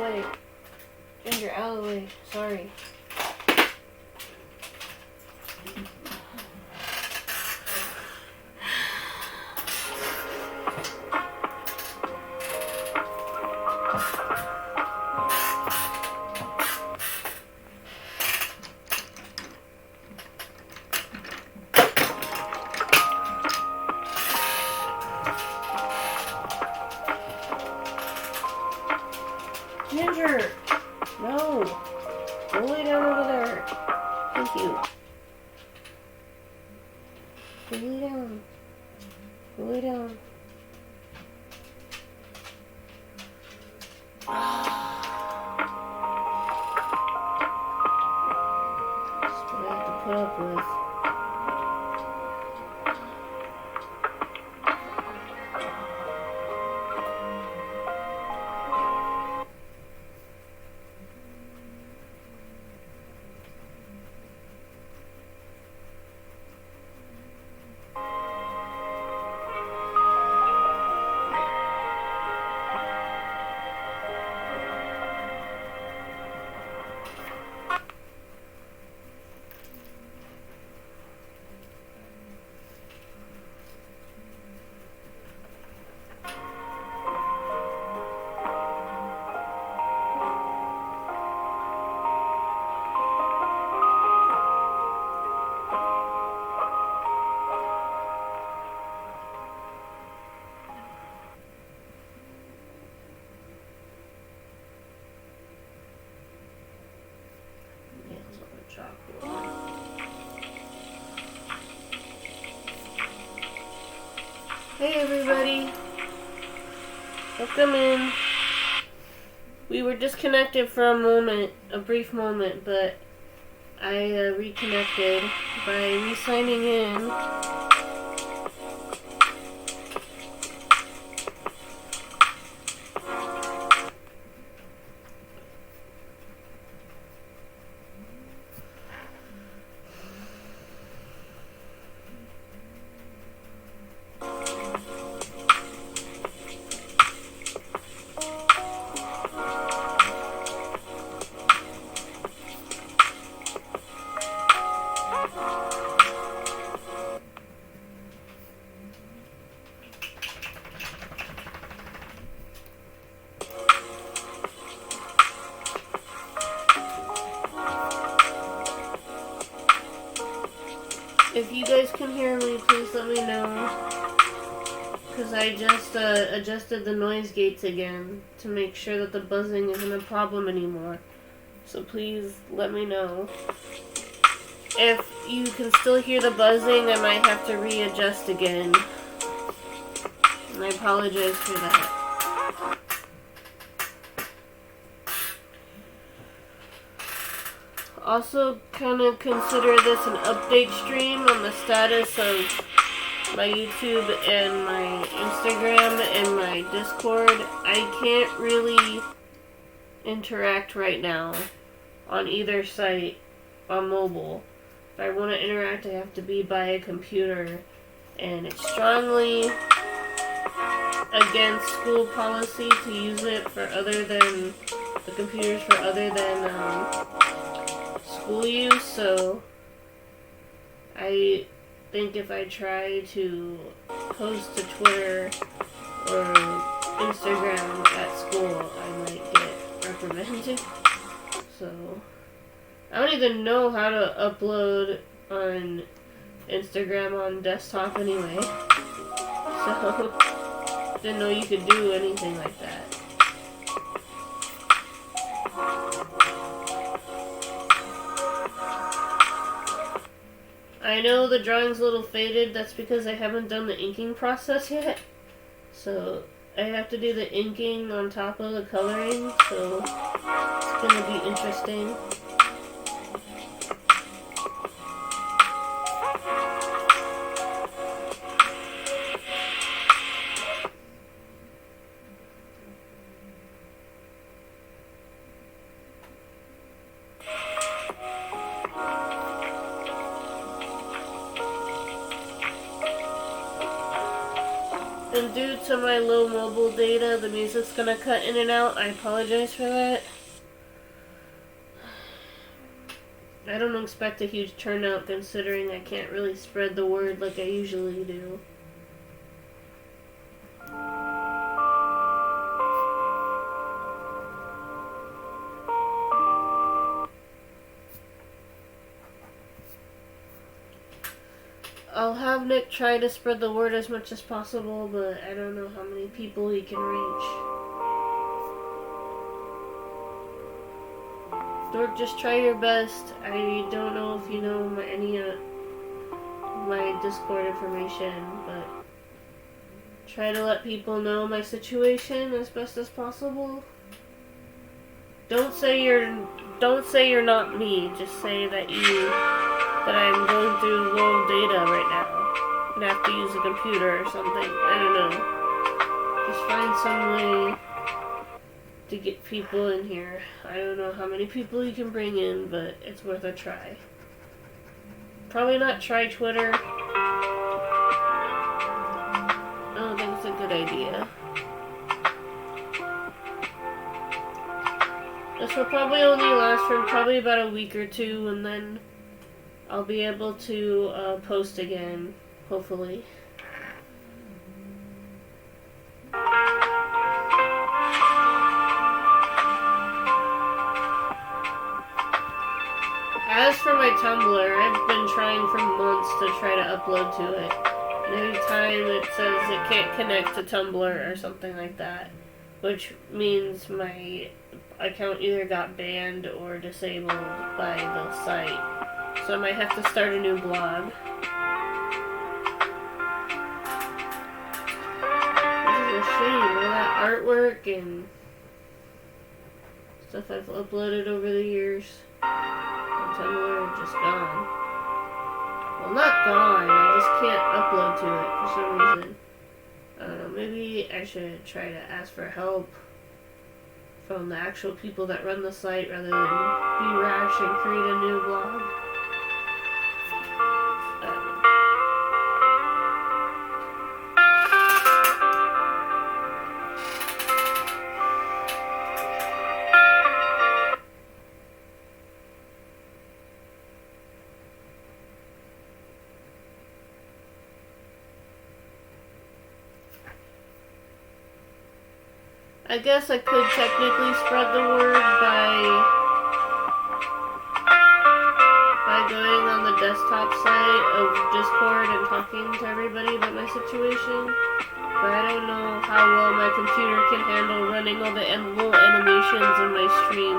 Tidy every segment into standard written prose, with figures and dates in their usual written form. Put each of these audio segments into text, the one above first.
way. Ginger, out of the way. Sorry. Ginger! No! Go lay down over there. Thank you. Go lay down. Go lay down. That's what I have to put up with. Hey everybody, welcome in. We were disconnected for a brief moment, but I reconnected by re-signing in. If you guys can hear me, please let me know, because I just adjusted the noise gates again to make sure that the buzzing isn't a problem anymore. So please let me know. If you can still hear the buzzing, I might have to readjust again. And I apologize for that. Also, kind of consider this an update stream on the status of my YouTube and my Instagram and my Discord. I can't really interact right now on either site on mobile. If I want to interact, I have to be by a computer, and it's strongly against school policy to use it for other than the computers for other than school use. So I think if I try to post to Twitter or Instagram at school, I might get reprimanded. So I don't even know how to upload on Instagram on desktop anyway. So didn't know you could do anything like that. I know the drawing's a little faded. That's because I haven't done the inking process yet. So I have to do the inking on top of the coloring. So it's gonna be interesting. And due to my low mobile data, the music's gonna cut in and out. I apologize for that. I don't expect a huge turnout considering I can't really spread the word like I usually do. I'll have Nick try to spread the word as much as possible, but I don't know how many people he can reach. Dork, just try your best. I don't know if you know any of my Discord information, but try to let people know my situation as best as possible. Don't say you're not me. Just say that I'm going through low data right now and have to use a computer or something. I don't know. Just find some way to get people in here. I don't know how many people you can bring in, but it's worth a try. Probably not try Twitter. I don't think it's a good idea. This will probably only last for probably about a week or two, and then I'll be able to post again, hopefully. As for my Tumblr, I've been trying for months to try to upload to it. And every time it says it can't connect to Tumblr or something like that, which means my account either got banned or disabled by the site. So I might have to start a new blog. Which is a shame. All that artwork and stuff I've uploaded over the years on Tumblr just gone. Well, not gone. I just can't upload to it for some reason. I don't know. Maybe I should try to ask for help from the actual people that run the site rather than be rash and create a new blog. I guess I could technically spread the word by going on the desktop site of Discord and talking to everybody about my situation. But I don't know how well my computer can handle running all the little animations in my stream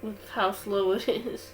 with how slow it is.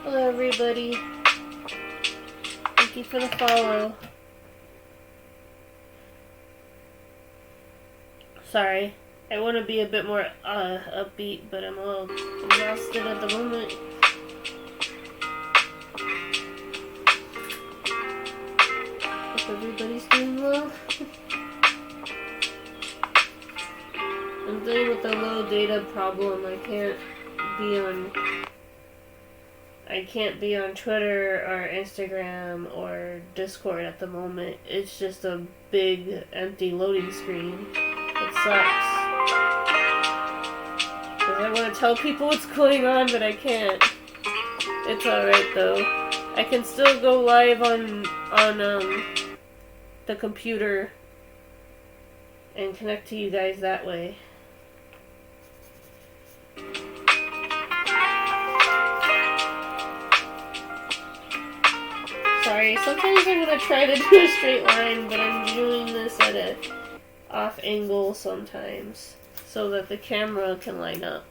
Hello everybody. Thank you for the follow. Sorry. I want to be a bit more upbeat, but I'm a little exhausted at the moment. Hope everybody's doing well. I'm dealing with a low data problem. I can't be on Twitter or Instagram or Discord at the moment. It's just a big empty loading screen. It sucks. Because I want to tell people what's going on, but I can't. It's alright though. I can still go live on the computer and connect to you guys that way. Sorry, sometimes I'm gonna try to do a straight line, but I'm doing this at a off angle sometimes, so that the camera can line up.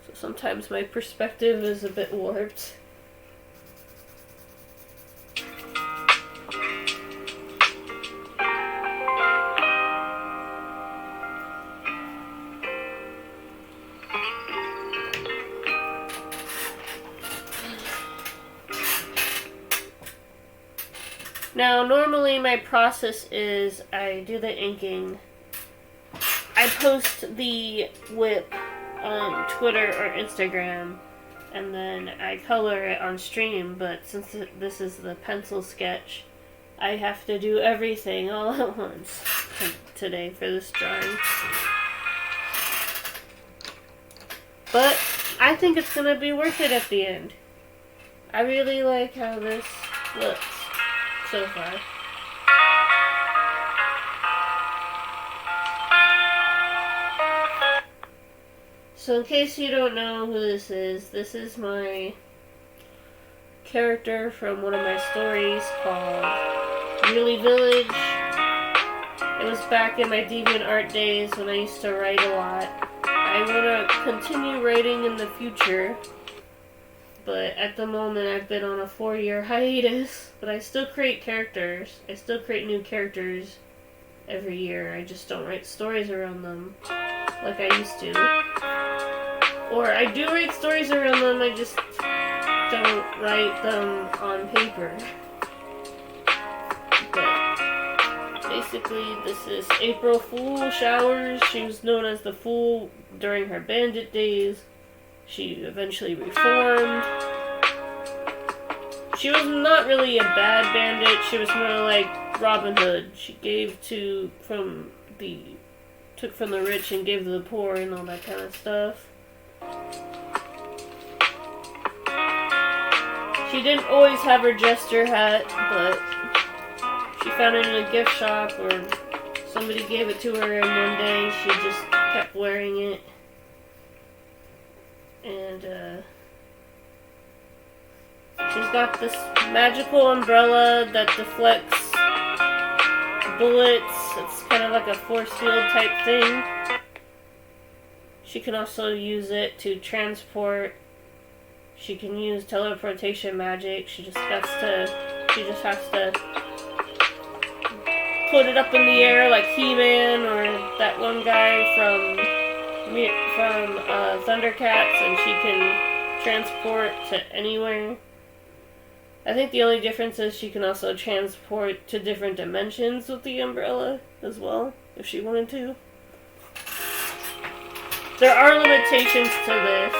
So sometimes my perspective is a bit warped. Now, normally my process is I do the inking, I post the whip on Twitter or Instagram, and then I color it on stream, but since this is the pencil sketch, I have to do everything all at once today for this drawing. But I think it's going to be worth it at the end. I really like how this looks so far. So in case you don't know who this is my character from one of my stories called Really Village. It was back in my DeviantArt days when I used to write a lot. I want to continue writing in the future, but at the moment I've been on a 4-year hiatus, but I still create characters. I still create new characters every year. I just don't write stories around them like I used to. Or I do write stories around them, I just don't write them on paper. But basically this is April Fool Showers. She was known as the Fool during her bandit days. She eventually reformed. She was not really a bad bandit. She was more like Robin Hood. She took from the rich and gave to the poor and all that kind of stuff. She didn't always have her jester hat, but she found it in a gift shop, or somebody gave it to her, and one day she just kept wearing it. And she's got this magical umbrella that deflects bullets. It's kind of like a force field type thing. She can also use it to transport. She can use teleportation magic. She just has to put it up in the air like He-Man or that one guy from Thundercats, and she can transport to anywhere. I think the only difference is she can also transport to different dimensions with the umbrella as well, if she wanted to. There are limitations to this.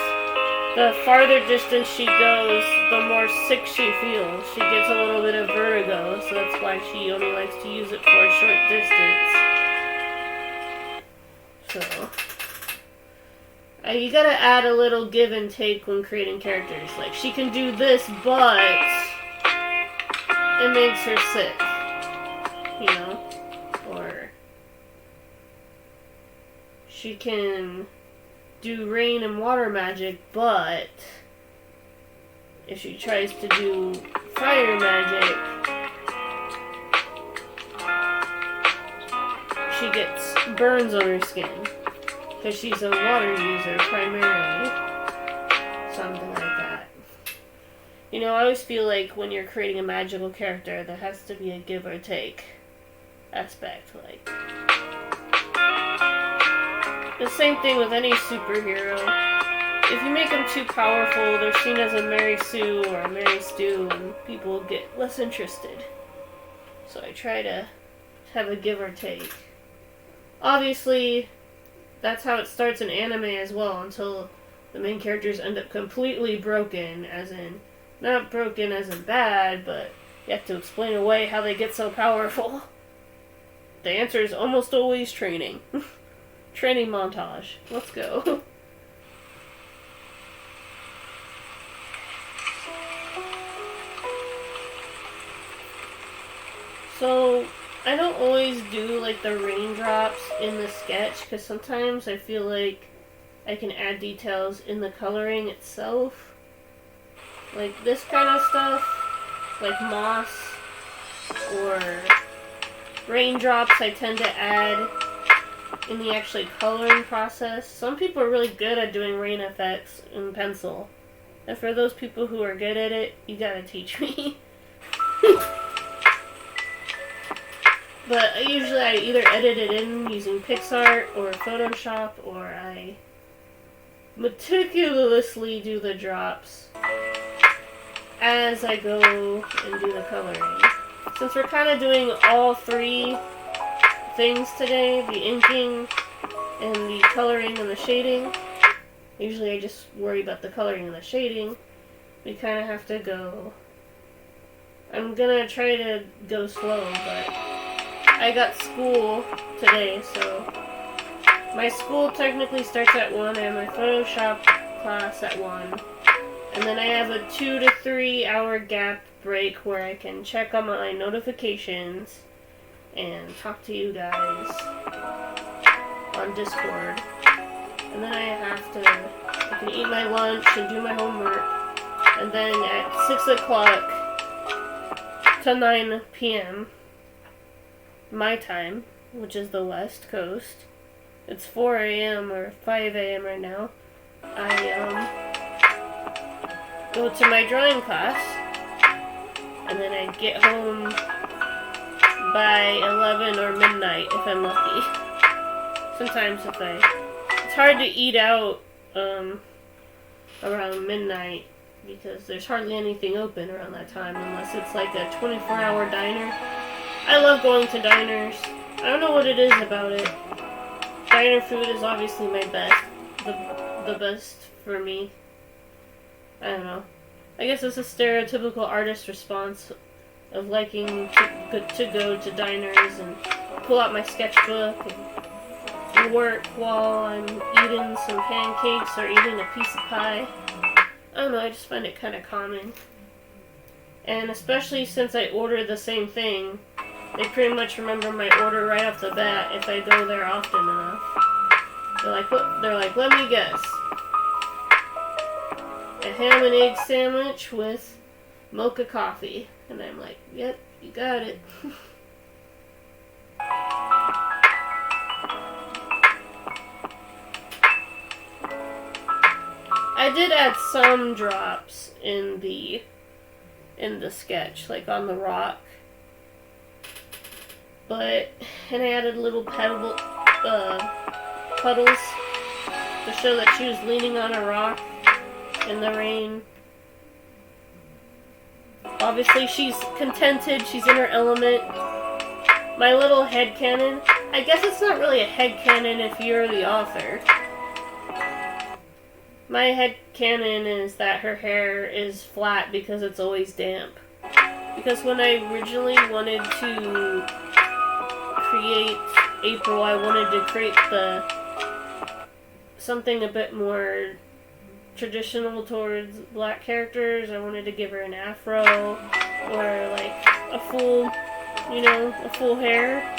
The farther distance she goes, the more sick she feels. She gets a little bit of vertigo, so that's why she only likes to use it for a short distance. So, you gotta add a little give and take when creating characters. Like, she can do this, but it makes her sick, you know? Or she can do rain and water magic, but if she tries to do fire magic, she gets burns on her skin, because she's a water user primarily. Something like that. You know, I always feel like when you're creating a magical character, there has to be a give or take aspect. Like, the same thing with any superhero. If you make them too powerful, they're seen as a Mary Sue or a Mary Stu, and people get less interested. So I try to have a give or take. Obviously, that's how it starts in anime as well, until the main characters end up completely broken, as in, not broken as in bad, but you have to explain away how they get so powerful. The answer is almost always training. Training montage. Let's go. So, I don't always do like the raindrops in the sketch, because sometimes I feel like I can add details in the coloring itself. Like this kind of stuff, like moss or raindrops, I tend to add in the actually coloring process. Some people are really good at doing rain effects in pencil. And for those people who are good at it, you gotta teach me. But I either edit it in using PixArt or Photoshop, or I meticulously do the drops as I go and do the coloring. Since we're kind of doing all three things today, the inking and the coloring and the shading, usually I just worry about the coloring and the shading. We kind of have to go, I'm gonna try to go slow, but I got school today, so my school technically starts at 1, I have my Photoshop class at 1, and then I have a 2 to 3 hour gap break where I can check on my notifications and talk to you guys on Discord. And then I can eat my lunch and do my homework, and then at 6 o'clock to 9 p.m. my time, which is the West Coast, it's 4 a.m. or 5 a.m. right now, I go to my drawing class, and then I get home by 11 or midnight if I'm lucky. Sometimes it's hard to eat out around midnight, because there's hardly anything open around that time unless it's like a 24-hour diner. I love going to diners. I don't know what it is about it. Diner food is obviously my best. The best for me. I don't know. I guess it's a stereotypical artist response of liking to go to diners and pull out my sketchbook and work while I'm eating some pancakes or eating a piece of pie. I don't know, I just find it kind of common. And especially since I order the same thing, they pretty much remember my order right off the bat if I go there often enough. They're like, let me guess. a ham and egg sandwich with mocha coffee. And I'm like, yep, you got it. I did add some drops in the sketch, like on the rock. And I added little puddles to show that she was leaning on a rock in the rain. Obviously, she's contented. She's in her element. My little headcanon. I guess it's not really a headcanon if you're the author. My headcanon is that her hair is flat because it's always damp. Because when I originally wanted to create April, I wanted to create something a bit more traditional towards black characters. I wanted to give her an afro or like a full hair.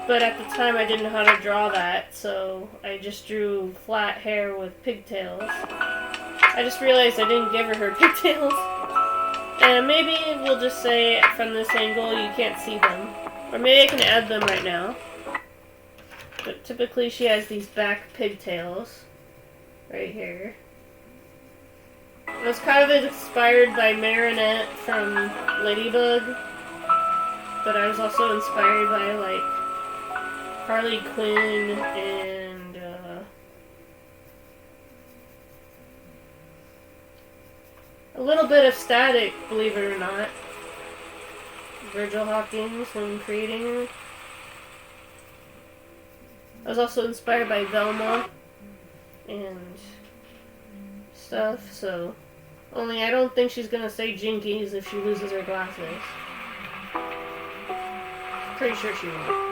But at the time I didn't know how to draw that, so I just drew flat hair with pigtails. I just realized I didn't give her pigtails. And maybe we'll just say from this angle you can't see them. Or maybe I can add them right now. But typically she has these back pigtails. Right here. I was kind of inspired by Marinette from Ladybug. But I was also inspired by like Harley Quinn and a little bit of Static, believe it or not. Virgil Hawkins when creating her. I was also inspired by Velma and stuff, so only I don't think she's gonna say Jinkies if she loses her glasses. Pretty sure she won't.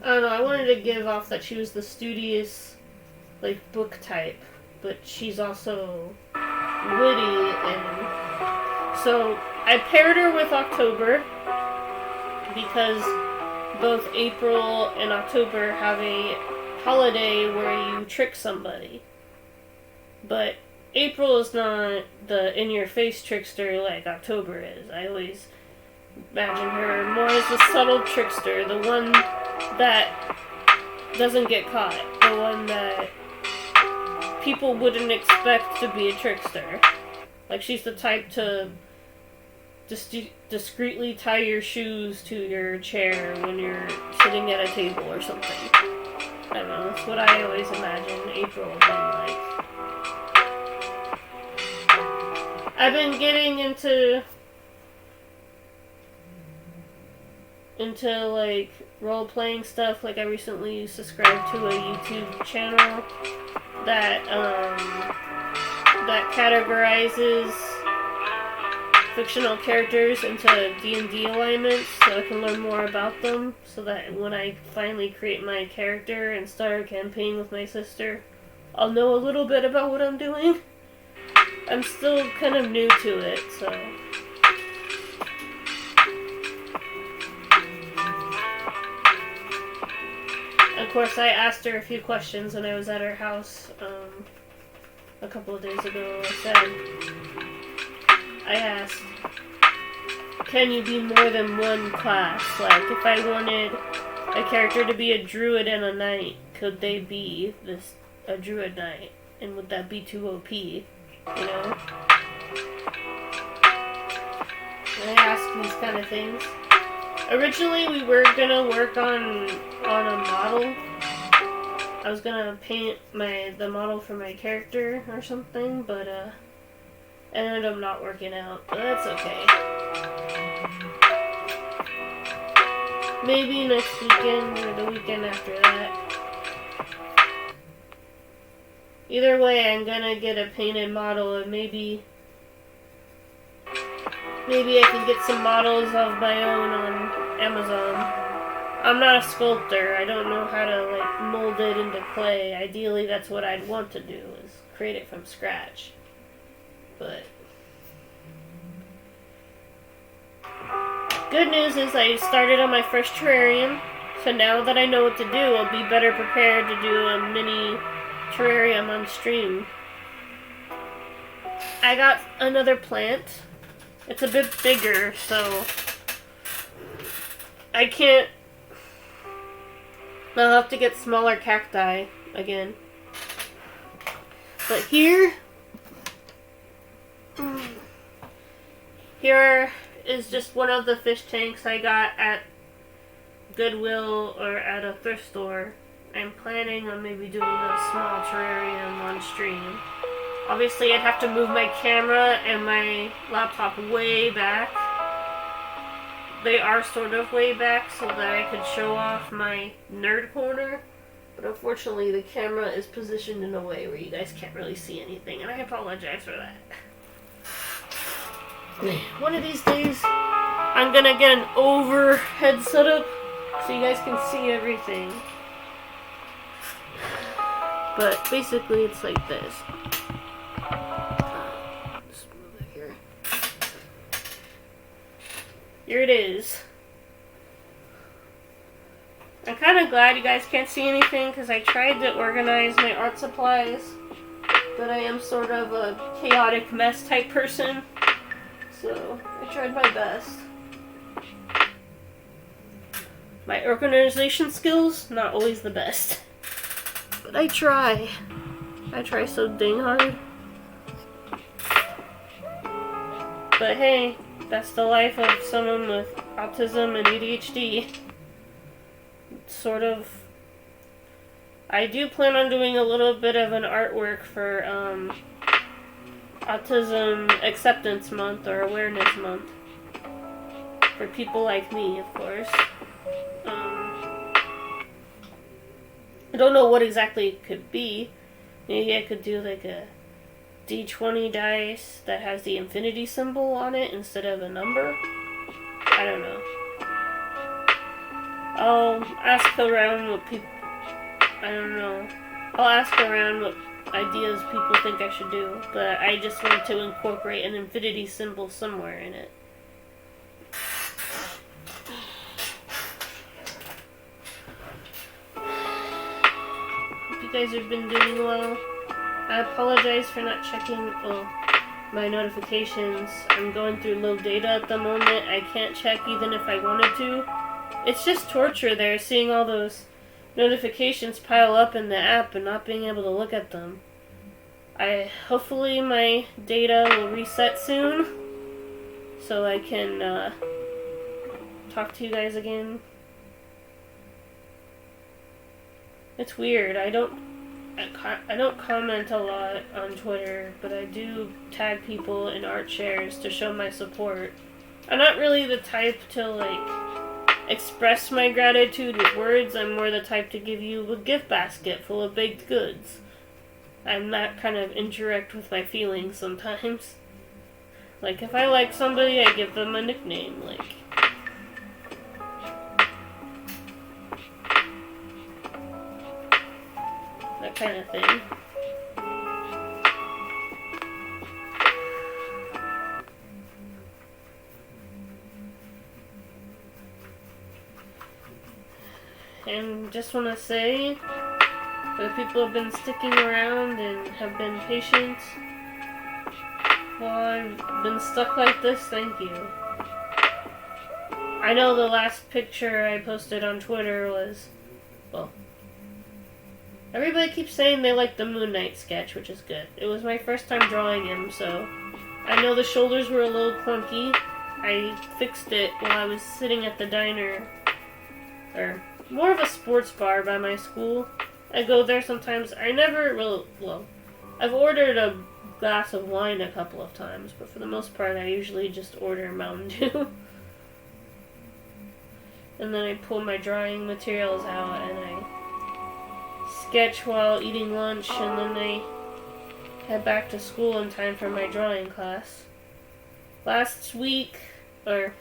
I don't know, I wanted to give off that she was the studious, like, book type, but she's also witty, and so I paired her with October, because both April and October have a holiday where you trick somebody. But April is not the in-your-face trickster like October is. I always imagine her more as the subtle trickster, the one that doesn't get caught, the one that people wouldn't expect to be a trickster. Like, she's the type to discreetly tie your shoes to your chair when you're sitting at a table or something. I don't know, that's what I always imagine April being like. I've been getting into like role-playing stuff. Like, I recently subscribed to a YouTube channel that categorizes fictional characters into D&D alignments, so I can learn more about them, so that when I finally create my character and start a campaign with my sister, I'll know a little bit about what I'm doing. I'm still kind of new to it, so of course I asked her a few questions when I was at her house a couple of days ago. I asked, can you be more than one class? Like, if I wanted a character to be a druid and a knight, could they be a druid knight? And would that be too OP? You know? I asked these kind of things. Originally, we were gonna work on a model. I was gonna paint the model for my character or something, but it ended up not working out. But that's okay. Maybe next weekend or the weekend after that. Either way, I'm gonna get a painted model, and maybe I can get some models of my own on Amazon. I'm not a sculptor. I don't know how to like mold it into clay. Ideally, that's what I'd want to do, is create it from scratch. But good news is I started on my first terrarium, So now that I know what to do, I'll be better prepared to do a mini terrarium on stream. I got another plant. It's a bit bigger, so I can't. I'll have to get smaller cacti again. But here is just one of the fish tanks I got at Goodwill or at a thrift store. I'm planning on maybe doing a small terrarium on stream. Obviously, I'd have to move my camera and my laptop way back. They are sort of way back so that I could show off my nerd corner. But unfortunately, the camera is positioned in a way where you guys can't really see anything, and I apologize for that. One of these days, I'm gonna get an overhead setup so you guys can see everything. But basically, it's like this. Just move it here. Here it is. I'm kind of glad you guys can't see anything because I tried to organize my art supplies, but I am sort of a chaotic mess type person, so I tried my best. My organization skills, not always the best, but I try. I try so dang hard. But hey, that's the life of someone with autism and ADHD. Sort of. I do plan on doing a little bit of an artwork for Autism Acceptance Month or Awareness Month. For people like me, of course. I don't know what exactly it could be. Maybe I could do like a D20 dice that has the infinity symbol on it instead of a number. I don't know. I'll ask around what people. I don't know. I'll ask around what ideas people think I should do, but I just want to incorporate an infinity symbol somewhere in it. Hope you guys have been doing well. I apologize for not checking my notifications. I'm going through low data at the moment. I can't check even if I wanted to. It's just torture there, seeing all those notifications pile up in the app and not being able to look at them. Hopefully my data will reset soon, so I can talk to you guys again. It's weird. I don't comment a lot on Twitter, but I do tag people in art shares to show my support. I'm not really the type to express my gratitude with words. I'm more the type to give you a gift basket full of baked goods. I'm that kind of indirect with my feelings sometimes. Like, if I like somebody, I give them a nickname, that kind of thing. And just want to say, for the people who have been sticking around and have been patient while I've been stuck like this, thank you. I know the last picture I posted on Twitter was, everybody keeps saying they like the Moon Knight sketch, which is good. It was my first time drawing him, so I know the shoulders were a little clunky. I fixed it while I was sitting at the diner, or more of a sports bar by my school. I go there sometimes. I never really, I've ordered a glass of wine a couple of times, but for the most part I usually just order Mountain Dew. And then I pull my drawing materials out and I sketch while eating lunch, and then I head back to school in time for my drawing class. Last week, or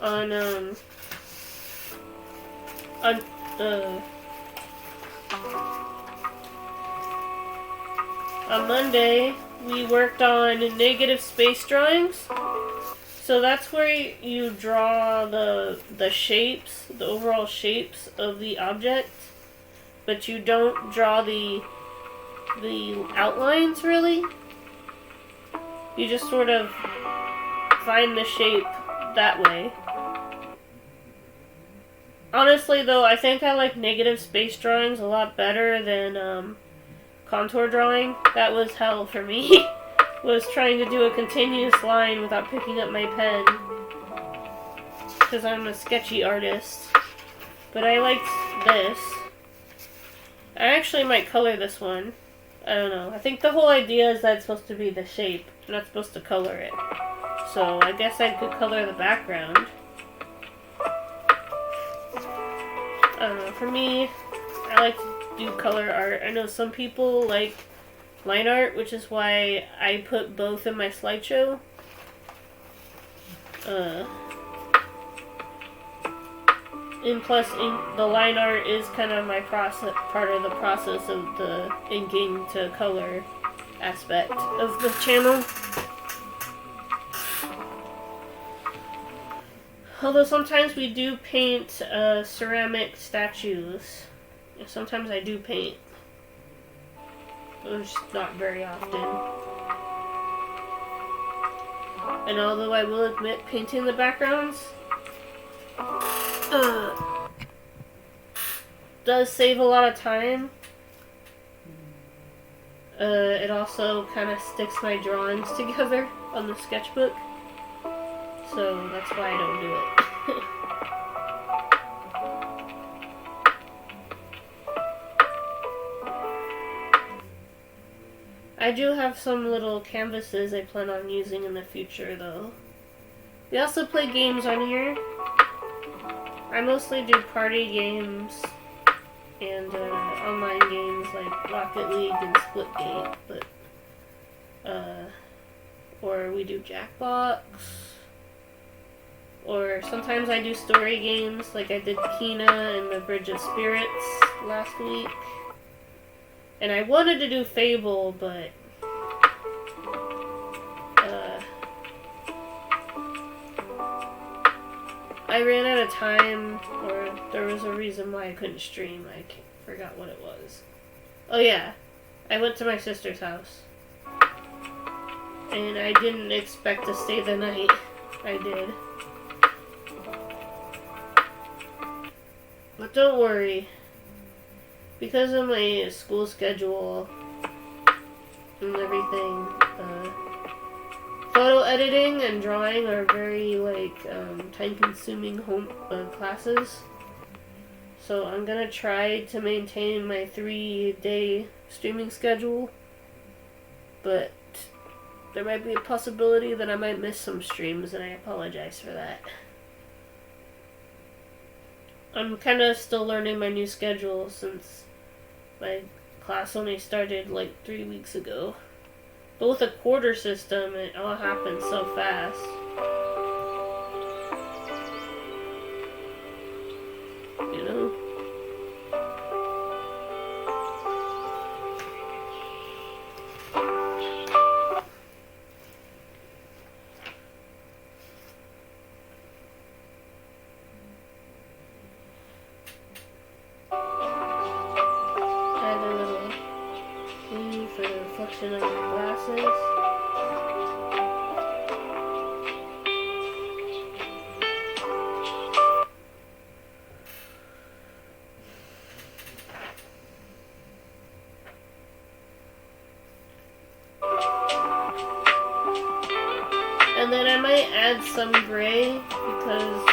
on Monday, we worked on negative space drawings. So that's where you draw the shapes, the overall shapes of the object, but you don't draw the outlines really. You just sort of find the shape that way. Honestly though, I think I like negative space drawings a lot better than contour drawing. That was hell for me. Was trying to do a continuous line without picking up my pen. Because I'm a sketchy artist. But I liked this. I actually might color this one. I don't know. I think the whole idea is that it's supposed to be the shape. You're not supposed to color it. So I guess I could color the background. I don't know. For me, I like to do color art. I know some people like line art, which is why I put both in my slideshow. And plus, the line art is kind of my part of the process of the inking to color aspect of the channel. Although sometimes we do paint ceramic statues. Sometimes I do paint. It's not very often. And although I will admit painting the backgrounds does save a lot of time, it also kind of sticks my drawings together on the sketchbook. So that's why I don't do it. I do have some little canvases I plan on using in the future, though. We also play games on here. I mostly do party games and online games like Rocket League and Splitgate, but or we do Jackbox, or sometimes I do story games like I did Kina and the Bridge of Spirits last week. And I wanted to do Fable, but I ran out of time, or there was a reason why I couldn't stream. I forgot what it was. Oh yeah, I went to my sister's house. And I didn't expect to stay the night. I did. But don't worry. Because of my school schedule and everything, photo editing and drawing are very, time-consuming classes. So I'm gonna try to maintain my 3-day streaming schedule, but there might be a possibility that I might miss some streams, and I apologize for that. I'm kind of still learning my new schedule since my class only started 3 weeks ago. But with a quarter system, it all happens so fast. You know? For the reflection of the glasses. And then I might add some gray because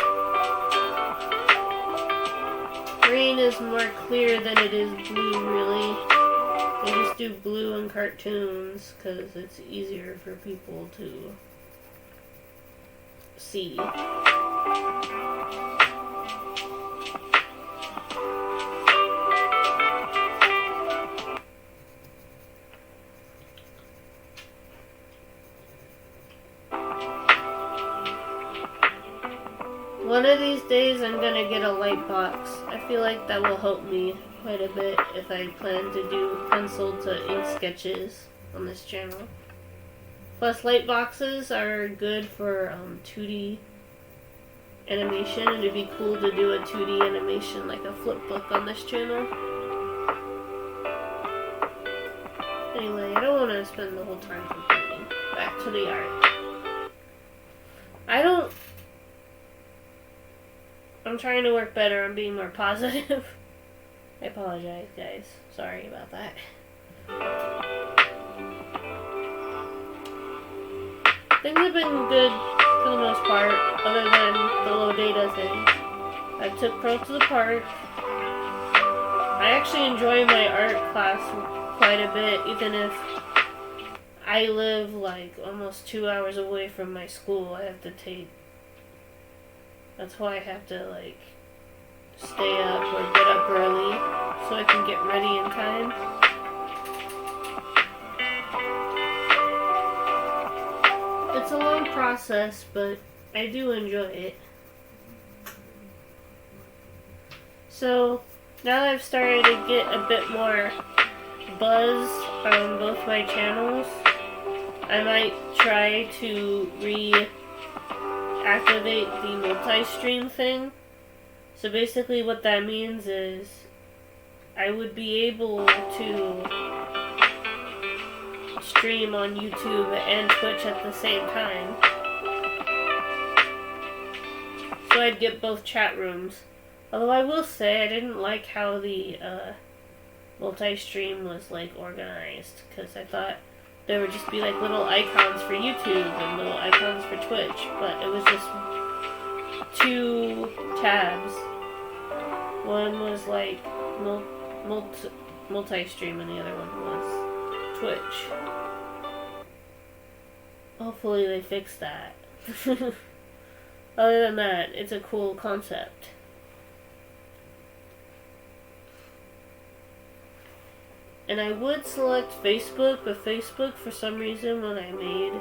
green is more clear than it is blue, really. I just do blue in cartoons because it's easier for people to see. One of these days I'm gonna get a light box. I feel like that will help me quite a bit if I plan to do pencil to ink sketches on this channel. Plus, light boxes are good for 2D animation, and it'd be cool to do a 2D animation like a flip book on this channel. Anyway, I don't want to spend the whole time complaining. Back to the art. I'm trying to work better on being more positive. I apologize, guys. Sorry about that. Things have been good for the most part, other than the low data thing. I took Pro to the park. I actually enjoy my art class quite a bit, even if I live like almost 2 hours away from my school. I have to take. That's why I have to like stay up or get up early so I can get ready in time. It's a long process, but I do enjoy it. So now that I've started to get a bit more buzz on both my channels, I might try to reactivate the multi-stream thing. So basically what that means is I would be able to stream on YouTube and Twitch at the same time. So I'd get both chat rooms. Although I will say I didn't like how the multi-stream was like organized, because I thought there would just be like little icons for YouTube and little icons for Twitch, but it was just 2 tabs. One was like multi-stream and the other one was Twitch. Hopefully they fix that. Other than that, it's a cool concept. And I would select Facebook, but Facebook, for some reason, when I made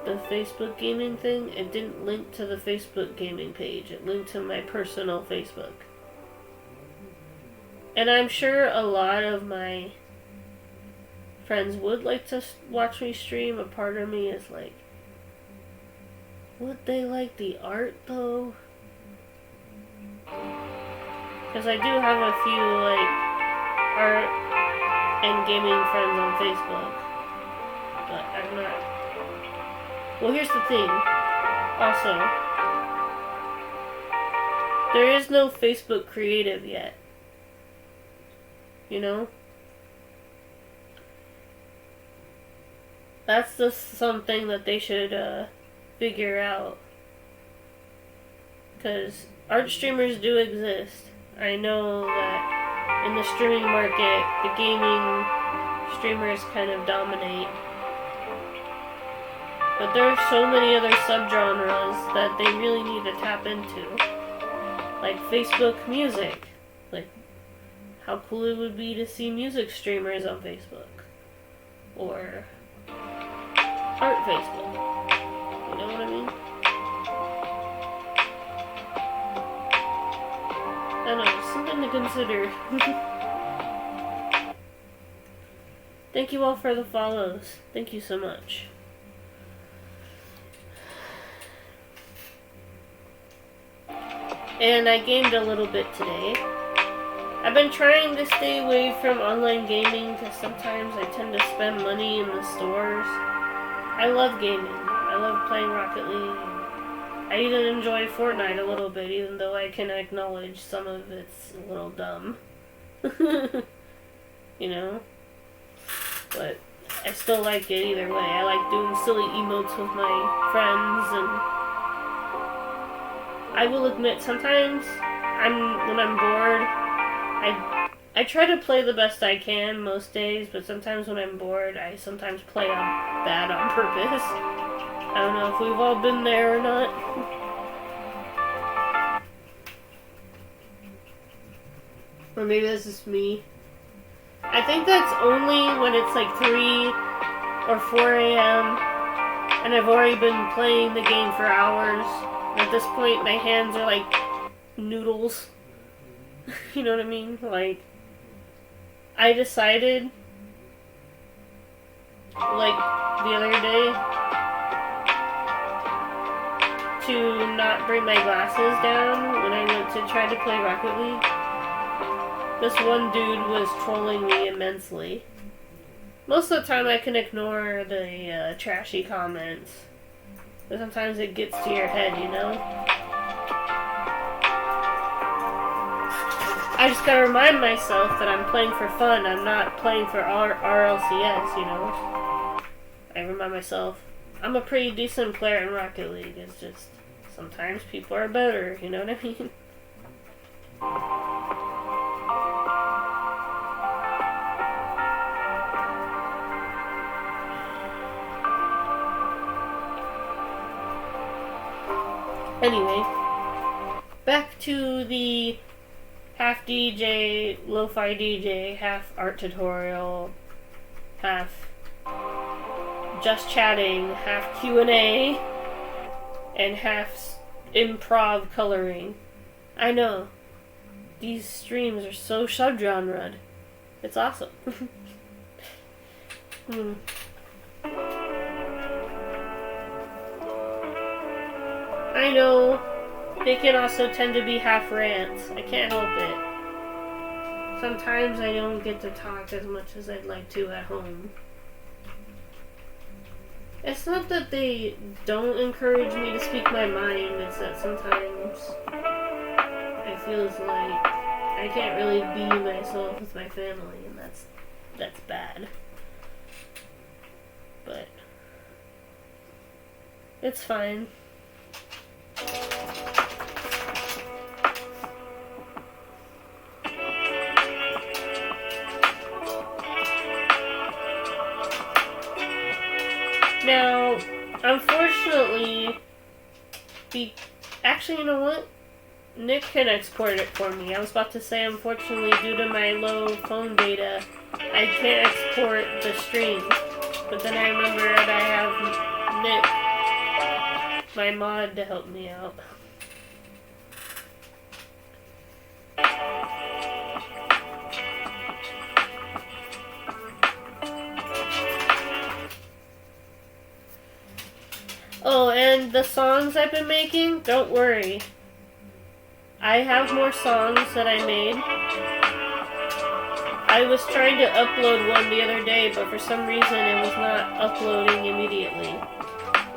the Facebook gaming thing, it didn't link to the Facebook gaming page. It linked to my personal Facebook. And I'm sure a lot of my friends would like to watch me stream. A part of me is like, would they like the art though? Because I do have a few like art and gaming friends on Facebook, but I'm not. Well, here's the thing. Also, there is no Facebook Creative yet. You know? That's just something that they should figure out. Because art streamers do exist. I know that in the streaming market, the gaming streamers kind of dominate. But there are so many other subgenres that they really need to tap into. Like Facebook music. Like, how cool it would be to see music streamers on Facebook. Or art Facebook. You know what I mean? I don't know, something to consider. Thank you all for the follows. Thank you so much. And I gamed a little bit today. I've been trying to stay away from online gaming because sometimes I tend to spend money in the stores. I love gaming. I love playing Rocket League. I even enjoy Fortnite a little bit, even though I can acknowledge some of it's a little dumb. You know? But I still like it either way. I like doing silly emotes with my friends, and I will admit sometimes when I'm bored, I try to play the best I can most days, but sometimes when I'm bored, I sometimes play bad on purpose. I don't know if we've all been there or not. Or maybe that's just me. I think that's only when it's like 3 or 4 a.m. and I've already been playing the game for hours. At this point, my hands are like noodles. You know what I mean? Like, I decided like the other day, to not bring my glasses down when I went to try to play Rocket League. This one dude was trolling me immensely. Most of the time I can ignore the trashy comments, but sometimes it gets to your head, you know? I just gotta remind myself that I'm playing for fun, I'm not playing for RLCS, you know? I remind myself, I'm a pretty decent player in Rocket League, it's just, sometimes people are better, you know what I mean? Anyway, back to the half DJ, lo-fi DJ, half art tutorial, half just chatting, half Q&A, and half improv coloring. I know, these streams are so subgenred. It's awesome. I know they can also tend to be half rants. I can't help it. Sometimes I don't get to talk as much as I'd like to at home. It's not that they don't encourage me to speak my mind, it's that sometimes it feels like I can't really be myself with my family, and that's bad. But it's fine. Now, unfortunately, actually, you know what? Nick can export it for me. I was about to say, unfortunately, due to my low phone data, I can't export the stream. But then I remember that I have Nick, my mod, to help me out. Oh, and the songs I've been making, don't worry. I have more songs that I made. I was trying to upload one the other day, but for some reason it was not uploading immediately.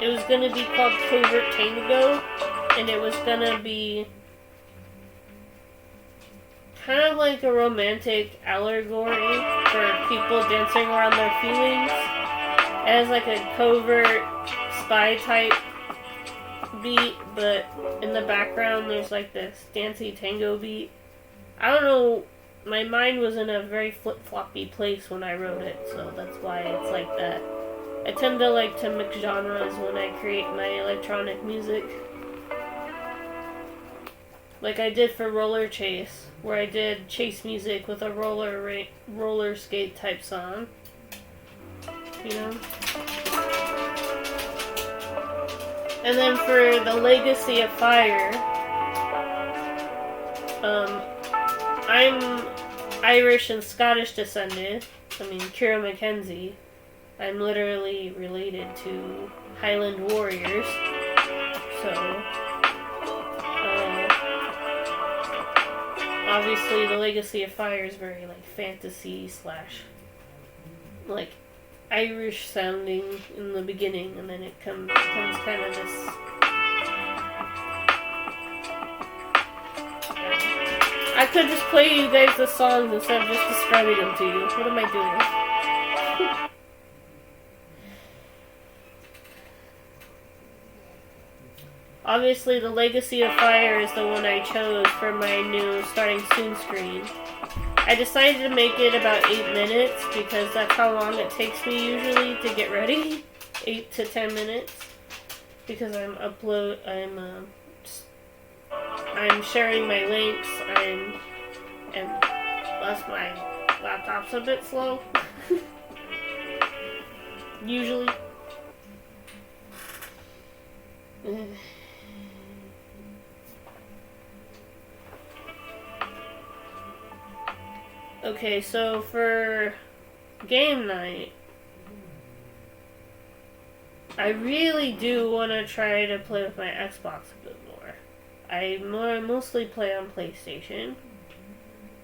It was gonna be called Covert Tango, and it was gonna be kind of like a romantic allegory for people dancing around their feelings. As like a covert spy type beat, but in the background there's like this dancey tango beat. I don't know, my mind was in a very flip-floppy place when I wrote it, so that's why it's like that. I tend to like to mix genres when I create my electronic music. Like I did for Roller Chase, where I did chase music with a roller skate type song. You know? And then for the Legacy of Fire, I'm Irish and Scottish descended. I mean, Kira Mackenzie. I'm literally related to Highland warriors. So, obviously the Legacy of Fire is very like fantasy / like Irish sounding in the beginning, and then it becomes kind of this. I could just play you guys the songs instead of just describing them to you. What am I doing? Obviously, the Legacy of Fire is the one I chose for my new Starting Soon screen. I decided to make it about 8 minutes because that's how long it takes me usually to get ready. 8 to 10 minutes. Because I'm sharing my links, and plus my laptop's a bit slow. Usually. Okay, so for game night, I really do want to try to play with my Xbox a bit more. I mostly play on PlayStation,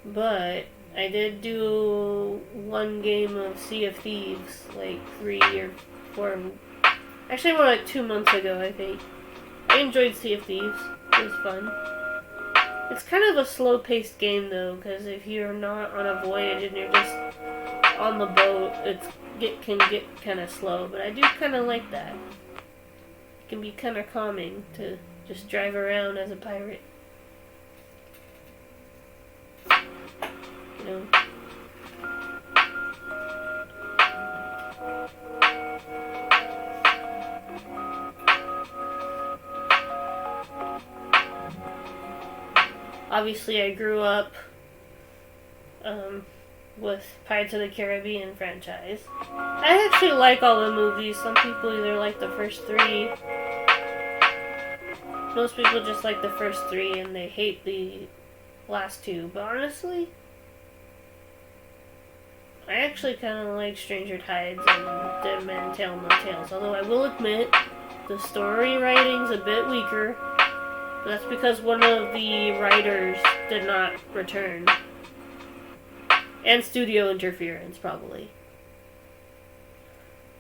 but I did do one game of Sea of Thieves like 3 or 4, actually more like 2 months ago, I think. I enjoyed Sea of Thieves. It was fun. It's kind of a slow-paced game though, because if you're not on a voyage and you're just on the boat, can get kind of slow. But I do kind of like that. It can be kind of calming to just drive around as a pirate. You know. Obviously, I grew up with Pirates of the Caribbean franchise. I actually like all the movies. Some people either like the first 3. Most people just like the first 3 and they hate the last 2. But honestly, I actually kind of like Stranger Tides and Dead Man Tell No Tales. Although I will admit, the story writing's a bit weaker. That's because one of the writers did not return. And studio interference, probably.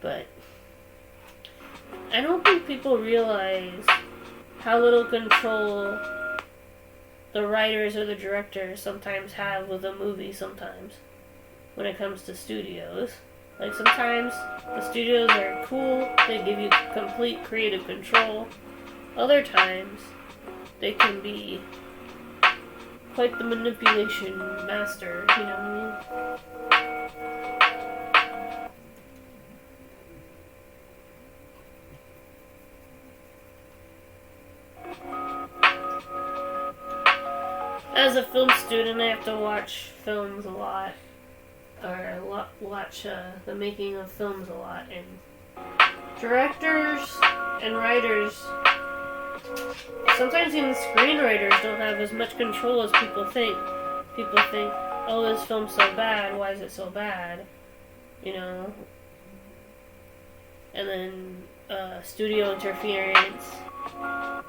But I don't think people realize how little control the writers or the directors sometimes have with a movie sometimes when it comes to studios. Like sometimes the studios are cool, they give you complete creative control. Other times they can be quite the manipulation master, you know what I mean? As a film student, I have to watch films a lot, or watch the making of films a lot, and directors and writers, sometimes even screenwriters, don't have as much control as people think. People think, oh, this film's so bad, why is it so bad? You know? And then studio interference,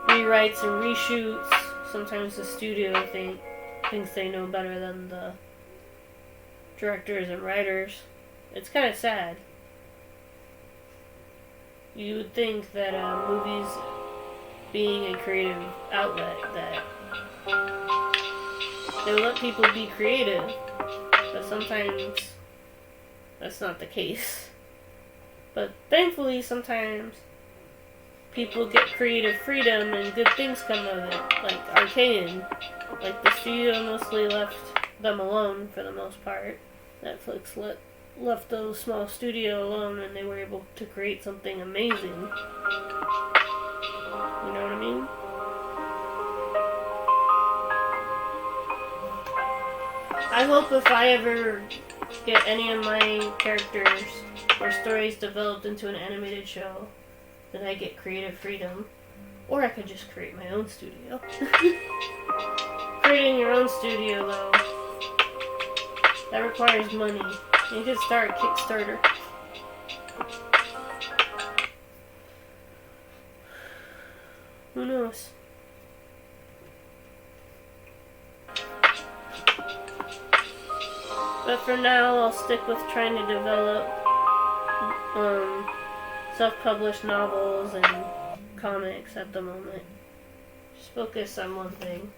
rewrites and reshoots. Sometimes the studio thinks they know better than the directors and writers. It's kind of sad. You would think that movies, being a creative outlet, that they let people be creative, but sometimes that's not the case. But thankfully, sometimes people get creative freedom and good things come of it, like Arcane. Like, the studio mostly left them alone for the most part. Netflix left those small studio alone, and they were able to create something amazing. You know what I mean? I hope if I ever get any of my characters or stories developed into an animated show, that I get creative freedom. Or I could just create my own studio. Creating your own studio, though, that requires money. You could start a Kickstarter. Who knows? But for now, I'll stick with trying to develop self-published novels and comics at the moment. Just focus on one thing.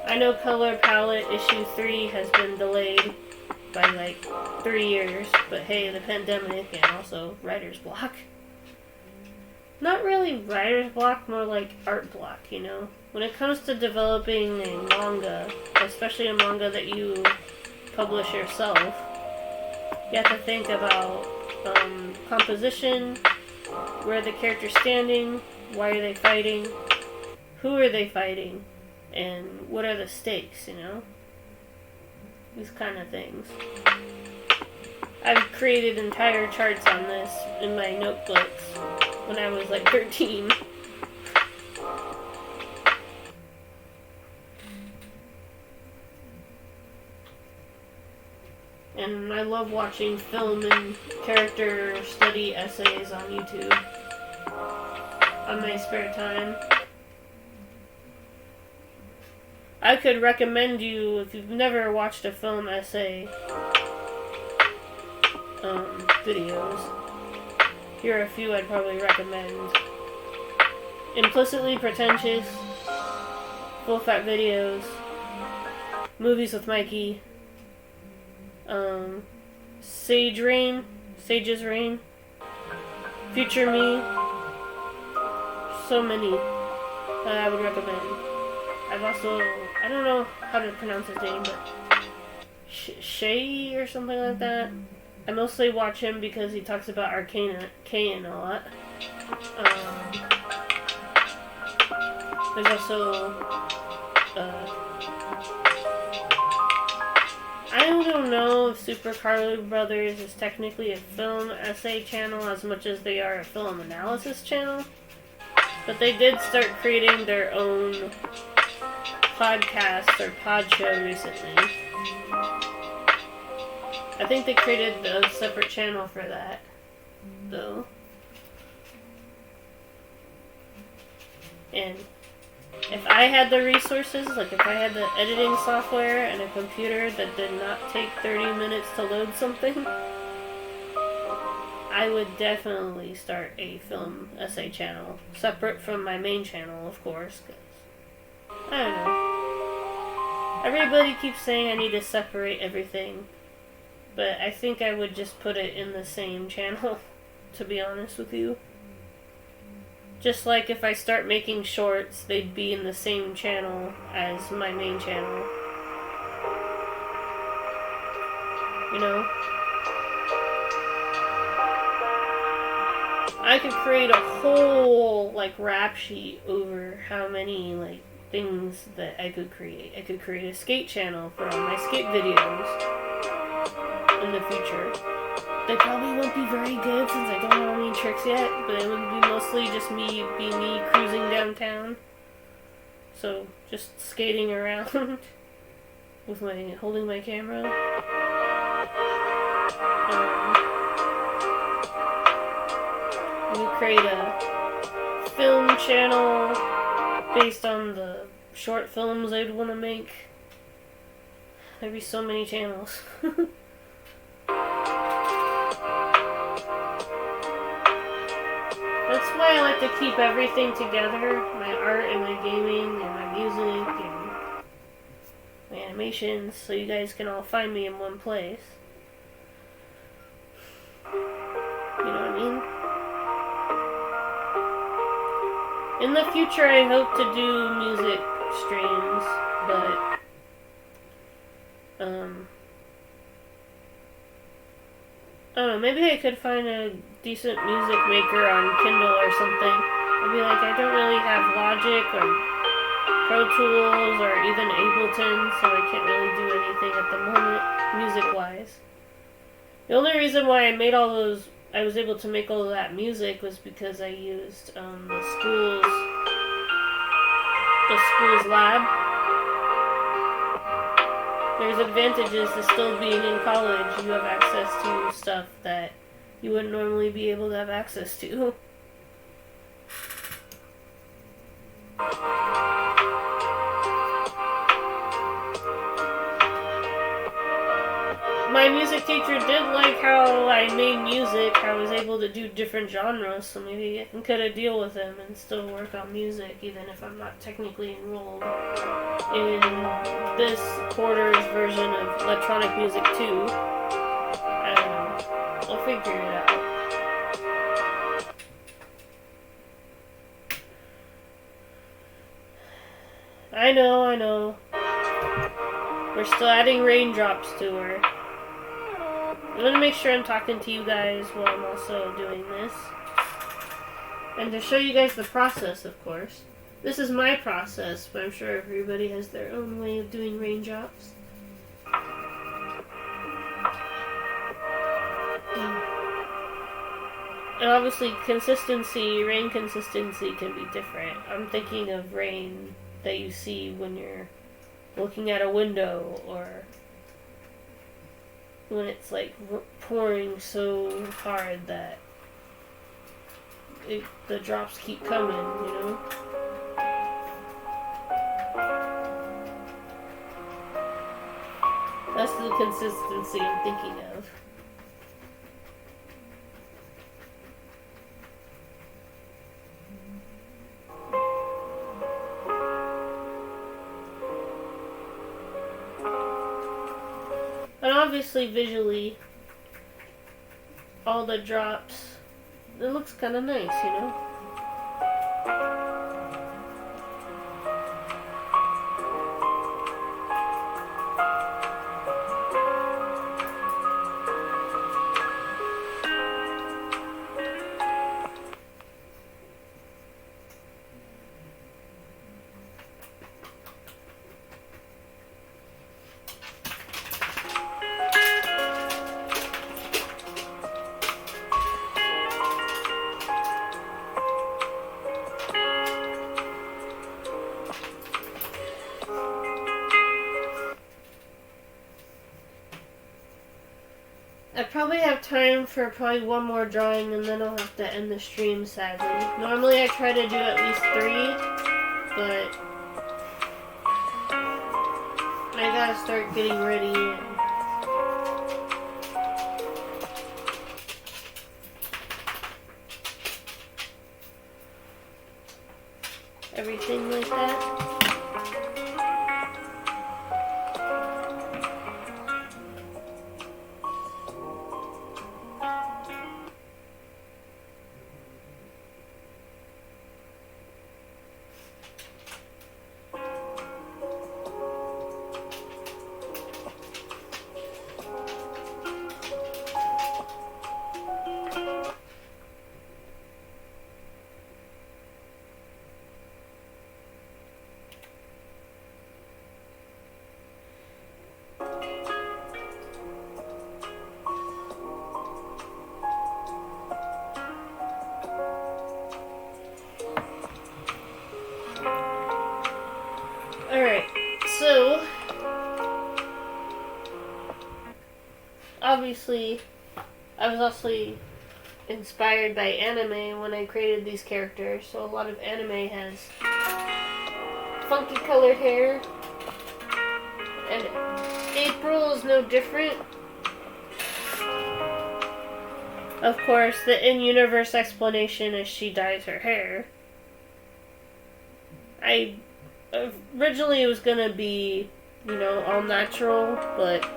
I know Color Palette issue 3 has been delayed by like 3 years, but hey, the pandemic and also writer's block. Not really writer's block, more like art block, you know? When it comes to developing a manga, especially a manga that you publish yourself, you have to think about composition, where are the characters standing, why are they fighting, who are they fighting, and what are the stakes, you know? These kind of things. I've created entire charts on this in my notebooks when I was like 13. And I love watching film and character study essays on YouTube on my spare time. I could recommend you, if you've never watched a film essay videos, here are a few I'd probably recommend. Implicitly Pretentious, Full Fat Videos, Movies with Mikey, Sage's Reign, Future Me, so many that I would recommend. I've also, I don't know how to pronounce his name, but Shay or something like that. I mostly watch him because he talks about Arcane a lot. There's also, I don't know if Super Carlo Brothers is technically a film essay channel as much as they are a film analysis channel. But they did start creating their own podcast or pod show recently. I think they created a separate channel for that, though. And if I had the resources, like if I had the editing software and a computer that did not take 30 minutes to load something, I would definitely start a film essay channel, separate from my main channel, of course, 'cause, I don't know. Everybody keeps saying I need to separate everything, but I think I would just put it in the same channel, to be honest with you. Just like if I start making shorts, they'd be in the same channel as my main channel. You know? I could create a whole, like, rap sheet over how many, like, things that I could create. I could create a skate channel for all my skate videos in the future. They probably won't be very good since I don't know any tricks yet, but it would be mostly just me cruising downtown. So, just skating around with holding my camera. We create a film channel based on the short films I'd want to make. There'd be so many channels. That's why I like to keep everything together. My art and my gaming and my music and my animations, so you guys can all find me in one place. You know what I mean? In the future, I hope to do music streams, but I don't know, maybe I could find a decent music maker on Kindle or something. I'd be like, I don't really have Logic or Pro Tools or even Ableton, so I can't really do anything at the moment, music-wise. The only reason why I was able to make all of that music was because I used the school's lab. There's advantages to still being in college. You have access to stuff that you wouldn't normally be able to have access to. My music teacher did like how I made music. I was able to do different genres, so maybe I can cut a deal with him and still work on music, even if I'm not technically enrolled in this quarter's version of electronic music too. I don't know. I'll figure it out. I know. We're still adding raindrops to her. I'm going to make sure I'm talking to you guys while I'm also doing this. And to show you guys the process, of course. This is my process, but I'm sure everybody has their own way of doing raindrops. And obviously, rain consistency can be different. I'm thinking of rain that you see when you're looking at a window or when it's like pouring so hard that the drops keep coming, you know? That's the consistency I'm thinking of. And obviously, visually, all the drops, it looks kind of nice, you know? I probably have time for probably one more drawing and then I'll have to end the stream, sadly. Normally I try to do at least 3, but I gotta start getting ready and everything like that. Alright, so obviously I was also inspired by anime when I created these characters, so a lot of anime has funky colored hair, and April is no different. Of course, the in-universe explanation is she dyes her hair. Originally it was gonna be, you know, all natural, but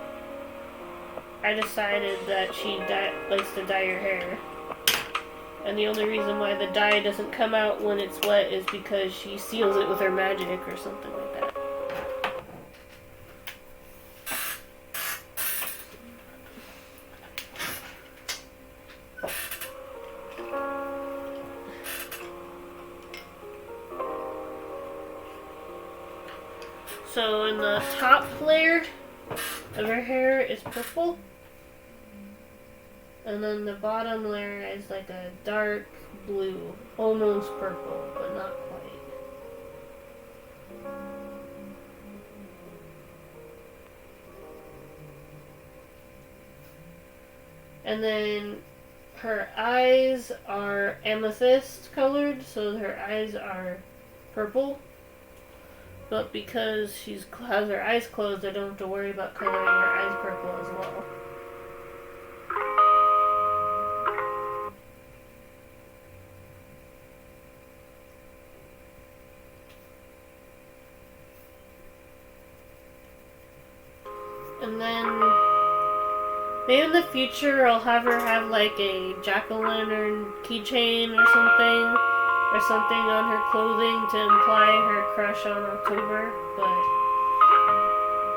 I decided that she likes to dye her hair. And the only reason why the dye doesn't come out when it's wet is because she seals it with her magic or something like that. So in the top layer of her hair is purple. And then the bottom layer is like a dark blue, almost purple, but not quite. And then her eyes are amethyst colored, so her eyes are purple. But because she has her eyes closed, I don't have to worry about coloring her eyes purple as well. And then maybe in the future I'll have her have like a jack-o'-lantern keychain or something on her clothing to imply her crush on October, but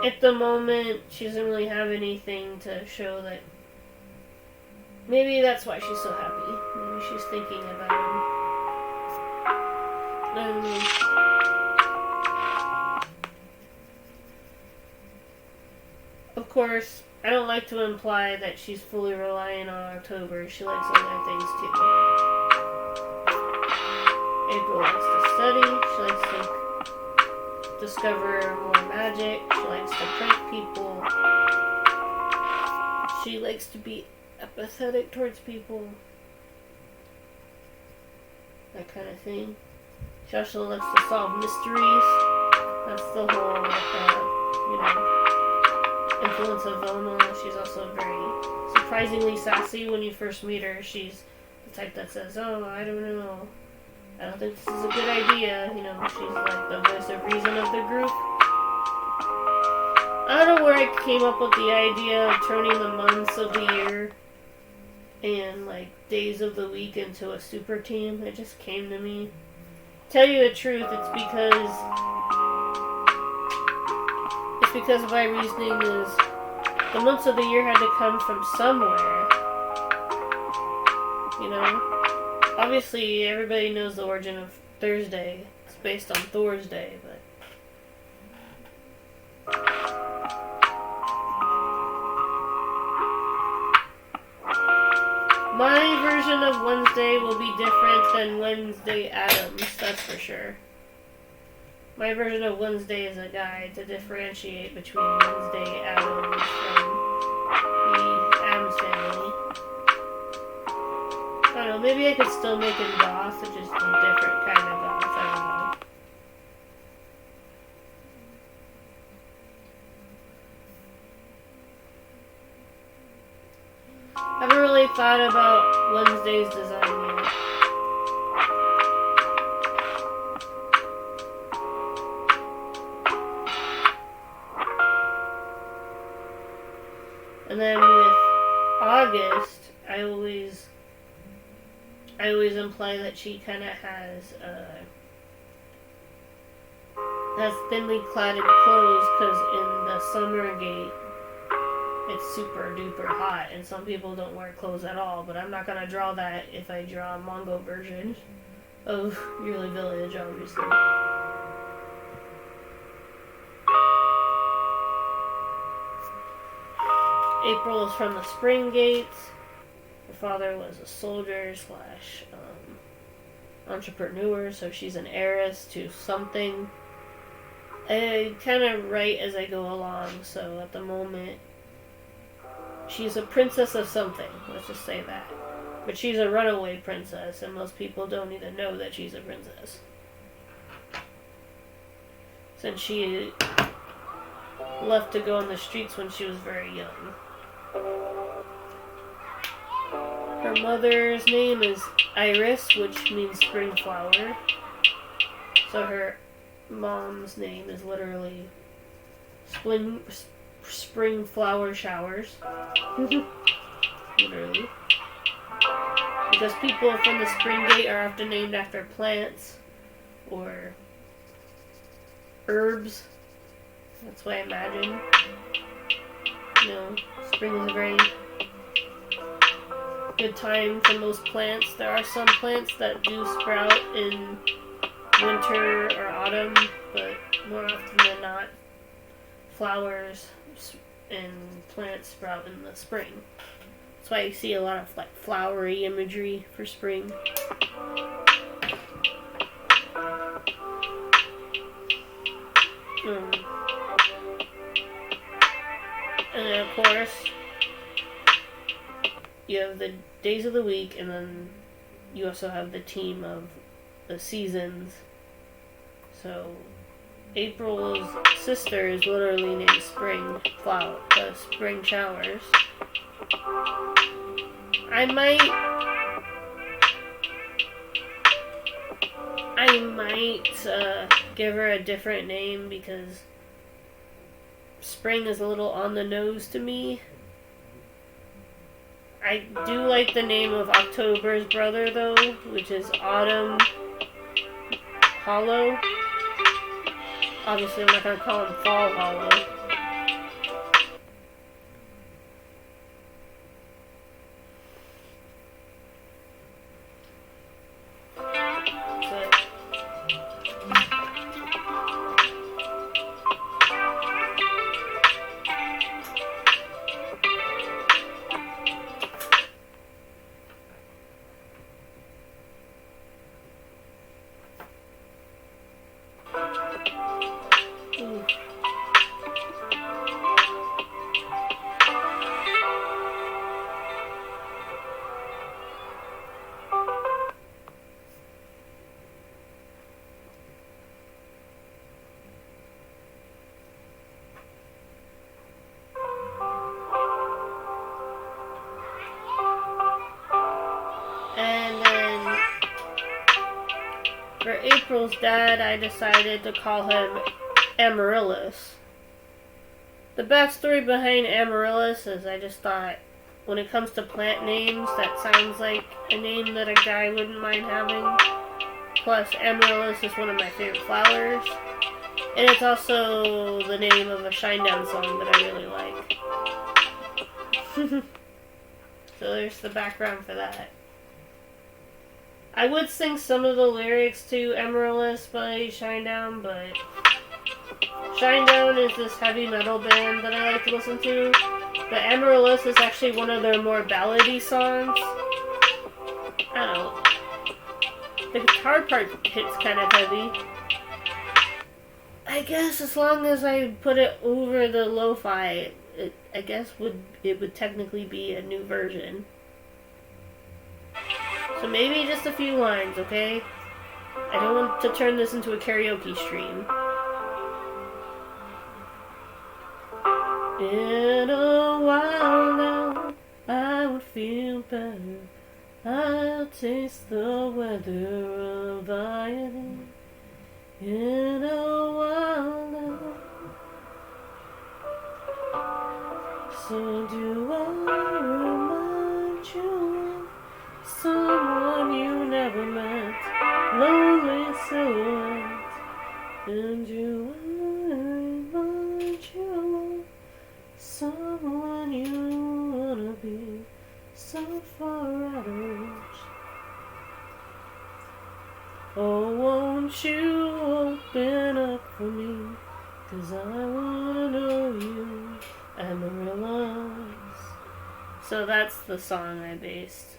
at the moment she doesn't really have anything to show that. Maybe that's why she's so happy. Maybe she's thinking about him. Of course, I don't like to imply that she's fully reliant on October. She likes other things too. April likes to study. She likes to discover more magic. She likes to prank people. She likes to be empathetic towards people. That kind of thing. She also likes to solve mysteries. That's the whole, influence of Velma. She's also very surprisingly sassy when you first meet her. She's the type that says, "Oh, I don't know. I don't think this is a good idea." She's like the voice of reason of the group. I don't know where I came up with the idea of turning the months of the year and days of the week into a super team. It just came to me. Tell you the truth, it's because my reasoning is the months of the year had to come from somewhere. Obviously everybody knows the origin of Thursday. It's based on Thor's Day, but my version of Wednesday will be different than Wednesday Addams, that's for sure. My version of Wednesday is a guide to differentiate between Wednesday Addams and the Addams family. I don't know, maybe I could still make him goth, it's just a different kind of goth, I don't know. I haven't really thought about Wednesday's design yet. And then with August, I always imply that she kind of has thinly cladded clothes because in the summer gate, it's super duper hot, and some people don't wear clothes at all, but I'm not going to draw that if I draw a manga version of Yearly Village, obviously. April is from the Spring Gates. Her father was a soldier / entrepreneur, so she's an heiress to something. I kind of write as I go along, so at the moment, she's a princess of something, let's just say that. But she's a runaway princess, and most people don't even know that she's a princess. Since she left to go on the streets when she was very young. Her mother's name is Iris, which means spring flower. So her mom's name is literally spring flower showers. Literally. Because people from the Spring Gate are often named after plants or herbs. That's what I imagine. Spring is a very good time for most plants. There are some plants that do sprout in winter or autumn, but more often than not, flowers and plants sprout in the spring. That's why you see a lot of flowery imagery for spring. And then of course, you have the days of the week, and then you also have the team of the seasons. So April's sister is literally named Spring Flower, Spring Showers. I might give her a different name because spring is a little on the nose to me. I do like the name of October's brother though, which is Autumn Hollow. Obviously I'm not going to call him Fall Hollow. April's dad, I decided to call him Amaryllis. The backstory behind Amaryllis is I just thought, when it comes to plant names, that sounds like a name that a guy wouldn't mind having. Plus, Amaryllis is one of my favorite flowers. And it's also the name of a Shinedown song that I really like. So there's the background for that. I would sing some of the lyrics to Amaryllis by Shinedown, but Shinedown is this heavy metal band that I like to listen to. But Amaryllis is actually one of their more ballady songs. I don't know. The guitar part hits kind of heavy. I guess as long as I put it over the lo-fi, I guess it would technically be a new version. So maybe just a few lines, okay? I don't want to turn this into a karaoke stream. In a while now, I would feel better. I'll taste the weather of violin. In a while now. So do I remind you of someone you never met, lonely silhouette. And you remind you of someone you wanna be, so far out of reach. Oh, won't you open up for me, 'cause I wanna know you, Amaryllis. So that's the song I based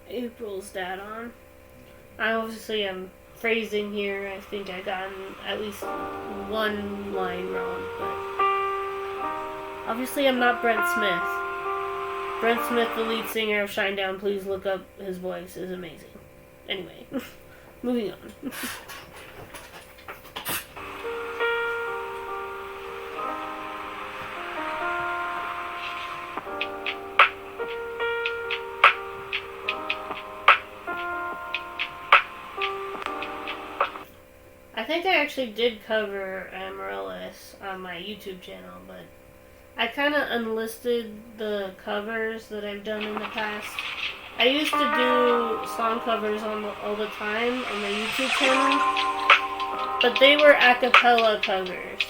April's dad on. I obviously am phrasing here. I think I got at least one line wrong, but obviously I'm not Brent Smith. Brent Smith, the lead singer of Shinedown, please look up his voice, is amazing. Anyway, moving on. I think I actually did cover Amaryllis on my YouTube channel, but I kind of unlisted the covers that I've done in the past. I used to do song covers all the time on my YouTube channel, but they were a cappella covers.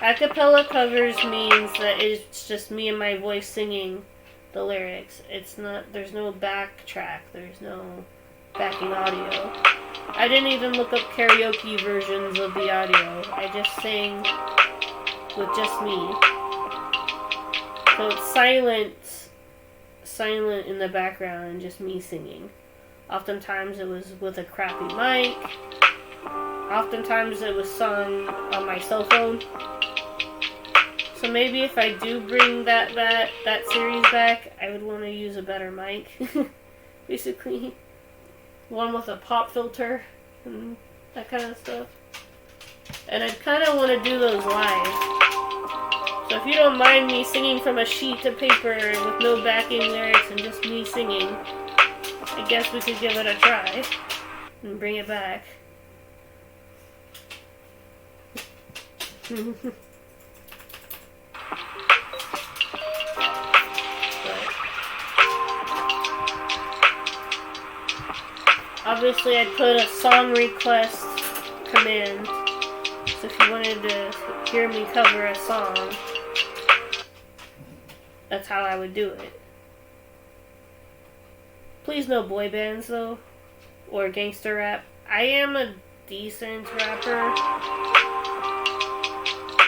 A cappella covers means that it's just me and my voice singing the lyrics. There's no backtrack, there's no backing audio. I didn't even look up karaoke versions of the audio. I just sang with just me. So it's silent in the background and just me singing. Oftentimes it was with a crappy mic. Oftentimes it was sung on my cell phone. So maybe if I do bring that series back, I would want to use a better mic. Basically. One with a pop filter and that kind of stuff. And I'd kind of want to do those live. So if you don't mind me singing from a sheet of paper with no backing lyrics and just me singing, I guess we could give it a try and bring it back. Obviously, I'd put a song request command. So if you wanted to hear me cover a song, that's how I would do it. Please no boy bands though, or gangster rap. I am a decent rapper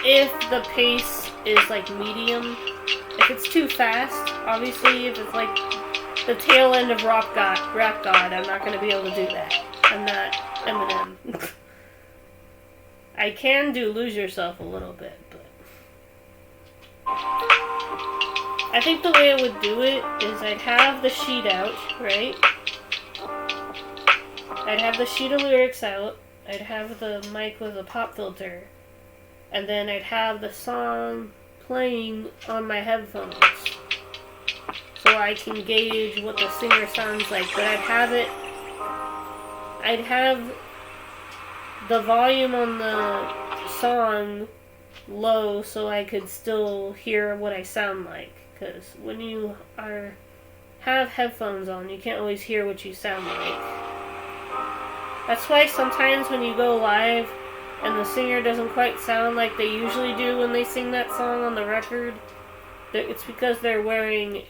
if the pace is like medium. If it's too fast, obviously, if it's like the tail end of Rap God, I'm not going to be able to do that. I'm not Eminem. I can do Lose Yourself a little bit, but I think the way I would do it is I'd have the sheet out, right? I'd have the sheet of lyrics out. I'd have the mic with a pop filter. And then I'd have the song playing on my headphones. So I can gauge what the singer sounds like. But I'd have the volume on the song low so I could still hear what I sound like. Because when you have headphones on, you can't always hear what you sound like. That's why sometimes when you go live and the singer doesn't quite sound like they usually do when they sing that song on the record, it's because they're wearing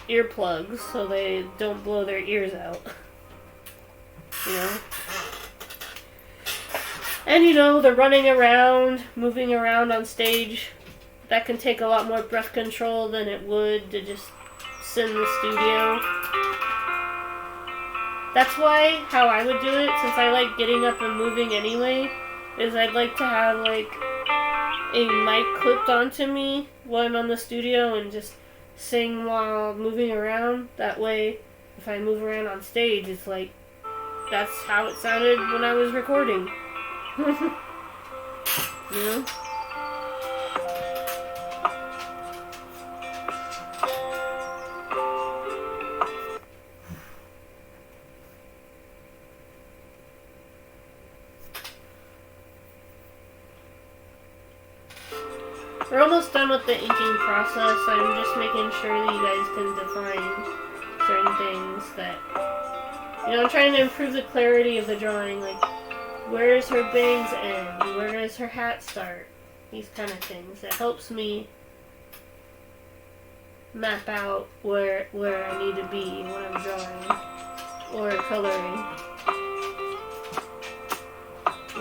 earplugs so they don't blow their ears out. You know? And they're running around, moving around on stage. That can take a lot more breath control than it would to just sit in the studio. That's why how I would do it, since I like getting up and moving anyway, is I'd like to have like a mic clipped onto me while I'm on the studio and just sing while moving around. That way, if I move around on stage, it's like that's how it sounded when I was recording. You know? We're almost done with the inking process. I'm just making sure that you guys can define certain things that, I'm trying to improve the clarity of the drawing, like where does her bangs end? Where does her hat start? These kind of things. It helps me map out where I need to be when I'm drawing or coloring.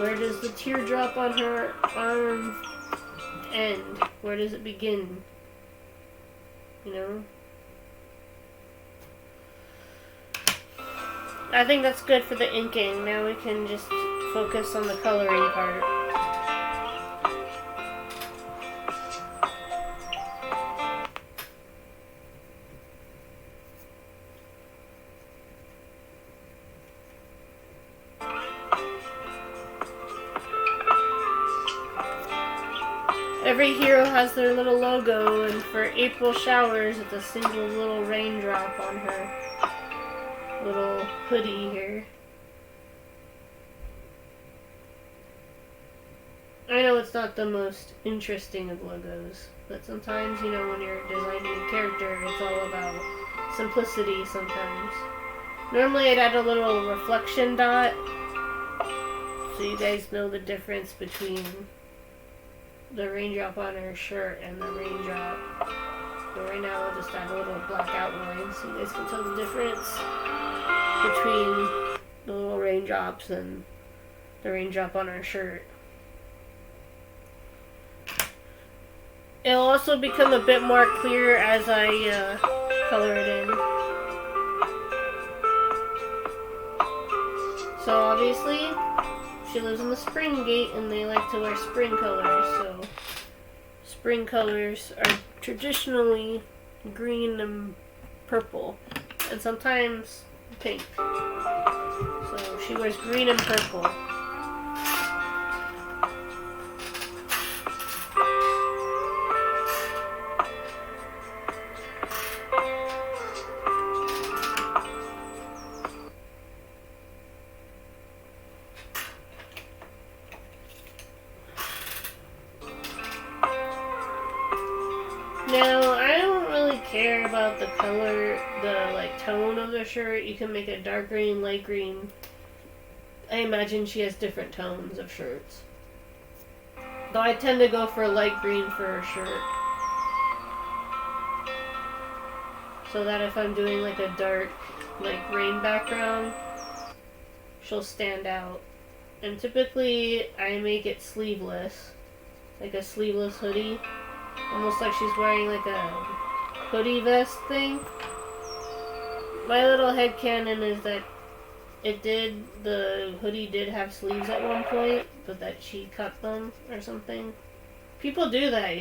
Where does the teardrop on her arm end? Where does it begin? I think that's good for the inking. Now we can just focus on the coloring part. Every hero has their little logo, and for April Showers, it's a single little raindrop on her little hoodie here. I know it's not the most interesting of logos, but sometimes, when you're designing a character, it's all about simplicity sometimes. Normally I'd add a little reflection dot, so you guys know the difference between the raindrop on her shirt and the raindrop. But right now I'll just add a little black outline so you guys can tell the difference between the little raindrops and the raindrop on her shirt. It'll also become a bit more clear as I color it in. So obviously, she lives in the Spring Gate and they like to wear spring colors, so spring colors are traditionally green and purple, and sometimes pink. So she wears green and purple. Now, I don't really care about the color, the tone of the shirt. You can make it dark green, light green. I imagine she has different tones of shirts. Though I tend to go for light green for her shirt. So that if I'm doing a dark, rain background, she'll stand out. And typically, I make it sleeveless. Like a sleeveless hoodie. Almost like she's wearing a hoodie vest thing. My little headcanon is that the hoodie did have sleeves at one point, but that she cut them or something. People do that,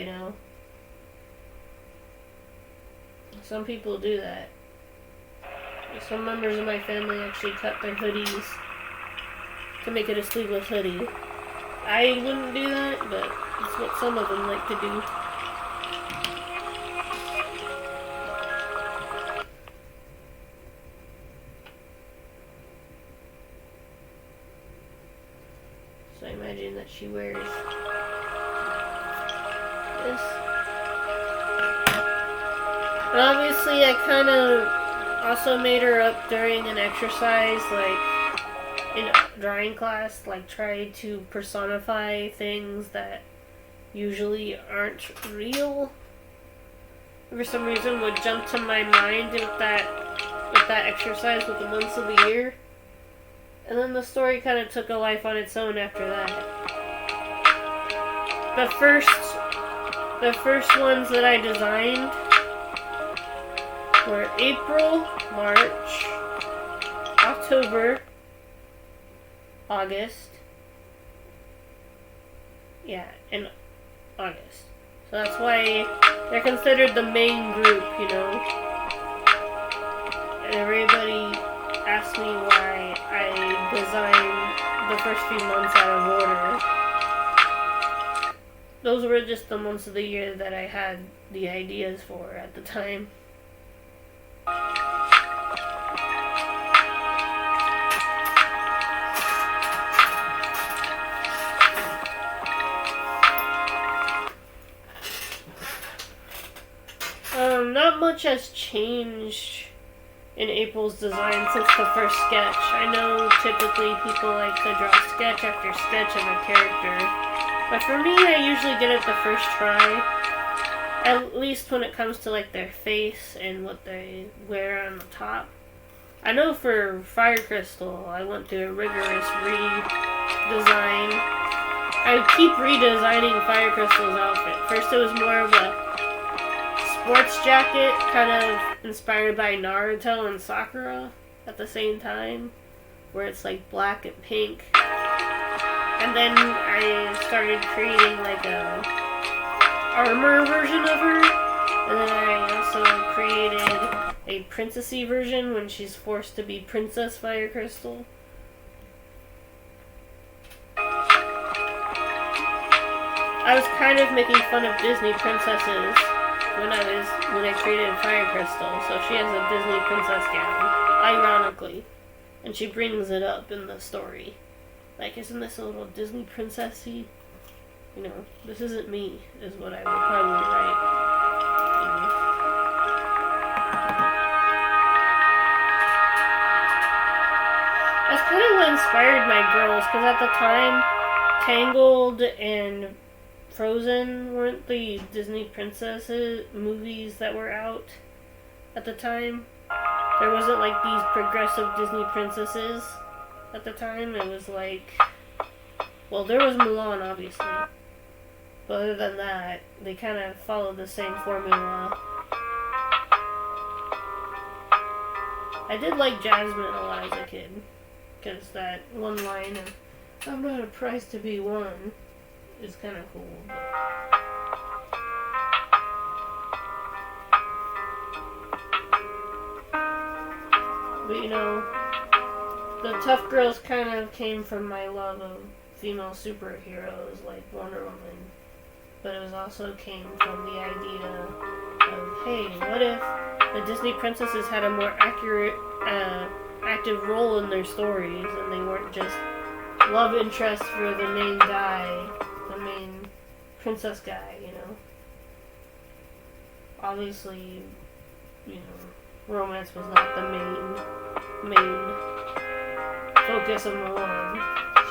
Some people do that. Some members of my family actually cut their hoodies to make it a sleeveless hoodie. I wouldn't do that, but it's what some of them like to do. she wears this. And obviously I kind of also made her up during an exercise, like in drawing class, like tried to personify things that usually aren't real. For some reason would jump to my mind with that exercise with the months of the year. And then the story kind of took a life on its own after that. The first ones that I designed were April, March, October, August. Yeah, and August. So that's why they're considered the main group, you know. And everybody asks me why I designed the first few months out of order. Those were just the months of the year that I had the ideas for at the time. Not much has changed in April's design since the first sketch. I know typically people like to draw sketch after sketch of a character, but for me I usually get it the first try, at least when it comes to like their face and what they wear on the top. I know for Fire Crystal I went through a rigorous redesign. I keep redesigning Fire Crystal's outfit. First it was more of a sports jacket, kind of inspired by Naruto and Sakura at the same time, where it's like black and pink. And then I started creating like a armor version of her, and then I also created a princessy version when she's forced to be Princess Fire Crystal. I was kind of making fun of Disney princesses when I created Fire Crystal, so she has a Disney princess gown, ironically, and she brings it up in the story. Like, isn't this a little Disney princessy? You know, this isn't me, is what I would probably write. That's kind of what inspired my girls, because at the time, Tangled and Frozen weren't the Disney princesses movies that were out at the time. There wasn't like these progressive Disney princesses at the time. It was like, well, there was Mulan obviously, but other than that, they kind of followed the same formula. I did like Jasmine a lot as a kid, because that one line of "I'm not a prize to be won" is kind of cool. But you know, the Tough Girls kind of came from my love of female superheroes like Wonder Woman. But it was also came from the idea of, hey, what if the Disney princesses had a more accurate, active role in their stories, and they weren't just love interest for the main guy, the main princess guy, you know? Obviously, you know, romance was not the main focus of Mulan.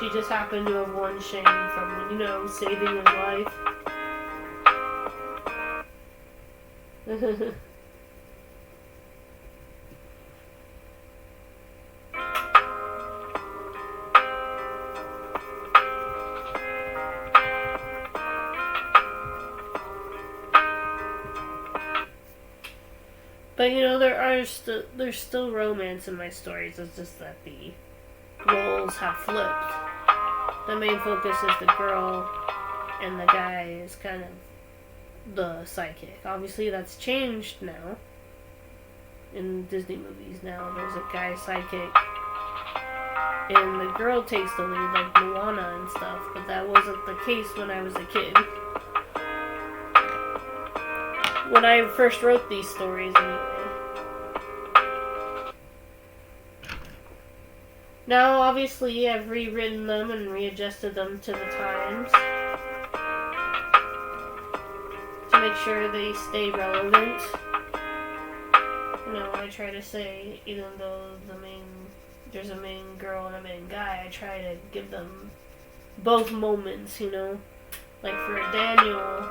She just happened to have won Shang from, you know, saving his life. But you know, there's still romance in my stories. It's just that the roles have flipped. The main focus is the girl, and the guy is kind of the sidekick. Obviously, that's changed now. In Disney movies now, there's a guy sidekick, and the girl takes the lead, like Moana and stuff. But that wasn't the case when I was a kid. When I first wrote these stories, anyway. Now, obviously, I've rewritten them and readjusted them to the times to make sure they stay relevant. You know, I try to say, even though there's a main girl and a main guy, I try to give them both moments, you know? Like for Daniel,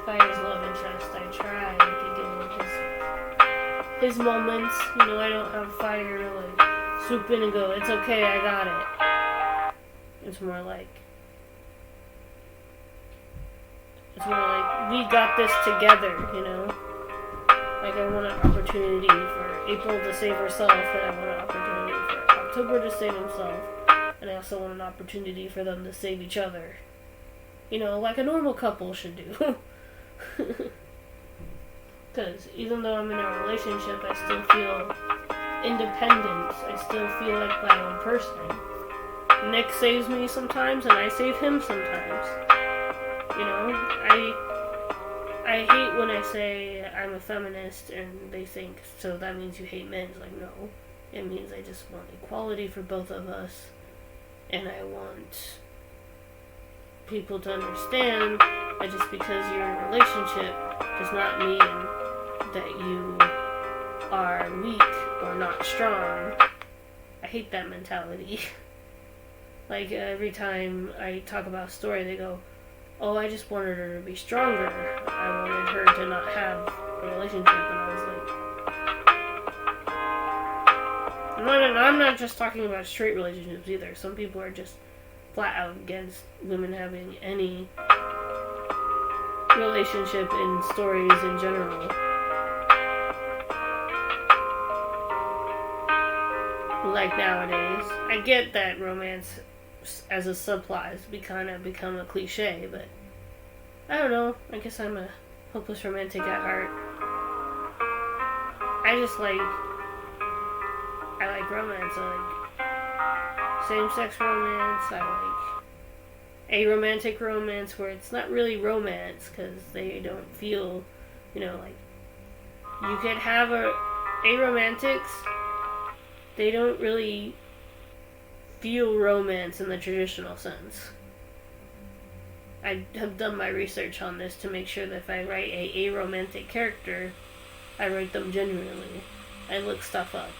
Fire's love interest, I try to give him his moments. You know, I don't have Fire like swoop in and go, it's okay, I got it. It's more like we got this together, you know? Like I want an opportunity for April to save herself, and I want an opportunity for October to save himself, and I also want an opportunity for them to save each other. You know, like a normal couple should do. Because even though I'm in a relationship, I still feel independent. I still feel like my own person. Nick saves me sometimes, and I save him sometimes. You know, I hate when I say I'm a feminist and they think, so that means you hate men. It's like, no. It means I just want equality for both of us. And I want people to understand that just because you're in a relationship does not mean that you are weak or not strong. I hate that mentality. Like, every time I talk about a story, they go, oh, I just wanted her to be stronger. I wanted her to not have a relationship. And I was like, I'm not just talking about straight relationships either. Some people are just flat out against women having any relationship in stories in general. Like nowadays. I get that romance as a subplot has become a cliche, but I don't know. I guess I'm a hopeless romantic at heart. I like romance. I like same-sex romance. I like a romantic romance where it's not really romance because they don't feel, you know, like you could have a romantics. They don't really feel romance in the traditional sense. I have done my research on this to make sure that if I write a aromantic character, I write them genuinely. I look stuff up.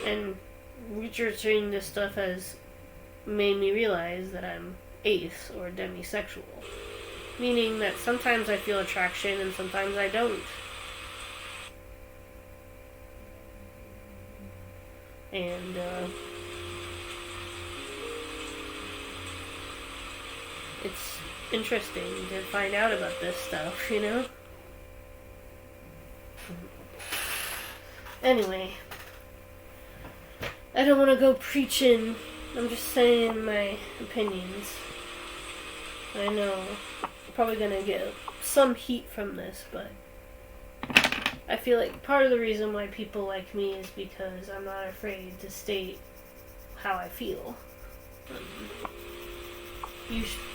And researching this stuff has made me realize that I'm ace or demisexual. Meaning that sometimes I feel attraction and sometimes I don't. And, it's interesting to find out about this stuff, you know? Anyway, I don't want to go preaching. I'm just saying my opinions. I know I'm probably going to get some heat from this, but I feel like part of the reason why people like me is because I'm not afraid to state how I feel.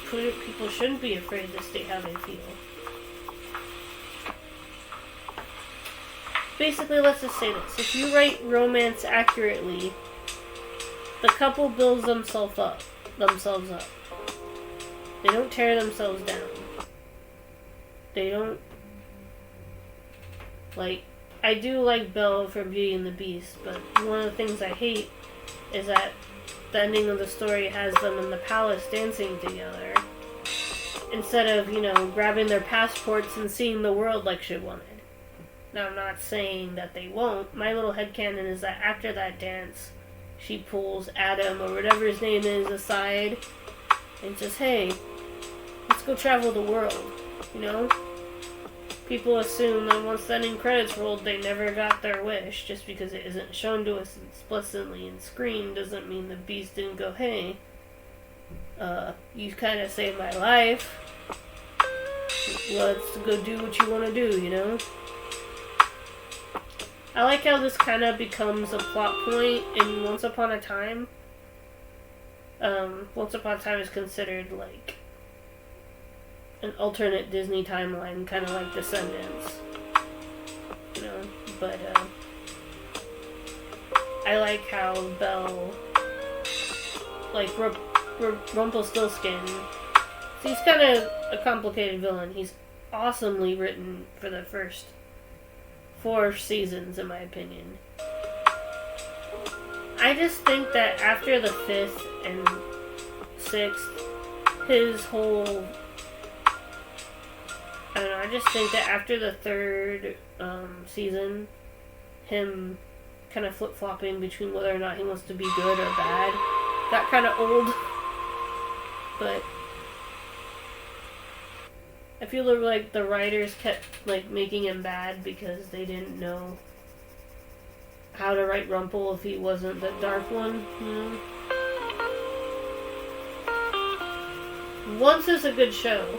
People shouldn't be afraid to state how they feel. Basically, let's just say this. If you write romance accurately, the couple builds themselves up. They don't tear themselves down. They don't... Like, I do like Belle from Beauty and the Beast, but one of the things I hate is that the ending of the story has them in the palace dancing together instead of, you know, grabbing their passports and seeing the world like she wanted. Now, I'm not saying that they won't. My little headcanon is that after that dance, she pulls Adam, or whatever his name is, aside and says, hey, let's go travel the world, you know? People assume that once the ending credits rolled, they never got their wish. Just because it isn't shown to us explicitly in screen doesn't mean the Beast didn't go, hey, you kind of saved my life. Let's go do what you want to do, you know? I like how this kind of becomes a plot point in Once Upon a Time. Once Upon a Time is considered, like, an alternate Disney timeline, kind of like Descendants, you know, but, I like how Belle, like Rumpelstiltskin, he's kind of a complicated villain. He's awesomely written for the first 4 seasons, in my opinion. I just think that after the 5th and 6th, his whole... I don't know, I just think that after the 3rd season, him kind of flip-flopping between whether or not he wants to be good or bad got kind of old. But I feel like the writers kept like making him bad because they didn't know how to write Rumple if he wasn't the dark one, you know? Once is a good show.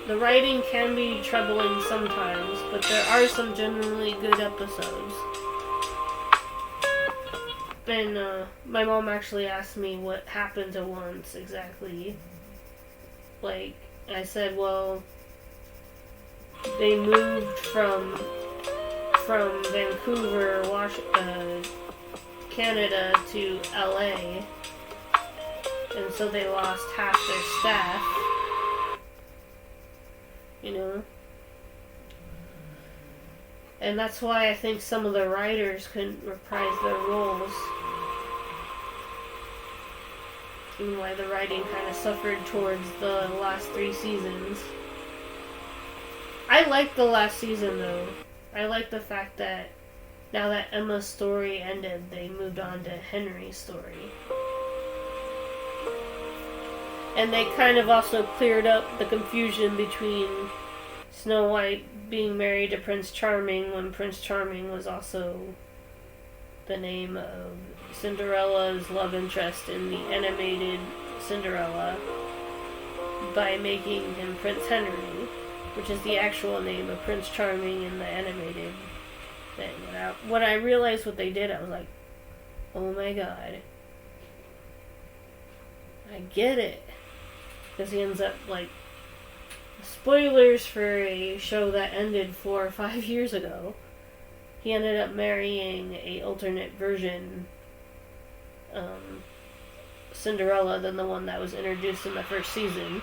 The writing can be troubling sometimes, but there are some genuinely good episodes. And my mom actually asked me what happened to Once exactly. Like, I said, well, they moved from Vancouver, Canada to LA, and so they lost half their staff, you know? And that's why I think some of the writers couldn't reprise their roles. And why the writing kind of suffered towards the last 3 seasons. I liked the last season, though. I like the fact that now that Emma's story ended, they moved on to Henry's story. And they kind of also cleared up the confusion between Snow White being married to Prince Charming when Prince Charming was also the name of Cinderella's love interest in the animated Cinderella by making him Prince Henry, which is the actual name of Prince Charming in the animated thing. And when I realized what they did, I was like, oh my god. I get it. Because he ends up, like, spoilers for a show that ended 4 or 5 years ago. He ended up marrying a alternate version Cinderella than the one that was introduced in the first season.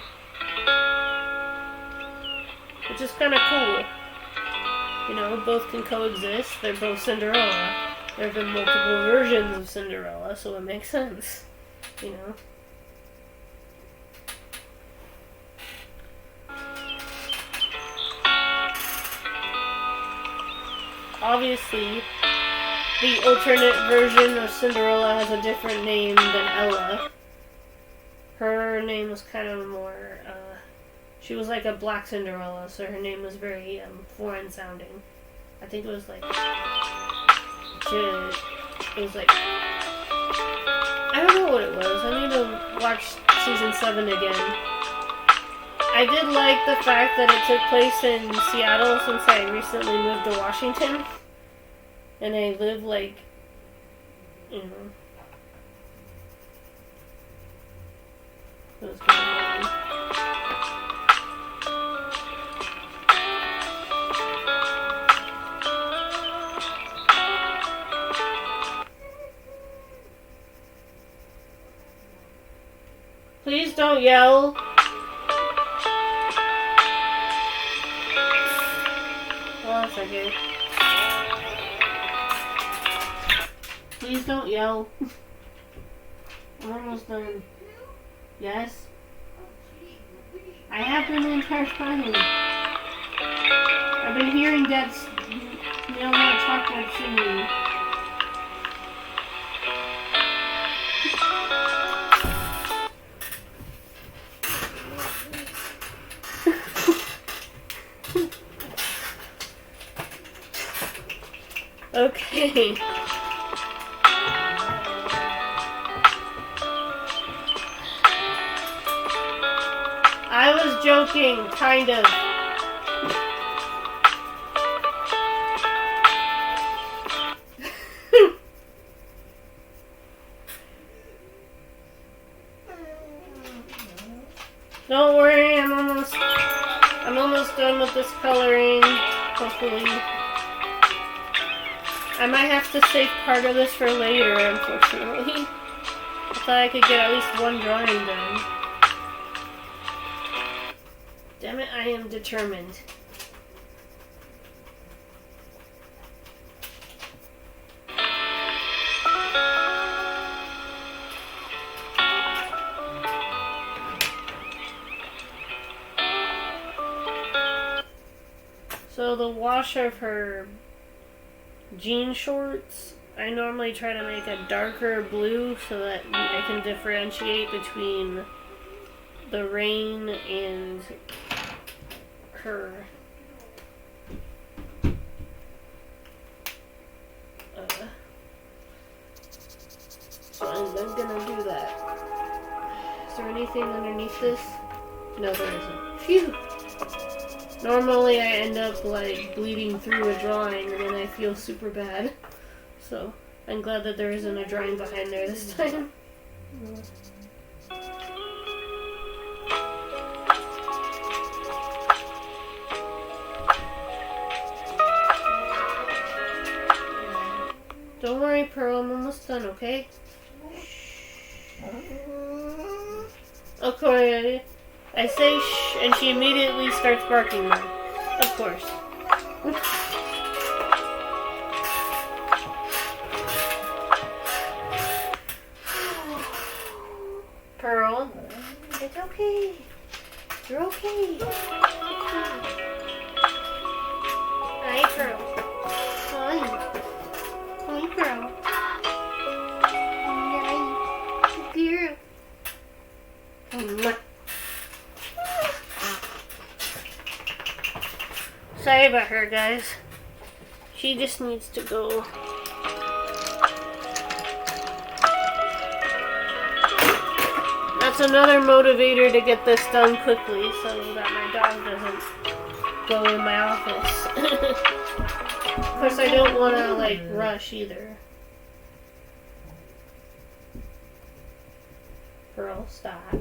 Which is kind of cool. You know, both can coexist. They're both Cinderella. There have been multiple versions of Cinderella, so it makes sense. You know? Obviously, the alternate version of Cinderella has a different name than Ella. Her name was kind of more, she was like a black Cinderella, so her name was very foreign sounding. I think it was like, I don't know what it was. I need to watch season 7 again. I did like the fact that it took place in Seattle since I recently moved to Washington. And I live like, you know, it was kind of fun. Please don't yell. Hold on a second. Please don't yell. I'm almost done. Yes? I have been the entire time. I've been hearing Dad's yelling out chocolate singing. Okay. I was joking, kind of. Don't worry, I'm almost done with this coloring, hopefully. I might have to save part of this for later, unfortunately. I thought I could get at least one drawing done. Damn it, I am determined. So the wash of her jean shorts, I normally try to make a darker blue so that I can differentiate between the rain and her so I'm gonna do that. Is there anything underneath this? No, there isn't. Phew! Normally I end up like bleeding through a drawing and then I feel super bad. So I'm glad that there isn't a drawing behind there this time. Don't worry, Pearl, I'm almost done, okay? Okay. I say shh, and she immediately starts barking now. Of course. Pearl, it's okay. You're okay. Hi, Pearl. Hi. Hi, Pearl. Hi. Girl. Sorry about her, guys. She just needs to go. That's another motivator to get this done quickly so that my dog doesn't go in my office. Of course, I don't want to, like, rush either. Pearl, stop.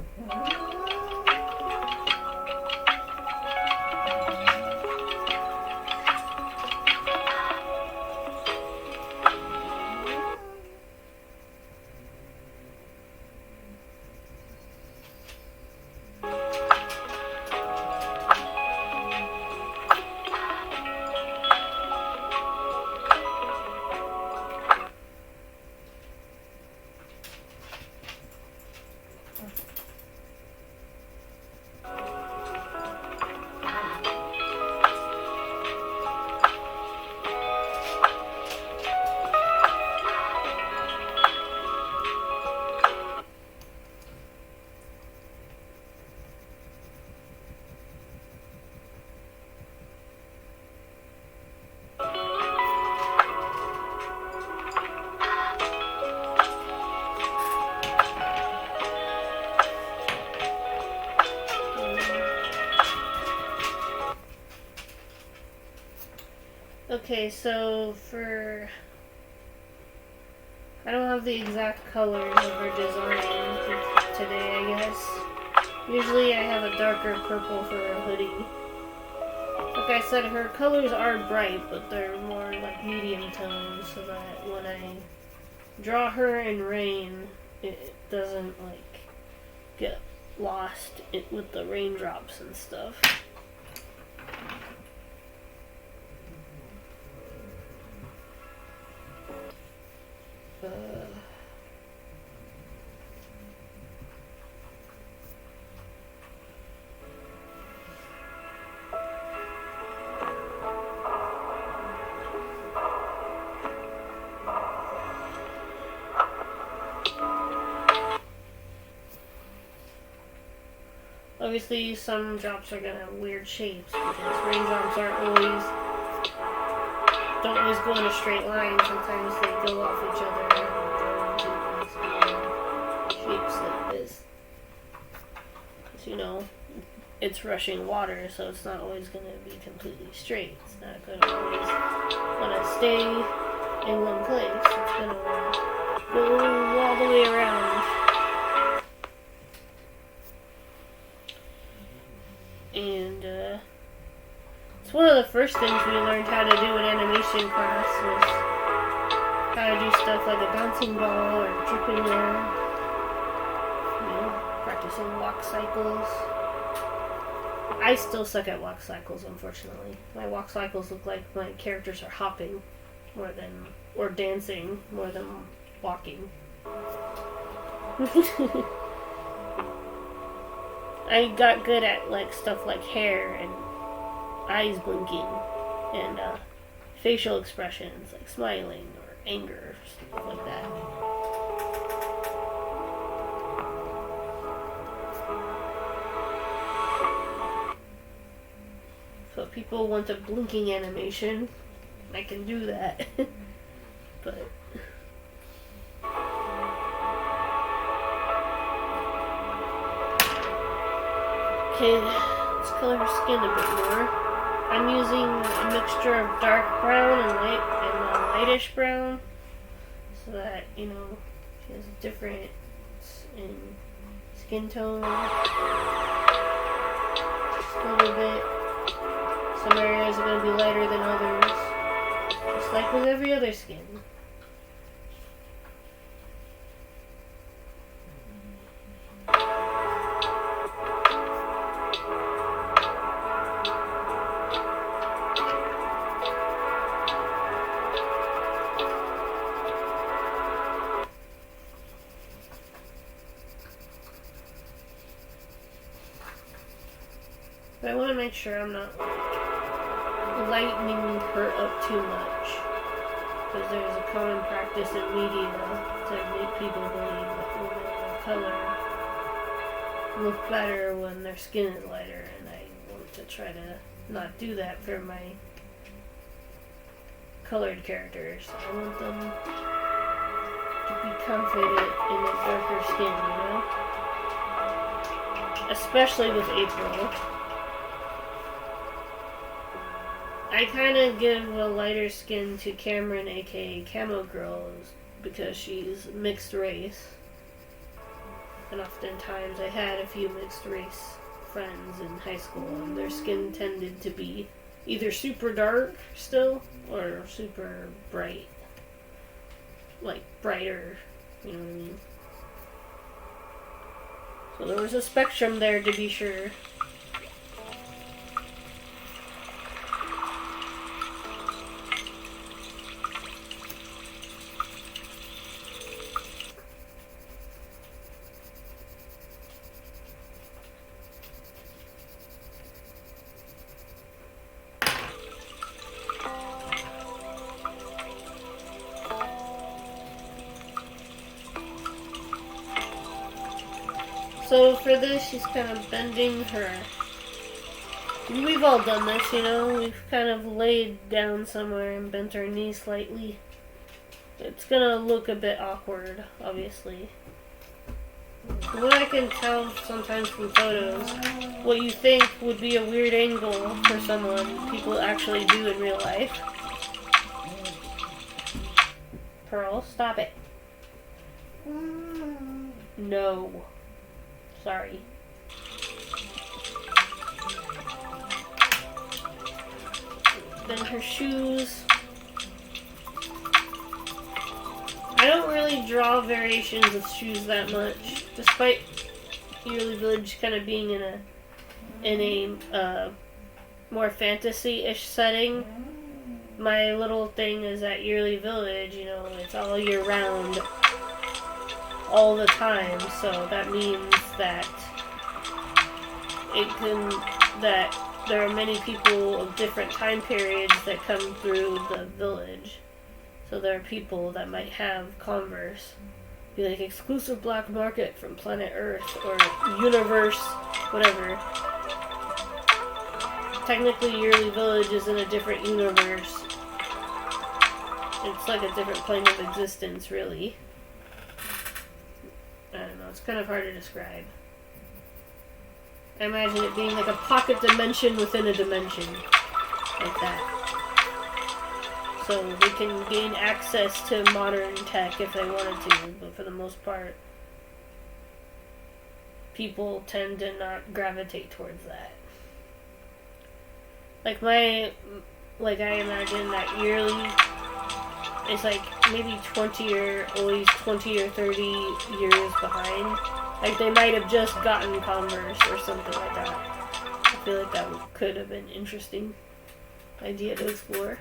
Okay, so for... I don't have the exact colors of her design today, I guess. Usually I have a darker purple for a hoodie. Like I said, her colors are bright, but they're more like medium tones, so that when I draw her in rain, it doesn't like get lost with the raindrops and stuff. Obviously, some drops are gonna have weird shapes because raindrops don't always go in a straight line. Sometimes they go off each other and go into these shapes like this. Because, you know, it's rushing water, so it's not always gonna be completely straight. It's not gonna always wanna stay in one place. It's gonna go all the way around. And it's one of the first things we learned how to do in animation class was how to do stuff like a bouncing ball or dripping air. You know, practicing walk cycles. I still suck at walk cycles, unfortunately. My walk cycles look like my characters are hopping more than, or dancing more than walking. I got good at like stuff like hair and eyes blinking and facial expressions like smiling or anger, stuff like that. So if people want a blinking animation, I can do that. But okay, let's color her skin a bit more. I'm using a mixture of dark brown and lightish brown, so that, you know, she has a difference in skin tone. Just a little bit. Some areas are going to be lighter than others, just like with every other skin. But I want to make sure I'm not lightening her up too much, because there's a common practice in media to make people believe that women of color look better when their skin is lighter, and I want to try to not do that for my colored characters. I want them to be confident in a darker skin, you know? Especially with April. I kind of give a lighter skin to Cameron, aka Camo Girl, because she's mixed race. And oftentimes I had a few mixed race friends in high school, and their skin tended to be either super dark still, or super bright. Like, brighter, you know what I mean? So there was a spectrum there, to be sure. So for this, she's kind of bending her. We've all done this, you know. We've kind of laid down somewhere and bent our knee slightly. It's gonna look a bit awkward, obviously. From what I can tell sometimes from photos, what you think would be a weird angle for someone, people actually do in real life. Pearl, stop it. No. Sorry. Then her shoes. I don't really draw variations of shoes that much, despite Yearly Village kind of being in a more fantasy-ish setting. My little thing is at Yearly Village, you know, it's all year round, all the time, so that means that there are many people of different time periods that come through the village. So there are people that might have Converse, be like exclusive black market from planet Earth or universe, whatever. Technically, Yearly Village is in a different universe. It's like a different plane of existence, really. I don't know, it's kind of hard to describe. I imagine it being like a pocket dimension within a dimension. Like that. So they can gain access to modern tech if they wanted to, but for the most part, people tend to not gravitate towards that. I imagine that is like maybe 20 or 30 years behind. Like they might have just gotten Converse or something like that. I feel like that could have been interesting idea to explore.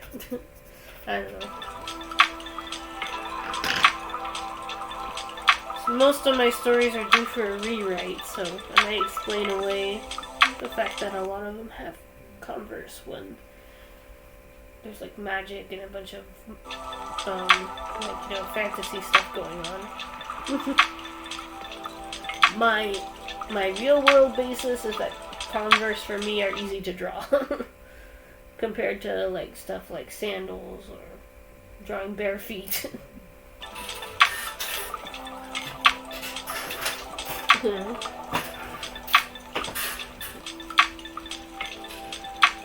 I don't know. So most of my stories are due for a rewrite, so I might explain away the fact that a lot of them have Converse when there's like magic and a bunch of fantasy stuff going on. my real world basis is that Converse for me are easy to draw compared to like stuff like sandals or drawing bare feet.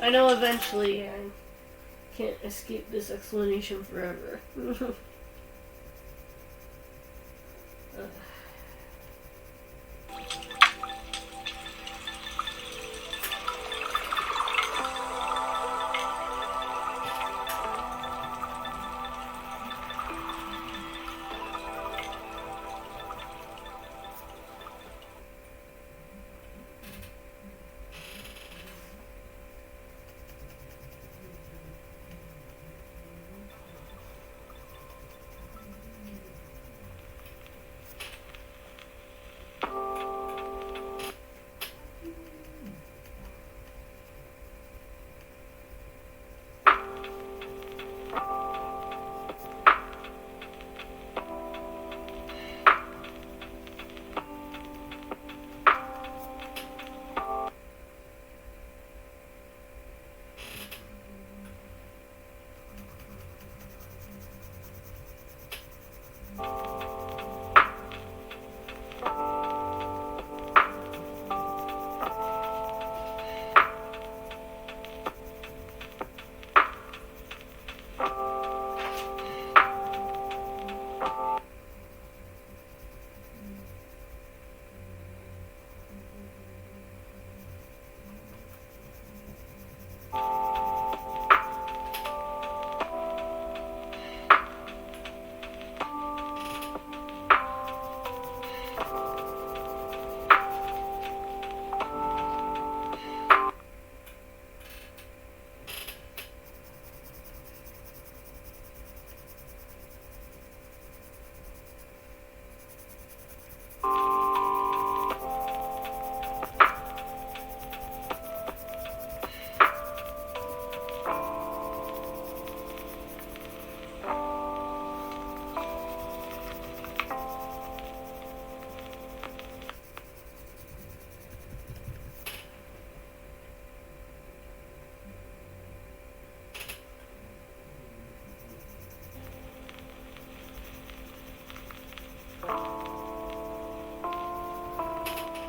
I know eventually I can't escape this explanation forever.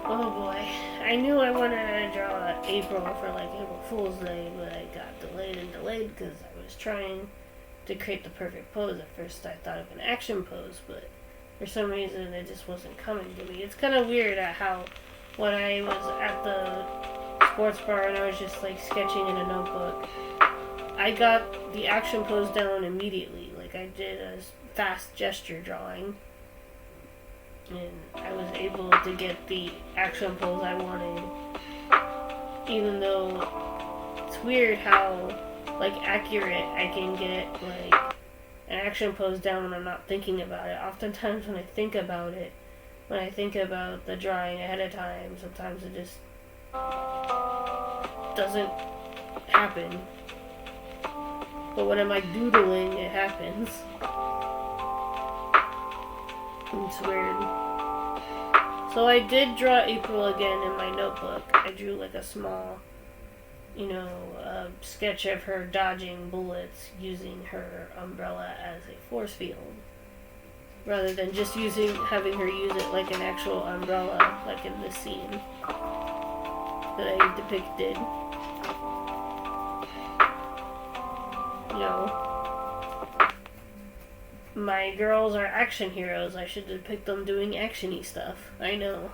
Oh boy. I knew I wanted to draw April for like April Fool's Day, but I got delayed and delayed because I was trying to create the perfect pose. At first I thought of an action pose, but for some reason it just wasn't coming to me. It's kind of weird at how when I was at the sports bar and I was just like sketching in a notebook, I got the action pose down immediately. Like I did a fast gesture drawing. And I was able to get the action pose I wanted, even though it's weird how like accurate I can get like an action pose down when I'm not thinking about it. Oftentimes when I think about it, when I think about the drawing ahead of time, sometimes it just doesn't happen. But when I'm like doodling, it happens. It's weird. So I did draw April again in my notebook. I drew like a small, sketch of her dodging bullets using her umbrella as a force field. Rather than just having her use it like an actual umbrella, like in this scene that I depicted. My girls are action heroes. I should depict them doing action-y stuff. I know.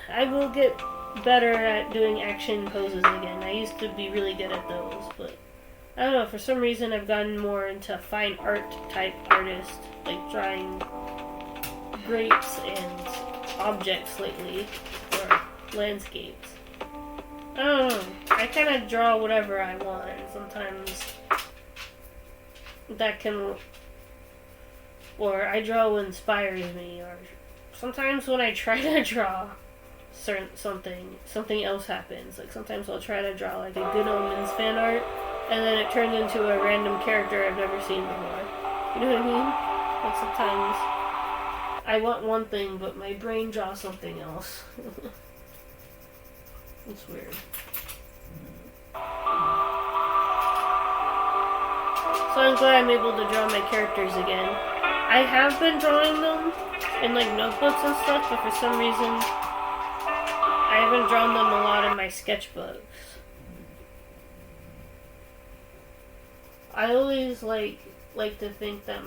I will get better at doing action poses again. I used to be really good at those, but I don't know, for some reason I've gotten more into fine art type artist, like drawing grapes and objects lately, or landscapes. I don't know, I kind of draw whatever I want, and sometimes that can, or I draw what inspires me, or sometimes when I try to draw something else happens. Like sometimes I'll try to draw like a Good Omens fan art, and then it turns into a random character I've never seen before. You know what I mean? Like sometimes I want one thing, but my brain draws something else. It's weird. So I'm glad I'm able to draw my characters again. I have been drawing them in like notebooks and stuff, but for some reason I haven't drawn them a lot in my sketchbooks. I always like to think that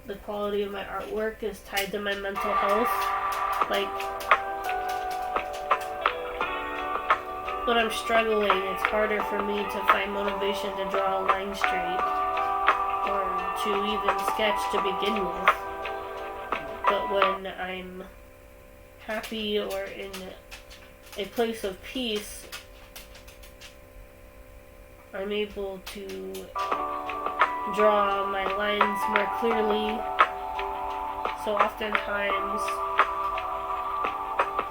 the quality of my artwork is tied to my mental health. Like when I'm struggling, it's harder for me to find motivation to draw a line straight or to even sketch to begin with. But when I'm happy or in a place of peace, I'm able to draw my lines more clearly. So oftentimes,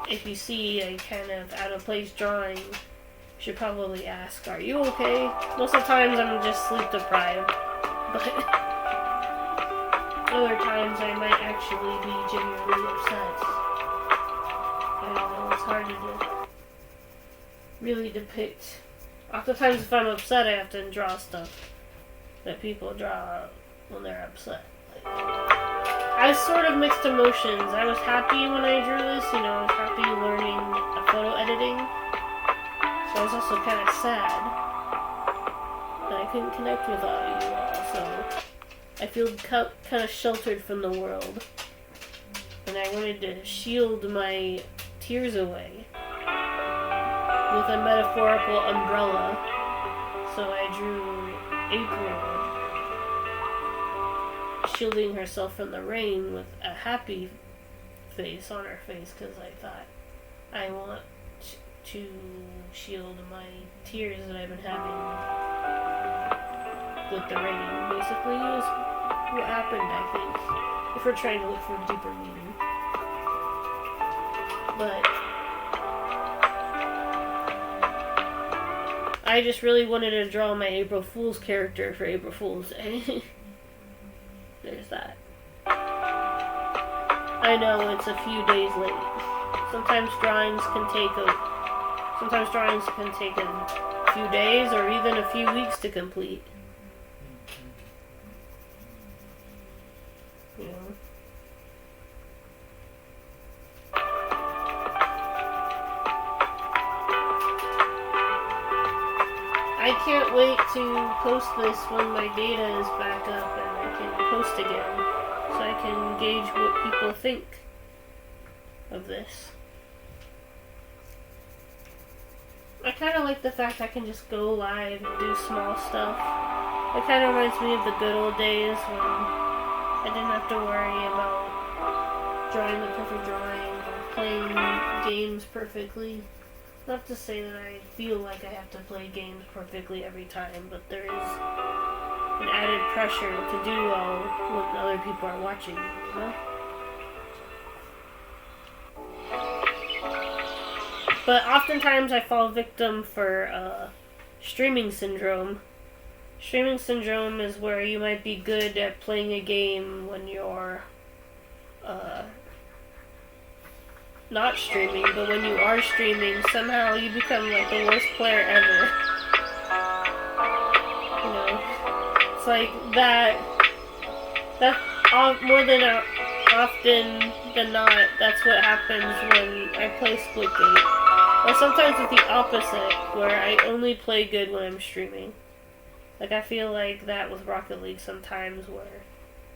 if you see a kind of out of place drawing, you should probably ask, are you okay? Most of the times I'm just sleep deprived, but other times I might actually be genuinely upset. I don't know, it's hard to really depict. Oftentimes if I'm upset, I have to draw stuff that people draw when they're upset. I was sort of mixed emotions. I was happy when I drew this, I was happy learning photo editing. So I was also kind of sad that I couldn't connect with all of you all, so I feel kind of sheltered from the world. And I wanted to shield my tears away with a metaphorical umbrella. So I drew April shielding herself from the rain with a happy face on her face, because I thought I want to shield my tears that I've been having with the rain. Basically is what happened, I think, if we're trying to look for a deeper meaning. But I just really wanted to draw my April Fool's character for April Fool's Day. There's that. I know it's a few days late. Sometimes drawings can take a few days or even a few weeks to complete. I can't wait to post this when my data is back up and I can post again, so I can gauge what people think of this. I kind of like the fact I can just go live and do small stuff. It kind of reminds me of the good old days when I didn't have to worry about drawing the perfect drawing or playing games perfectly. Not to say that I feel like I have to play games perfectly every time, but there is an added pressure to do well when other people are watching, you know? But oftentimes I fall victim for streaming syndrome. Streaming syndrome is where you might be good at playing a game when you're not streaming, but when you are streaming, somehow you become like the worst player ever. It's like that more than often than not, that's what happens when I play Splitgate. Or sometimes it's the opposite, where I only play good when I'm streaming. Like I feel like that with Rocket League sometimes, where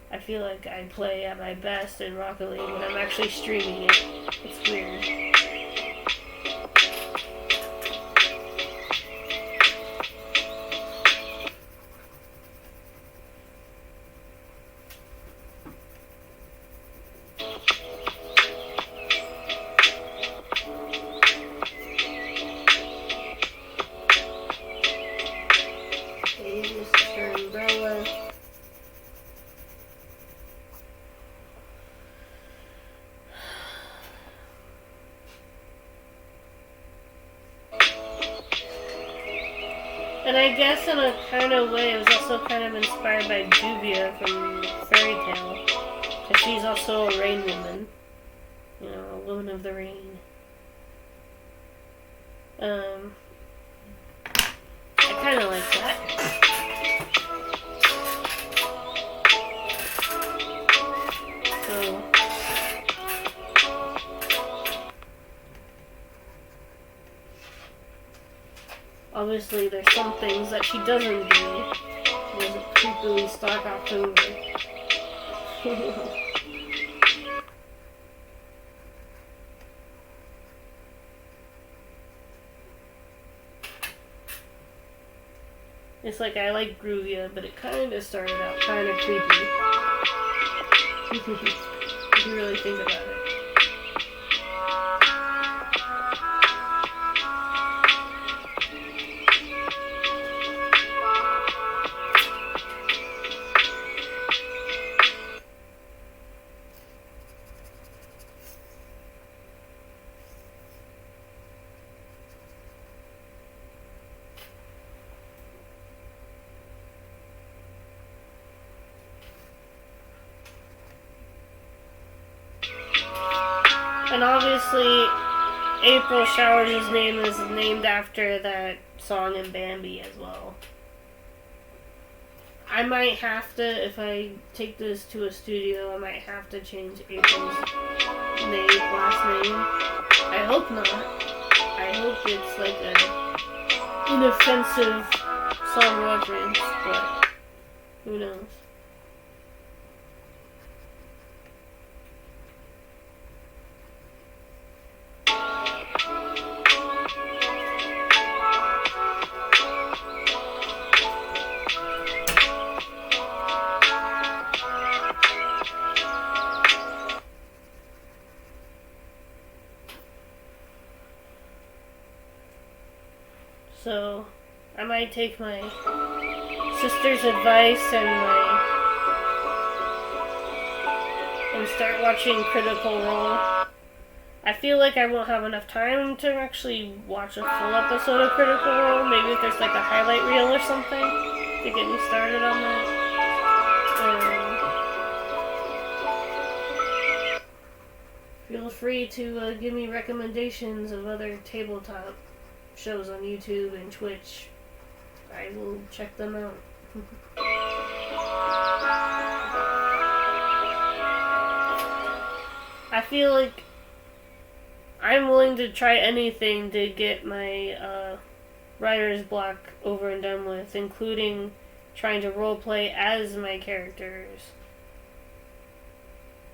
I feel like I play at my best in Rocket League when I'm actually streaming it. It's weird. And I guess in a kind of way, it was also kind of inspired by Juvia from Fairy Tail. Because she's also a rain woman. You know, a woman of the rain. I kind of like that. So, obviously there's some things that she doesn't do. She doesn't creepily stalk October. It's like I like Gruvia, but it kind of started out kind of creepy. If you really think about it. And obviously, April Showers' name is named after that song in Bambi as well. I might have to, if I take this to a studio, I might have to change April's last name. I hope not. I hope it's like an inoffensive song reference, but who knows. So, I might take my sister's advice and start watching Critical Role. I feel like I won't have enough time to actually watch a full episode of Critical Role. Maybe if there's like a highlight reel or something to get me started on that. Feel free to give me recommendations of other tabletop shows on YouTube and Twitch. I will check them out. I feel like I'm willing to try anything to get my writer's block over and done with, including trying to roleplay as my characters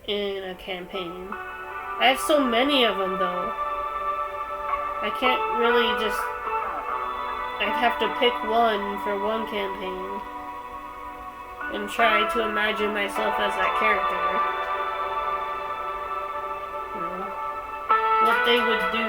in a campaign. I have so many of them though. I can't really just... I'd have to pick one for one campaign and try to imagine myself as that character. You know, what they would do.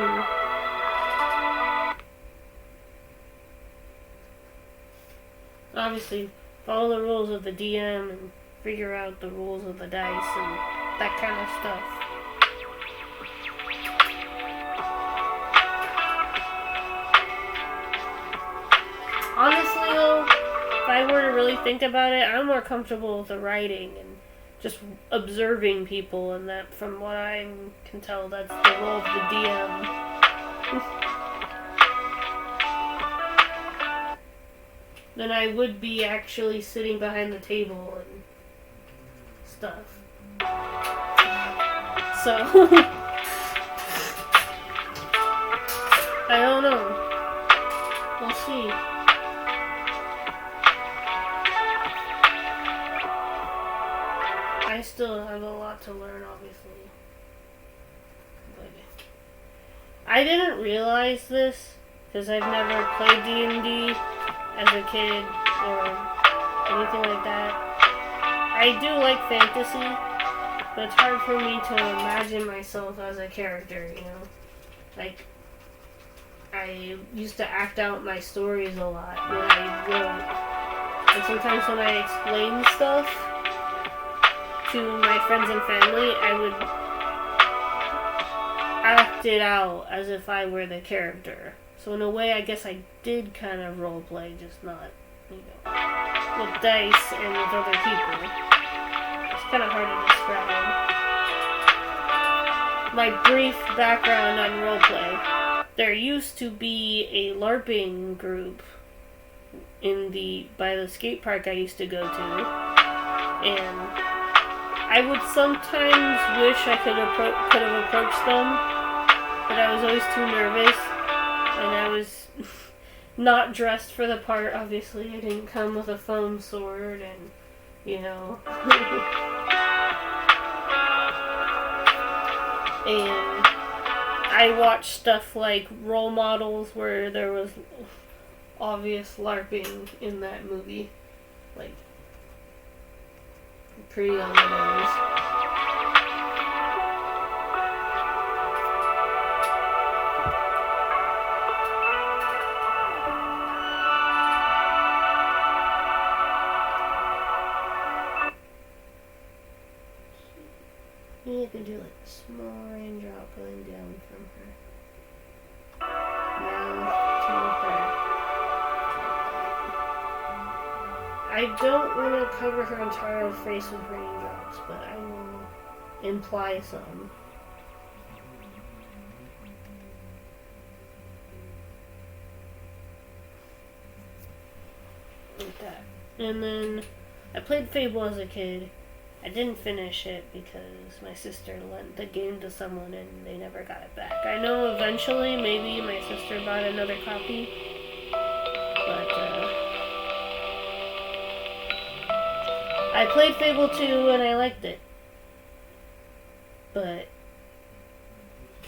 Obviously, follow the rules of the DM and figure out the rules of the dice and that kind of stuff. Honestly though, if I were to really think about it, I'm more comfortable with the writing and just observing people, and that from what I can tell, that's the role of the DM. Then I would be actually sitting behind the table and stuff. So, I don't know. We'll see. I still have a lot to learn, obviously. But I didn't realize this, because I've never played D&D as a kid, or anything like that. I do like fantasy, but it's hard for me to imagine myself as a character, you know? Like, I used to act out my stories a lot when I wrote. And sometimes when I explain stuff to my friends and family, I would act it out as if I were the character. So in a way, I guess I did kind of roleplay, just not, with dice and with other people. It's kind of hard to describe. My brief background on roleplay. There used to be a LARPing group by the skate park I used to go to, and I would sometimes wish I could have approached them, but I was always too nervous, and I was not dressed for the part, obviously. I didn't come with a foam sword, and, and I watched stuff like Role Models where there was obvious LARPing in that movie. Like, pretty on the nose. Maybe I can do like a small raindrop going down from her mouth to her. I don't want to cover her entire face with raindrops, but I will imply some. Like that. And then I played Fable as a kid. I didn't finish it because my sister lent the game to someone and they never got it back. I know eventually maybe my sister bought another copy, but I played Fable 2 and I liked it. But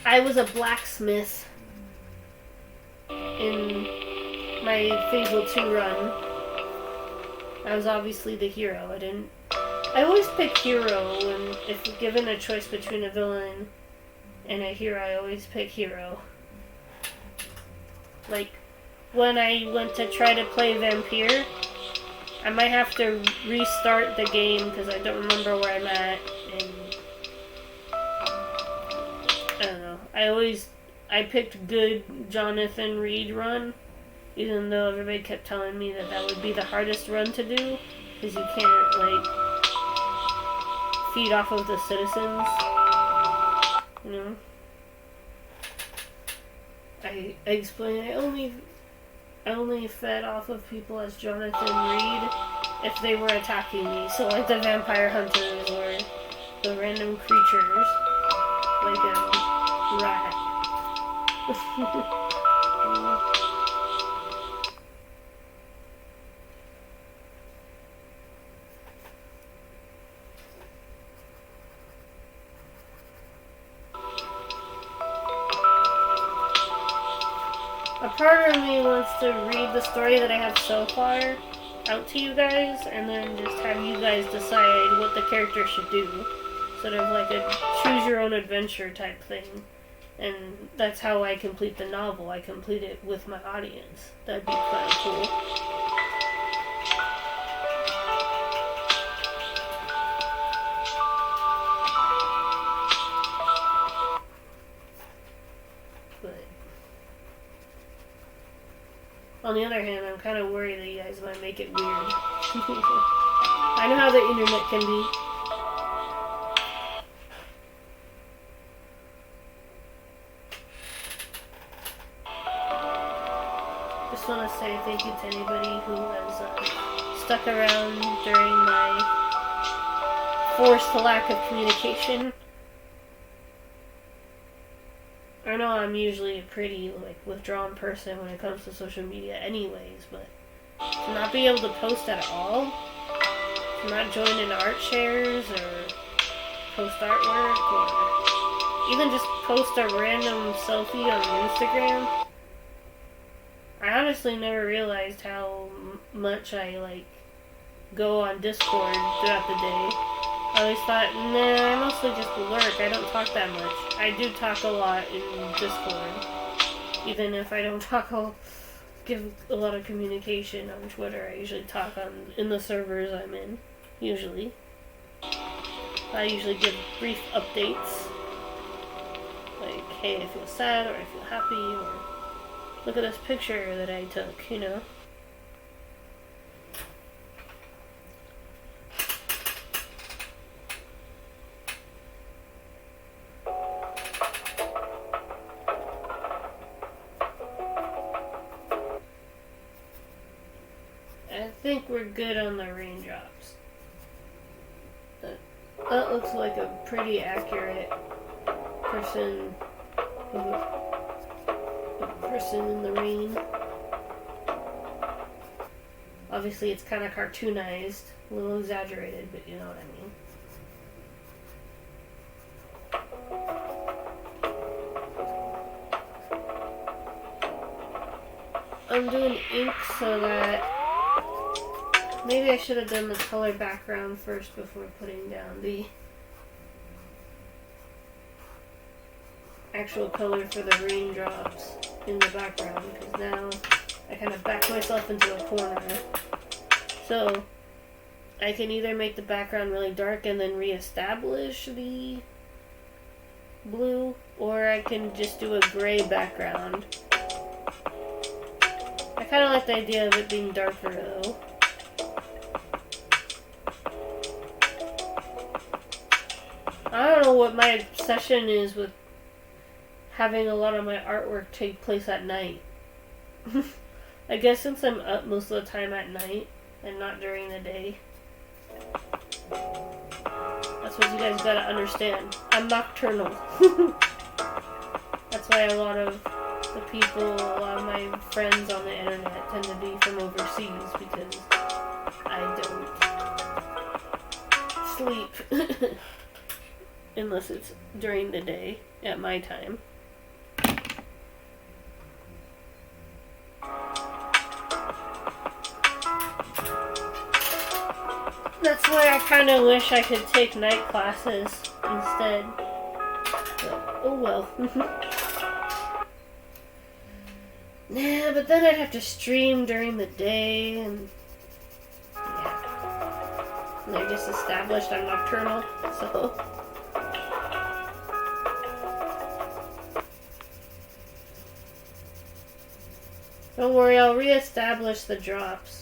I was a blacksmith in my Fable 2 run. I was obviously the hero. I always pick hero, and if given a choice between a villain and a hero, I always pick hero. Like, when I went to try to play Vampire, I might have to restart the game because I don't remember where I'm at, and I don't know. I picked good Jonathan Reed run, even though everybody kept telling me that would be the hardest run to do, because you can't, like, feed off of the citizens, I explained I only fed off of people as Jonathan Reed if they were attacking me, so like the vampire hunters or the random creatures, like a rat. A part of me wants to read the story that I have so far out to you guys, and then just have you guys decide what the character should do. Sort of like a choose your own adventure type thing. And that's how I complete the novel. I complete it with my audience. That'd be kind of cool. On the other hand, I'm kind of worried that you guys might make it weird. I know how the internet can be. Just want to say thank you to anybody who has stuck around during my forced lack of communication. I know I'm usually a pretty, withdrawn person when it comes to social media anyways, but to not be able to post at all, to not join in art shares, or post artwork, or even just post a random selfie on Instagram, I honestly never realized how much I, go on Discord throughout the day. I always thought, nah, I mostly just lurk. I don't talk that much. I do talk a lot in Discord. Even if I don't give a lot of communication on Twitter. I usually talk in the servers I'm in. Usually. I usually give brief updates. Like, hey, I feel sad, or I feel happy, or Look at this picture that I took, you know? I think we're good on the raindrops. That looks like a pretty accurate person in the rain. Obviously it's kind of cartoonized, a little exaggerated, but you know what I mean. I'm doing ink so that maybe I should have done the color background first before putting down the actual color for the raindrops in the background, because now I kind of backed myself into a corner. So I can either make the background really dark and then reestablish the blue, or I can just do a gray background. I kind of like the idea of it being darker though. I don't know what my obsession is with having a lot of my artwork take place at night. I guess since I'm up most of the time at night and not during the day. That's what you guys gotta understand. I'm nocturnal. That's why a lot of my friends on the internet tend to be from overseas, because I don't sleep unless it's during the day at my time. That's why I kind of wish I could take night classes instead. But, oh well. Nah, but then I'd have to stream during the day, and yeah. And I just established I'm nocturnal, so. Don't worry, I'll reestablish the drops.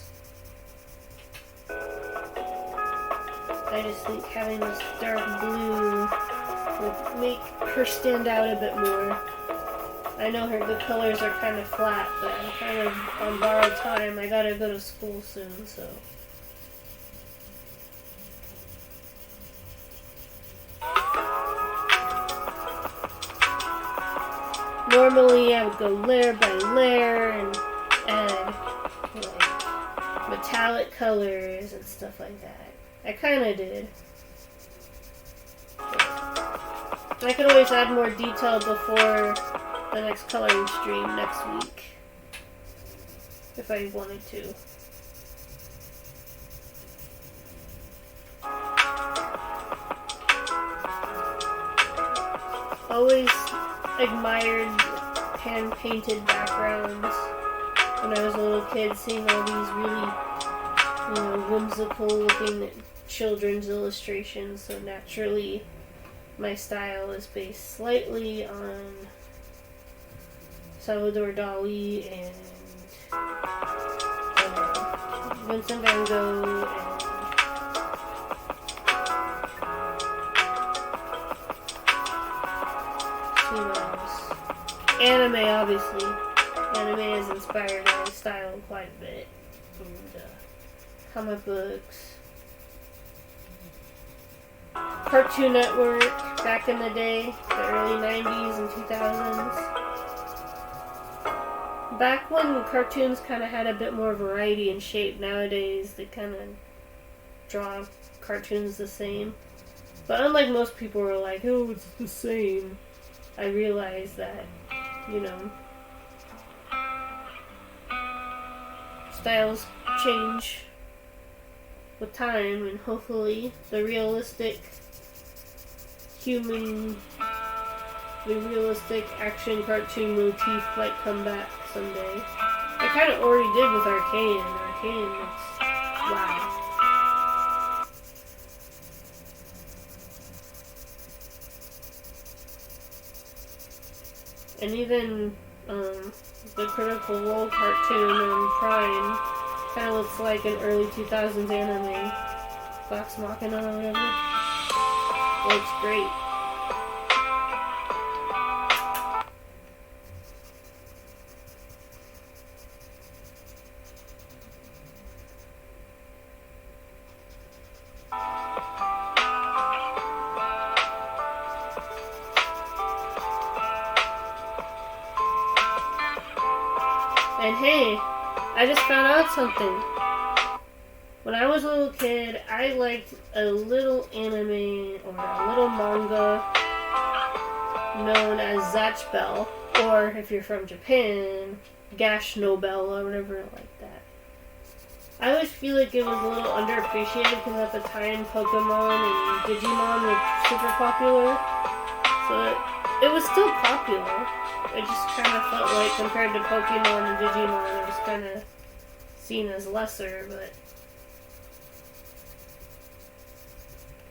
I just think having this dark blue would make her stand out a bit more. I know the colors are kind of flat, but I'm kind of on borrowed time. I gotta go to school soon, so. Normally I would go layer by layer and add like metallic colors and stuff like that. I kind of did. I could always add more detail before the next coloring stream next week, if I wanted to. Always admired hand-painted backgrounds when I was a little kid, seeing all these really, whimsical-looking children's illustrations. So naturally, my style is based slightly on Salvador Dali and Vincent van Gogh and anime, obviously. Anime has inspired my style quite a bit. And comic books. Cartoon Network back in the day, the early 90s and 2000s. Back when cartoons kind of had a bit more variety and shape. Nowadays, they kind of draw cartoons the same. But unlike most people who are like, oh, it's the same, I realized that, styles change with time, and hopefully the realistic action cartoon motif might come back someday. I kind of already did with Arcane. Arcane, it's wow. And even the Critical Role cartoon on Prime. Kind of looks like an early 2000s anime. Vox Machina or whatever. Looks great. And hey, I just found out something. When I was a little kid, I liked a little anime or a little manga known as Zatch Bell, or if you're from Japan, Gash Nobel or whatever like that. I always feel like it was a little underappreciated because at the time Pokemon and Digimon were super popular, so it was still popular. It just kind of felt like compared to Pokemon and Digimon, it was kind of seen as lesser, but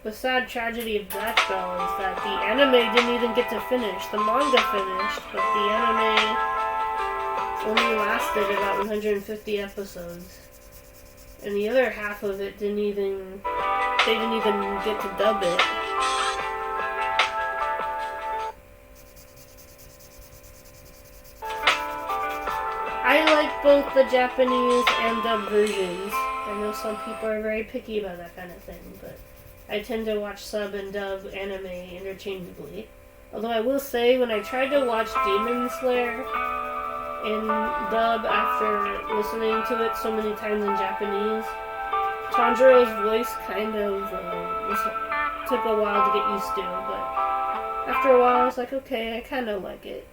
the sad tragedy of Zatch Bell is that the anime didn't even get to finish. The manga finished, but the anime only lasted about 150 episodes. And the other half of it they didn't even get to dub it. I like both the Japanese and dub versions. I know some people are very picky about that kind of thing, but I tend to watch sub and dub anime interchangeably. Although I will say, when I tried to watch Demon Slayer in dub after listening to it so many times in Japanese, Tanjiro's voice kind of took a while to get used to, but after a while I was like, okay, I kind of like it.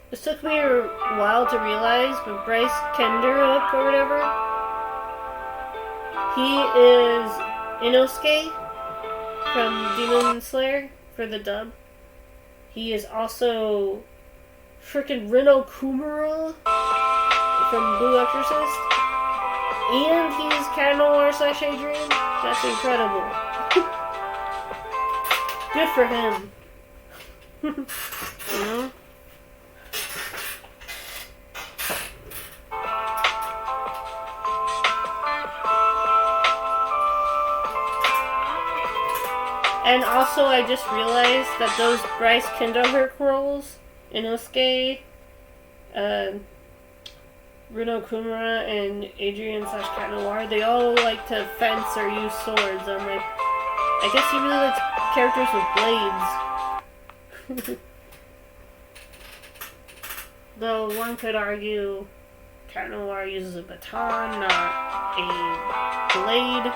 It took me a while to realize, but Bryce Kendrick or whatever, he is Inosuke from Demon Slayer for the dub. He is also frickin' Rino Kumura from Blue Exorcist. And he's Cat Noir / Adrian. That's incredible. Good for him. You know? And also, I just realized that those Bryce Kindleherk roles, Inosuke, Rino Kumura, and Adrian / Cat Noir, they all like to fence or use swords. I'm like, I guess he really likes characters with blades. Though one could argue Cat Noir uses a baton, not a blade,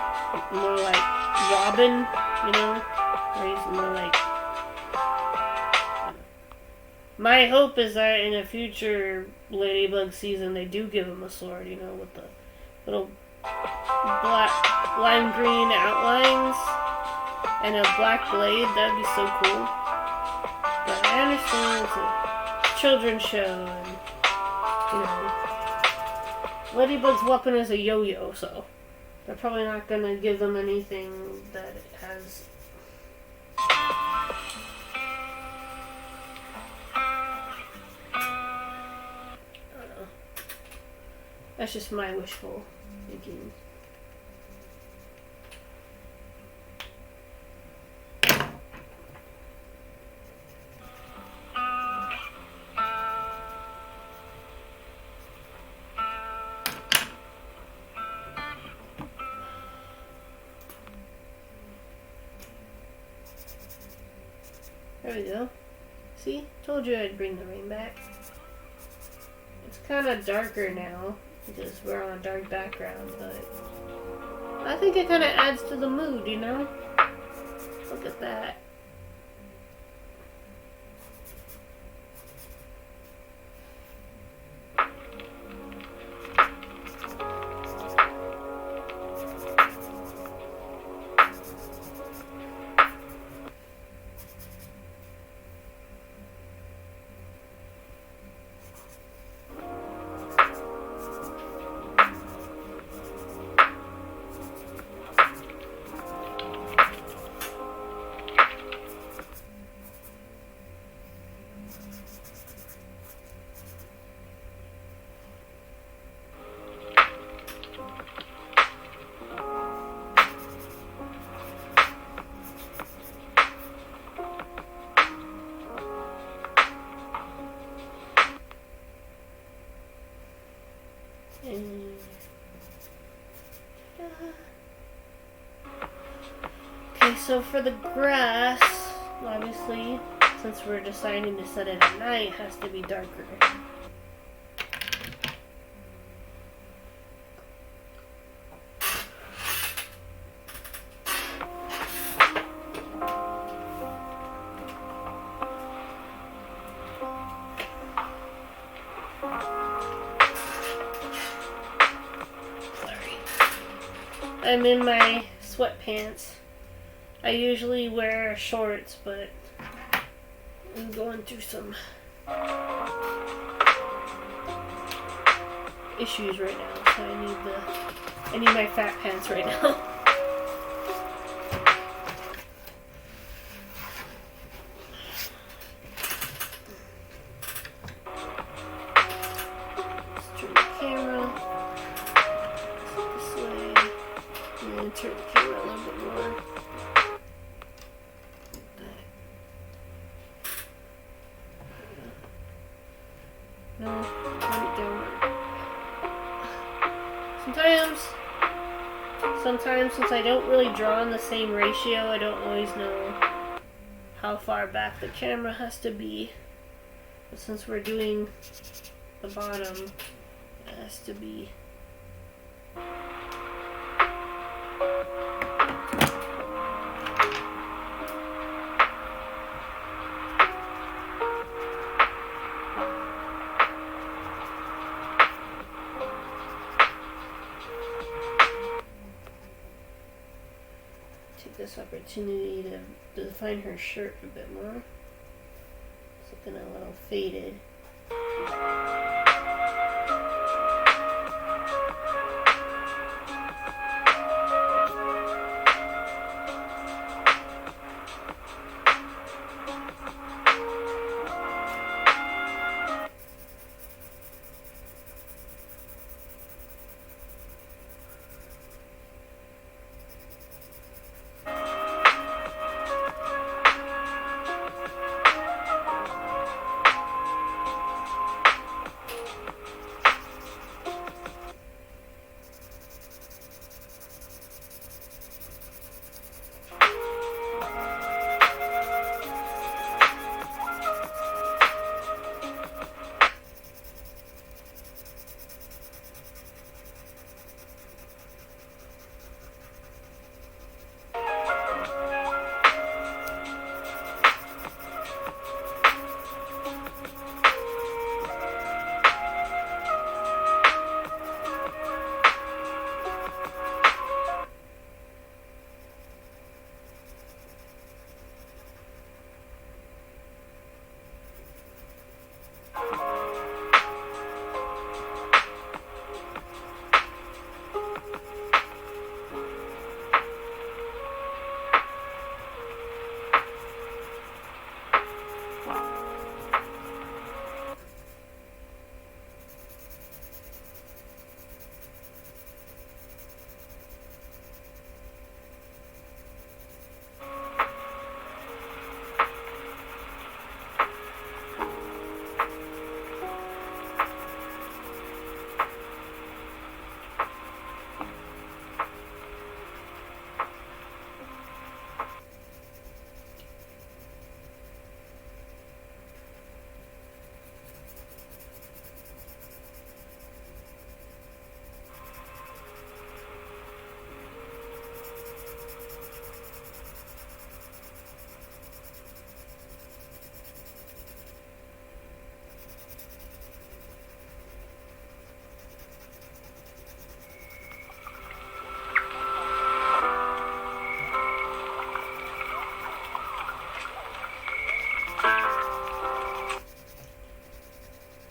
more like Robin, you know? Or he's more like... My hope is that in a future Ladybug season they do give him a sword, you know, with the little black lime green outlines and a black blade. That'd be so cool. But I understand it's a children's show and, you know, Ladybug's weapon is a yo-yo, so they're probably not gonna give them anything that has... That's just my wishful thinking. There we go. See? Told you I'd bring the rain back. It's kind of darker now because we're on a dark background, but I think it kind of adds to the mood, you know? Look at that. Okay, so for the grass, obviously, since we're deciding to set it at night, it has to be darker. I'm in my sweatpants. I usually wear shorts, but I'm going through some issues right now, so I need my fat pants right now. Let's turn the camera this way. I'm going to turn the camera a little bit more. No, turn it down. Sometimes since I don't really draw in the same ratio, I don't always know how far back the camera has to be. But since we're doing the bottom, it has to be this opportunity to define her shirt a bit more. It's looking a little faded.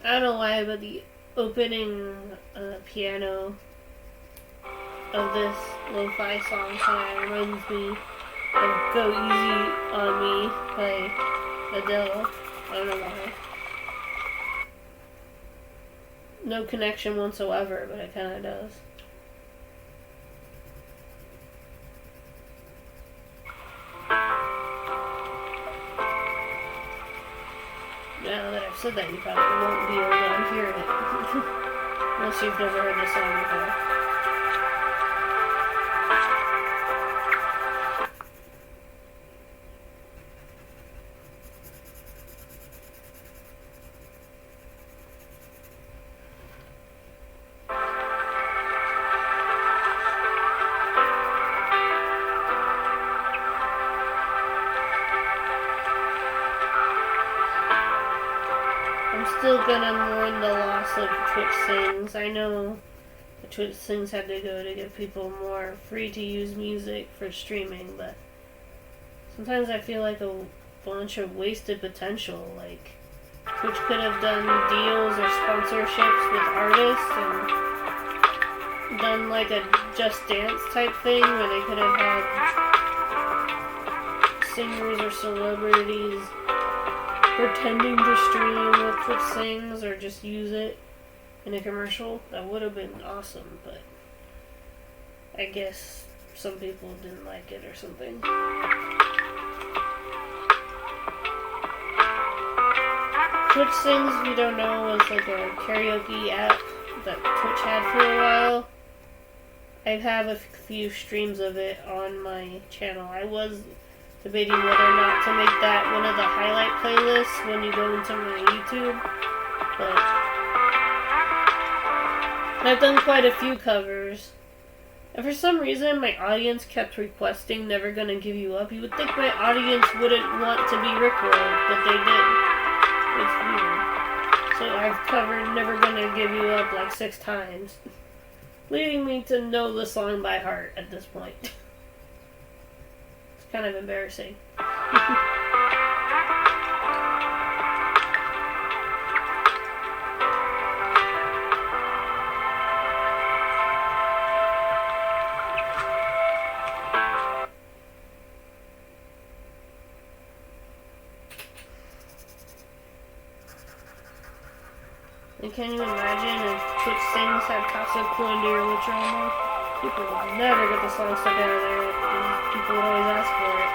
I don't know why, but the opening piano of this lo-fi song kind of reminds me of Go Easy on Me by Adele. I don't know why. No connection whatsoever, but it kind of does. Now that I've said that, you probably won't be able to unhear it. Unless you've never heard this song before. Still gonna mourn the loss of Twitch Sings. I know the Twitch Sings had to go to give people more free to use music for streaming, but sometimes I feel like a bunch of wasted potential. Like, Twitch could have done deals or sponsorships with artists and done like a Just Dance type thing where they could have had singers or celebrities pretending to stream with Twitch Sings or just use it in a commercial. That would have been awesome, but I guess some people didn't like it or something. Twitch Sings, if you don't know, was like a karaoke app that Twitch had for a while. I have a few streams of it on my channel. I was debating whether or not to make that one of the highlight playlists when you go into my YouTube, but I've done quite a few covers, and for some reason my audience kept requesting Never Gonna Give You Up. You would think my audience wouldn't want to be rickrolled, but they did. It's weird. So I've covered Never Gonna Give You Up like 6 times, leading me to know the song by heart at this point. Kind of embarrassing. And can you imagine if Twitch Sings had Casa Cuandir Witcherama? People would never get the song stuck out of there. People would always ask for it.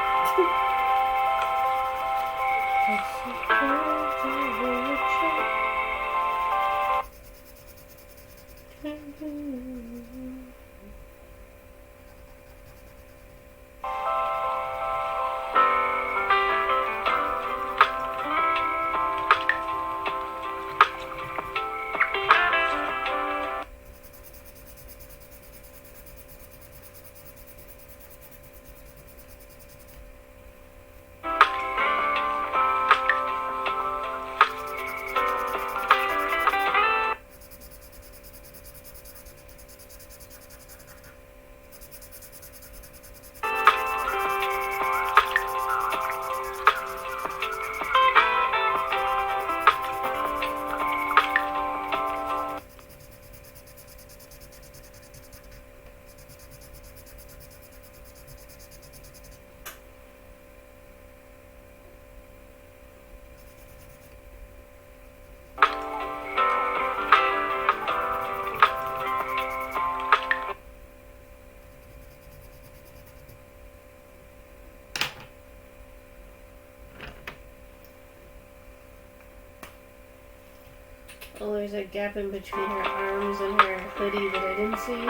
Oh, there's a gap in between her arms and her hoodie that I didn't see.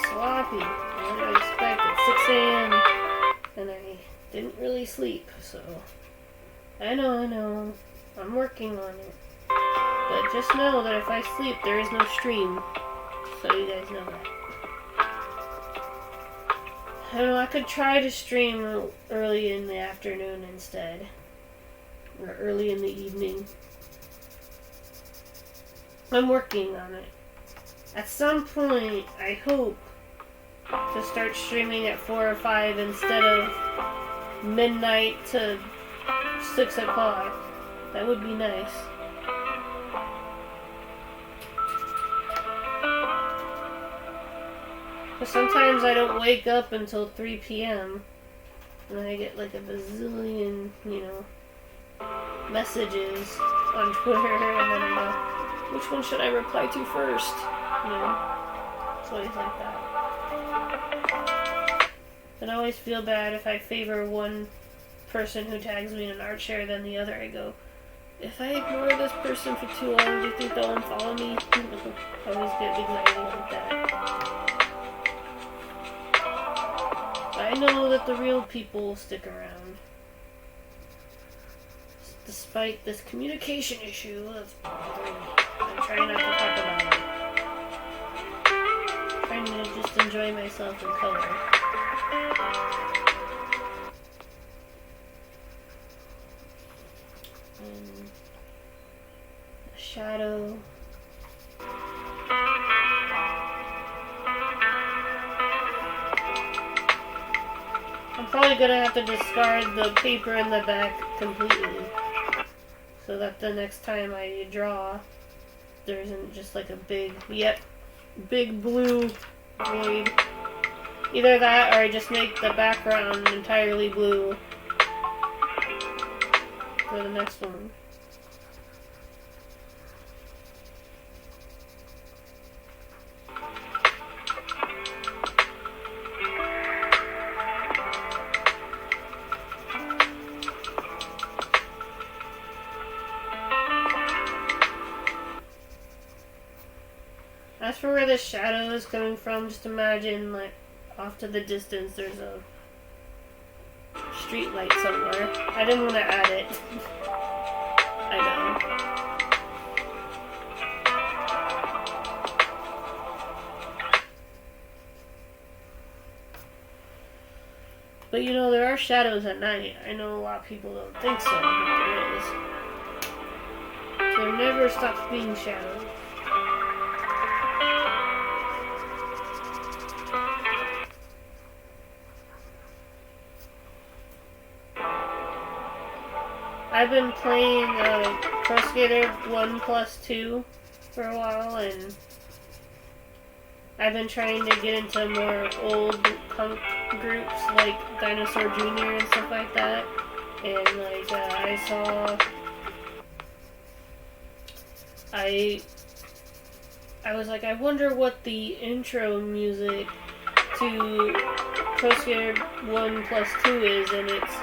Sloppy. What did I expect at 6 a.m. and I didn't really sleep, so I know. I'm working on it. But just know that if I sleep, there is no stream. So you guys know that. I don't know, I could try to stream early in the afternoon instead. Or early in the evening. I'm working on it. At some point, I hope to start streaming at 4 or 5 instead of midnight to 6 o'clock. That would be nice. But sometimes I don't wake up until 3 p.m. And then I get like a bazillion, messages on Twitter, and then I go, which one should I reply to first? It's always like that. And I always feel bad if I favor one person who tags me in an art share than the other. I go, if I ignore this person for too long, do you think they'll unfollow me? I always get anxiety like that. I know that the real people will stick around. Despite this communication issue that's bothering me. I'm trying not to talk about it. I'm trying to just enjoy myself in color. And a shadow. I'm probably gonna have to discard the paper in the back completely, so that the next time I draw, there isn't just like a big blue void. Either that, or I just make the background entirely blue for the next one. As for where the shadow is coming from, just imagine, like, off to the distance there's a street light somewhere. I didn't want to add it. I know. But there are shadows at night. I know a lot of people don't think so, but there is. There never stops being shadows. I've been playing Pro Skater 1+2 for a while, and I've been trying to get into more old punk groups like Dinosaur Jr. and stuff like that. And I was like, I wonder what the intro music to Pro Skater 1+2 is, and it's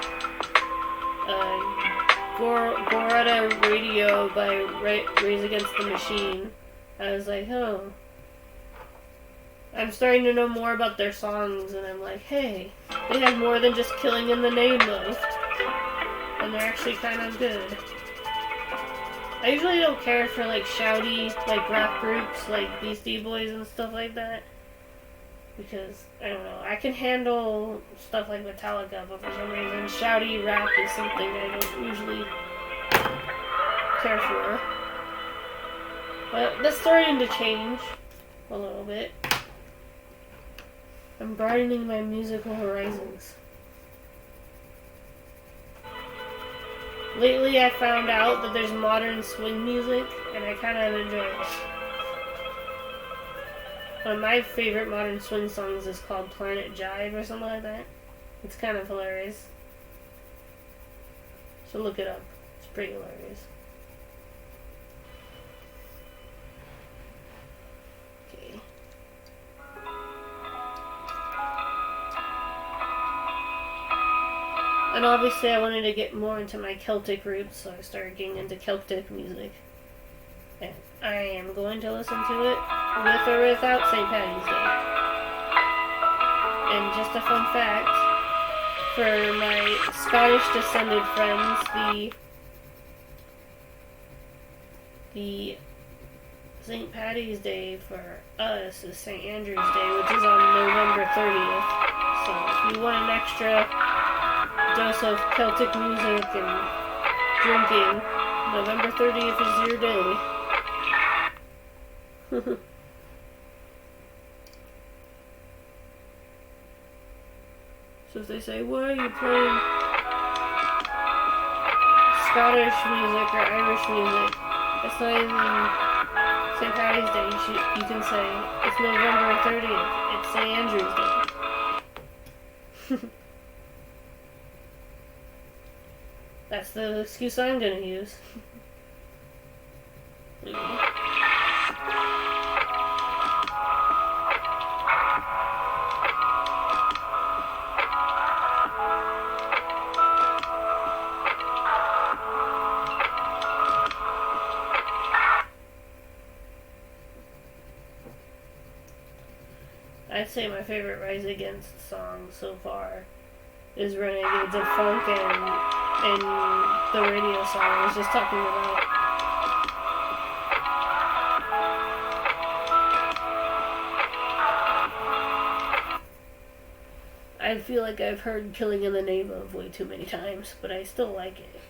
Gorilla Radio by Rage Against the Machine. I was like, oh. I'm starting to know more about their songs, and I'm like, hey, they have more than just Killing in the Name though. And they're actually kind of good. I usually don't care for like shouty, like rap groups like Beastie Boys and stuff like that. Because, I don't know, I can handle stuff like Metallica, but for some reason, shouty rap is something I don't usually care for. But that's starting to change a little bit. I'm broadening my musical horizons. Lately, I found out that there's modern swing music, and I kind of enjoy it. One of my favorite modern swing songs is called Planet Jive or something like that. It's kind of hilarious. So look it up. It's pretty hilarious. Okay. And obviously I wanted to get more into my Celtic roots, so I started getting into Celtic music. And I am going to listen to it with or without St. Paddy's Day. And just a fun fact, for my Scottish descended friends, the St. Paddy's Day for us is St. Andrew's Day, which is on November 30th. So if you want an extra dose of Celtic music and drinking, November 30th is your day. So if they say, why are you playing Scottish music or Irish music? It's not even St. Paddy's Day. You can say, it's November 30th. It's St. Andrew's Day. That's the excuse I'm gonna use. I'd say my favorite Rise Against song so far is Renegades of Funk and the radio song I was just talking about. I feel like I've heard Killing in the Name of way too many times, but I still like it.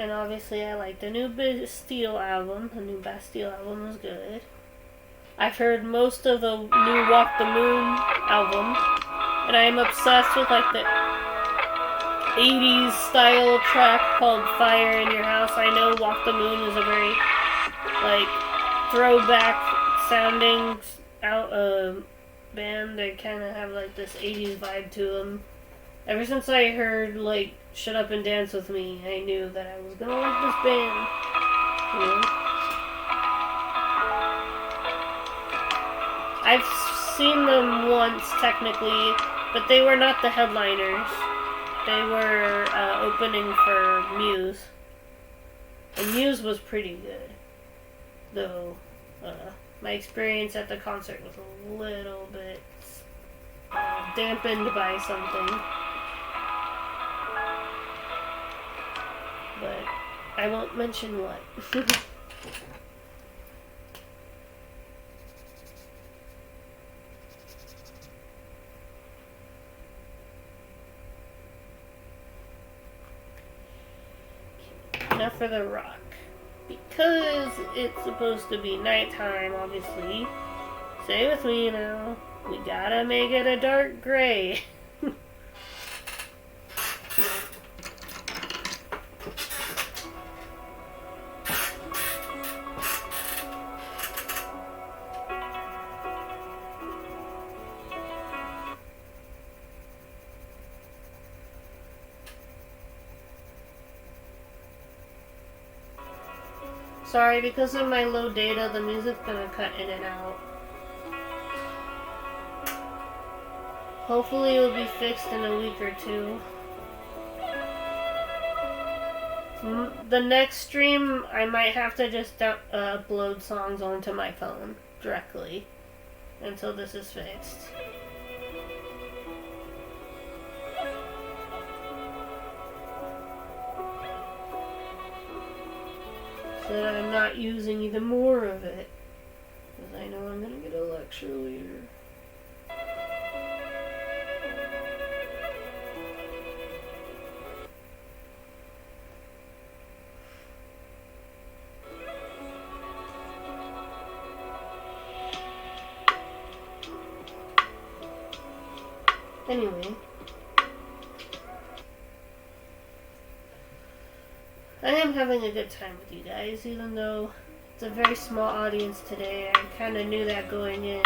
And obviously I like the new Bastille album. The new Bastille album was good. I've heard most of the new Walk the Moon album. And I am obsessed with like the 80s style track called Fire in Your House. I know Walk the Moon is a very like throwback sounding band. They kind of have like this 80s vibe to them. Ever since I heard like Shut Up and Dance With Me, I knew that I was gonna like this band. You know? I've seen them once technically, but they were not the headliners. They were opening for Muse. And Muse was pretty good. Though my experience at the concert was a little bit dampened by something. But I won't mention what. Now for the rock. Because it's supposed to be nighttime, obviously. Stay with me now. We gotta make it a dark gray. Sorry, because of my low data, the music's gonna cut in and out. Hopefully it'll be fixed in a week or two. The next stream, I might have to just upload songs onto my phone directly until this is fixed. So that I'm not using even more of it. Because I know I'm going to get a lecture later. Anyway. I am having a good time with you guys, even though it's a very small audience today. I kind of knew that going in.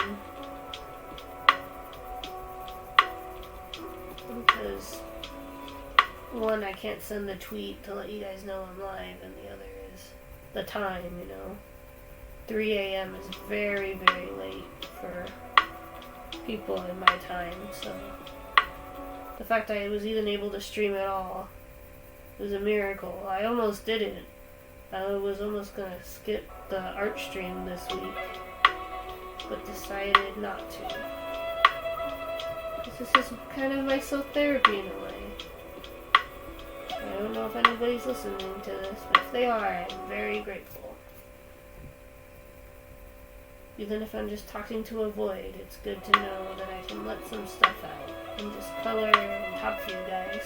Because, one, I can't send the tweet to let you guys know I'm live, and the other is the time, you know. 3 a.m. is very, very late for people in my time, so the fact that I was even able to stream at all was a miracle. I almost didn't. I was almost gonna skip the art stream this week, but decided not to. This is kind of my self-therapy in a way. I don't know if anybody's listening to this, but if they are, I'm very grateful. Even if I'm just talking to a void, it's good to know that I can let some stuff out and just color and talk to you guys.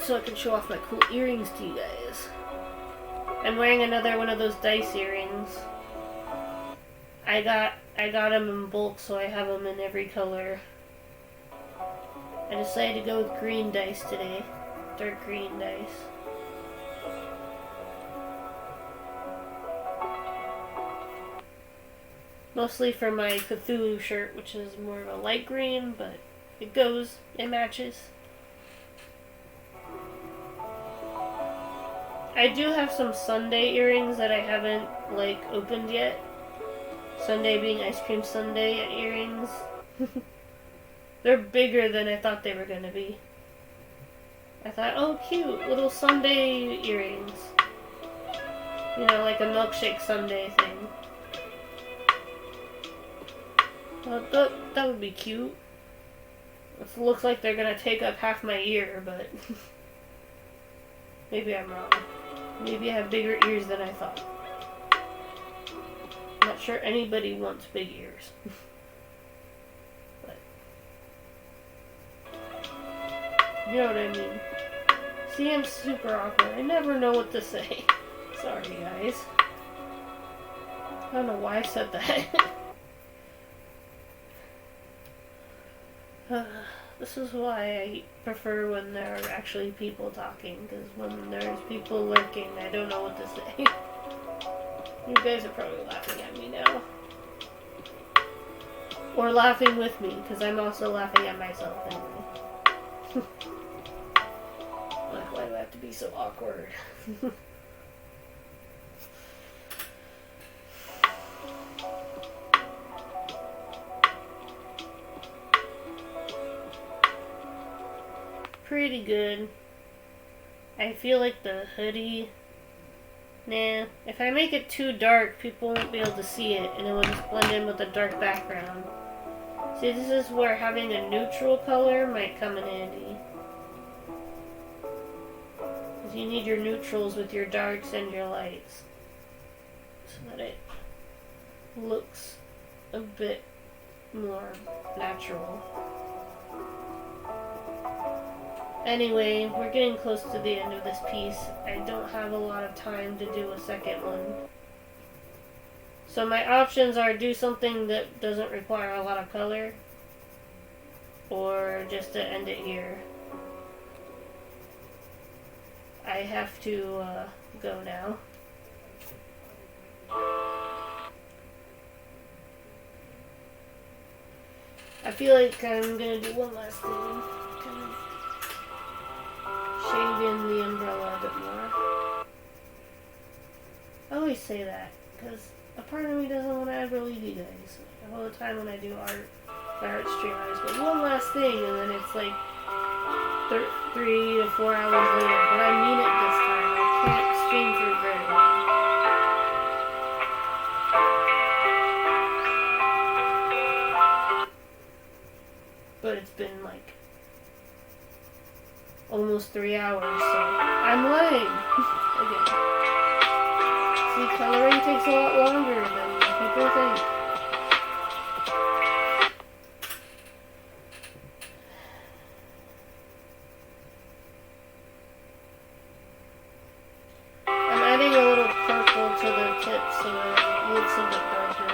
so I can show off my cool earrings to you guys. I'm wearing another one of those dice earrings. I got them in bulk, so I have them in every color. I decided to go with green dice today. Dark green dice. Mostly for my Cthulhu shirt, which is more of a light green, but it goes, it matches. I do have some sundae earrings that I haven't, like, opened yet. Sundae being ice cream sundae earrings. They're bigger than I thought they were going to be. I thought, oh cute, little sundae earrings. You know, like a milkshake sundae thing. That would be cute. It looks like they're going to take up half my ear, but maybe I'm wrong. Maybe I have bigger ears than I thought. I'm not sure anybody wants big ears. But you know what I mean. See, I'm super awkward. I never know what to say. Sorry, guys. I don't know why I said that. This is why I prefer when there are actually people talking, because when there's people lurking, I don't know what to say. You guys are probably laughing at me now. Or laughing with me, because I'm also laughing at myself anyway. Like, why do I have to be so awkward? Pretty good. I feel like the hoodie... Nah, if I make it too dark, people won't be able to see it, and it will just blend in with the dark background. See, this is where having a neutral color might come in handy. Because you need your neutrals with your darks and your lights. So that it looks a bit more natural. Anyway, we're getting close to the end of this piece. I don't have a lot of time to do a second one. So my options are do something that doesn't require a lot of color, or just to end it here. I have to go now. I feel like I'm gonna do one last thing. Shade in the umbrella a bit more. I always say that, because a part of me doesn't want to ever leave you guys. All the time when I do my art stream, I just go, one last thing, and then it's like 3 to 4 hours later. But I mean it this time. I can't stream for very long. But it's been like almost 3 hours, so I'm lying. Again. See, coloring takes a lot longer than people think. I'm adding a little purple to the tip so that it looks a bit darker.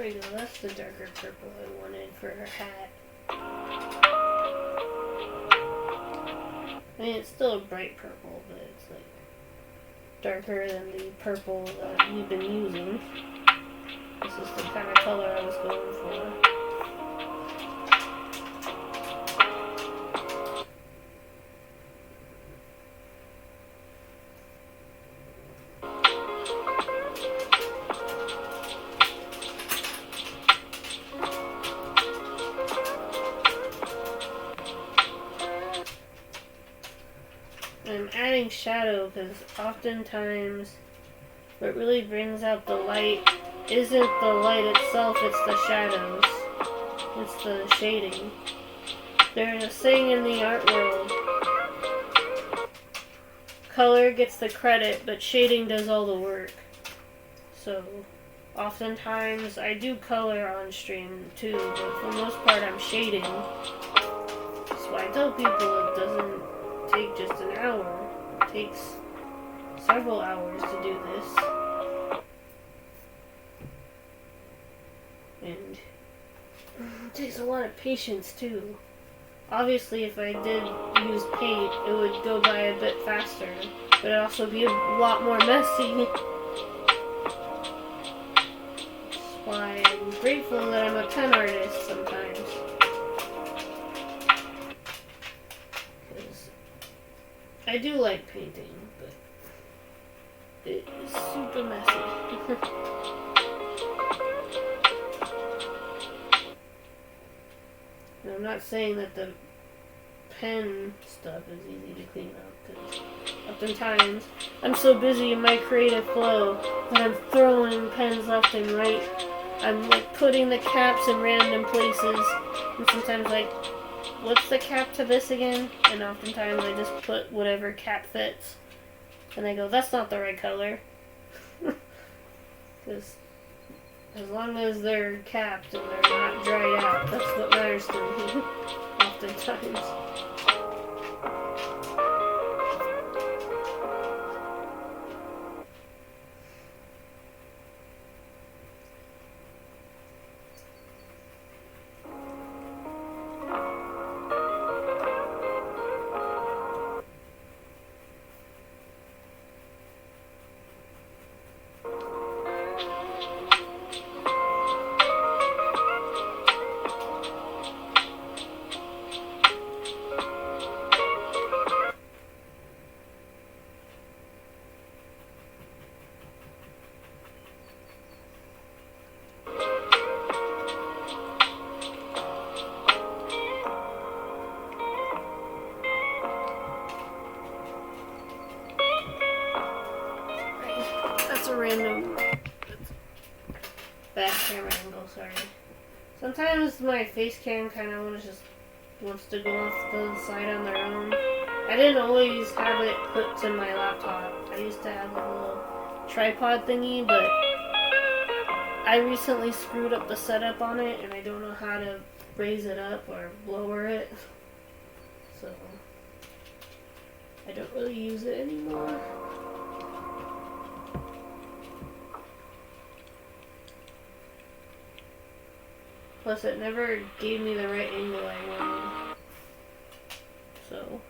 There we go, that's the darker purple I wanted for her hat. I mean, it's still a bright purple, but it's like darker than the purple that we've been using. This is the kind of color I was going for. I'm adding shadow because oftentimes what really brings out the light isn't the light itself, it's the shadows. It's the shading. There's a saying in the art world, color gets the credit, but shading does all the work. So, oftentimes I do color on stream too, but for the most part I'm shading. So I tell people it doesn't take just an hour. It takes several hours to do this. And it takes a lot of patience too. Obviously if I did use paint, it would go by a bit faster, but it'd also be a lot more messy. That's why I'm grateful that I'm a pen artist sometimes. Because I do like painting, but it is super messy. And I'm not saying that the pen stuff is easy to clean up, because oftentimes I'm so busy in my creative flow that I'm throwing pens left and right. I'm like putting the caps in random places, and sometimes like, what's the cap to this again? And oftentimes I just put whatever cap fits, and I go, that's not the right color. Because as long as they're capped and they're not dried out, that's what matters to me, oftentimes. Random back camera angle, sorry. Sometimes my face cam kind of wants to go off to the side on their own. I didn't always have it put to my laptop. I used to have a little tripod thingy, but I recently screwed up the setup on it and I don't know how to raise it up or lower it. So I don't really use it anymore. Plus, it never gave me the right angle I wanted. So.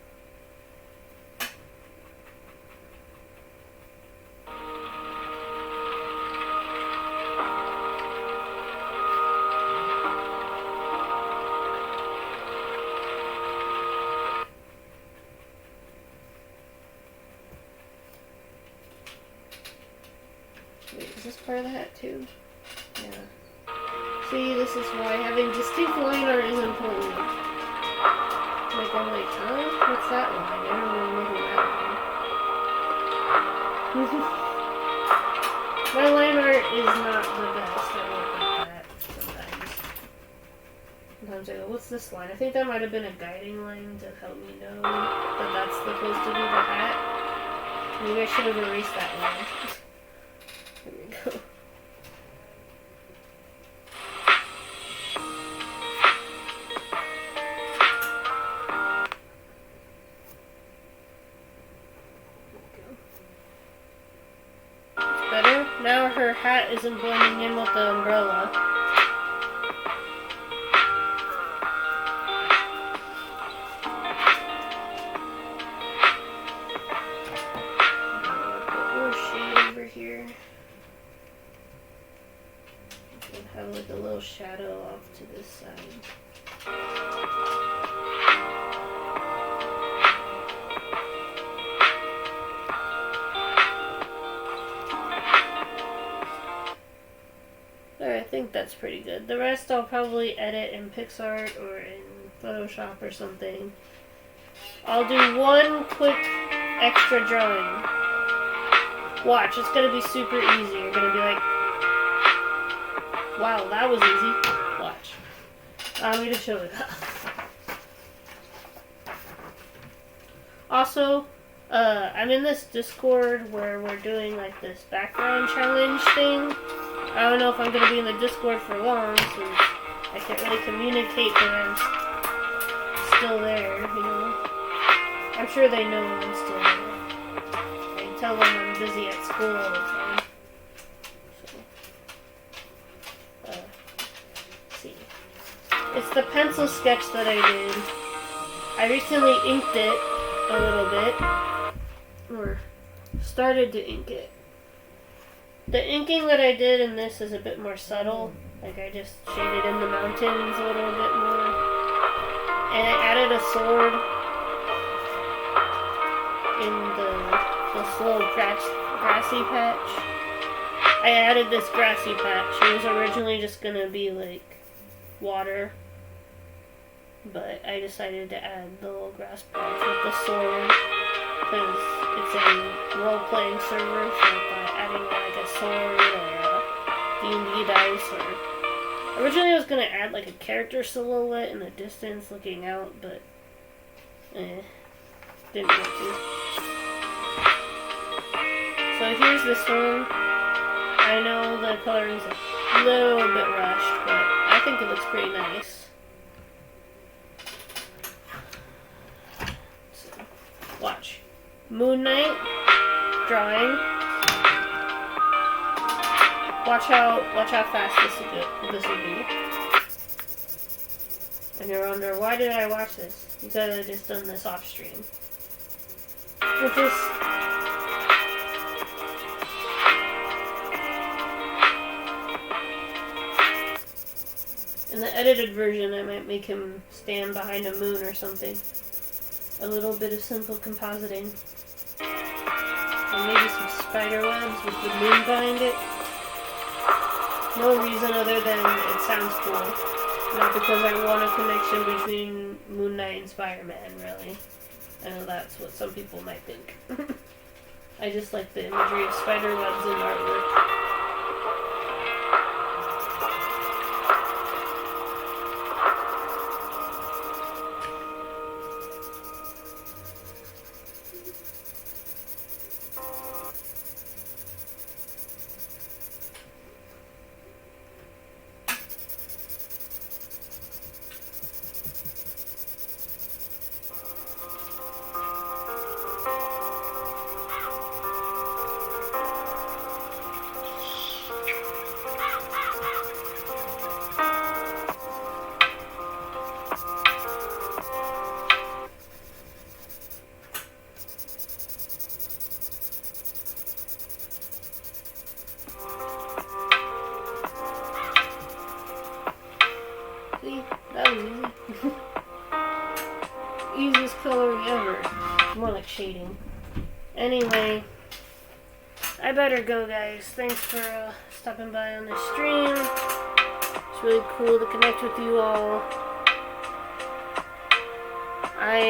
Wait, is this part of the hat too? Yeah. See, this is why having distinct line art is important. Like, I'm like, huh? What's that line? I don't remember that line. My line art is not the best. I work like that sometimes. Sometimes I go, what's this line? I think that might have been a guiding line to help me know that that's supposed to be the hat. Maybe I should have erased that line. There we go. Better? Now her hat isn't blending in with the umbrella. Put more shade over here. And have like a little shadow off to this side. There, I think that's pretty good. The rest I'll probably edit in PixArt or in Photoshop or something. I'll do one quick extra drawing. Watch, it's gonna be super easy. You're gonna be like, wow, that was easy. Watch. I'm gonna show it. Also, I'm in this Discord where we're doing like this background challenge thing. I don't know if I'm going to be in the Discord for long, since I can't really communicate that I'm still there, you know. I'm sure they know I'm still there. I tell them I'm busy at school all the time. So, let's see. It's the pencil sketch that I did. I recently inked it a little bit, or started to ink it. The inking that I did in this is a bit more subtle. Like I just shaded in the mountains a little bit more. And I added a sword in this little grassy patch. I added this grassy patch. It was originally just gonna be like water. But I decided to add the little grass patch with the sword. Because it's a role-playing server, so by adding like a sword or a D&D dice, or originally I was gonna add like a character silhouette in the distance looking out, but didn't want to. So here's this one. I know the coloring's a little bit rushed, but I think it looks pretty nice. So, watch. Moon Knight drawing. Watch how fast this will be. And you're wondering, why did I watch this? Because I just done this off stream. With this in the edited version, I might make him stand behind a moon or something. A little bit of simple compositing. And maybe some spider webs with the moon behind it. No reason other than it sounds cool. Not because I want a connection between Moon Knight and Spider-Man, really. I know that's what some people might think. I just like the imagery of spider webs in artwork. See? That was easy. Easiest coloring ever. More like shading. Anyway, I better go, guys. Thanks for stopping by on the stream. It's really cool to connect with you all. I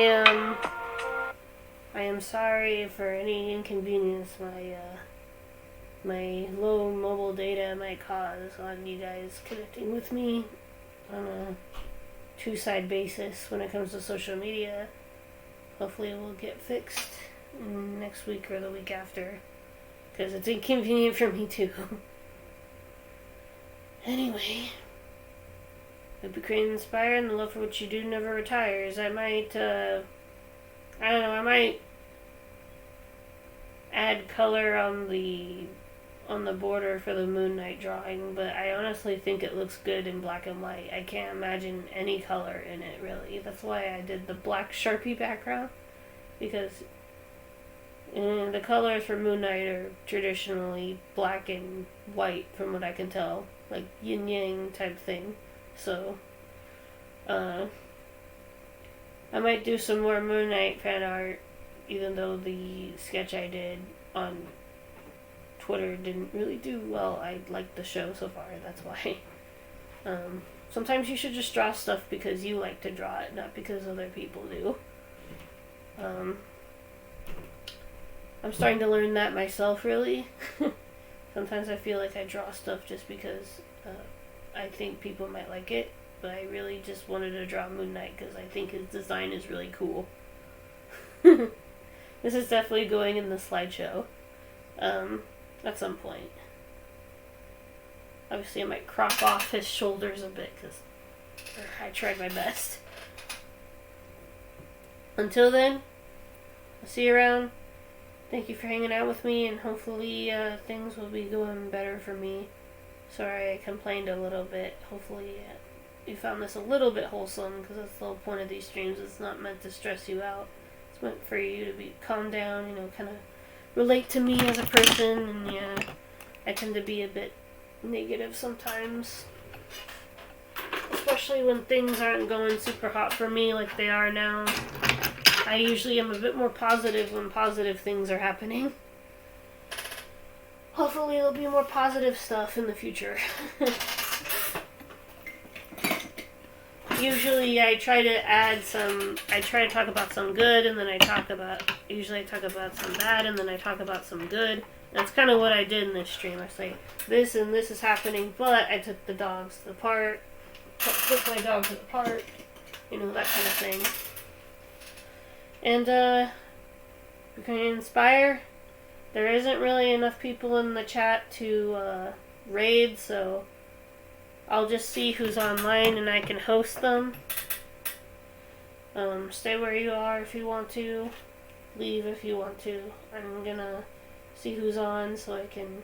am sorry for any inconvenience my low mobile data might cause on you guys connecting with me on a two-side basis when it comes to social media. Hopefully it will get fixed next week or the week after, because it's inconvenient for me too. Anyway, hope you create and inspire, and the love for what you do never retires. I might I might add color on on the border for the Moon Knight drawing, but I honestly think it looks good in black and white. I can't imagine any color in it, really. That's why I did the black Sharpie background, because the colors for Moon Knight are traditionally black and white, from what I can tell, like yin-yang type thing. So, I might do some more Moon Knight fan art, even though the sketch I did on Twitter didn't really do well. I liked the show so far, that's why. Sometimes you should just draw stuff because you like to draw it, not because other people do. I'm starting to learn that myself, really. Sometimes I feel like I draw stuff just because I think people might like it, but I really just wanted to draw Moon Knight because I think his design is really cool. This is definitely going in the slideshow at some point. Obviously, I might crop off his shoulders a bit because I tried my best. Until then, I'll see you around. Thank you for hanging out with me, and hopefully things will be going better for me. Sorry I complained a little bit. Hopefully you found this a little bit wholesome, because that's the whole point of these streams. It's not meant to stress you out. It's meant for you to be calm down, kind of relate to me as a person, and yeah, I tend to be a bit negative sometimes. Especially when things aren't going super hot for me like they are now. I usually am a bit more positive when positive things are happening. Hopefully there'll be more positive stuff in the future. Usually I try to talk about some good, and then I talk about some bad, and then I talk about some good. That's kind of what I did in this stream. I say, this and this is happening, but I took the dogs apart, took my dogs apart, that kind of thing. And, you can inspire. There isn't really enough people in the chat to, raid, so I'll just see who's online and I can host them. Stay where you are if you want to. Leave if you want to. I'm gonna see who's on so I can,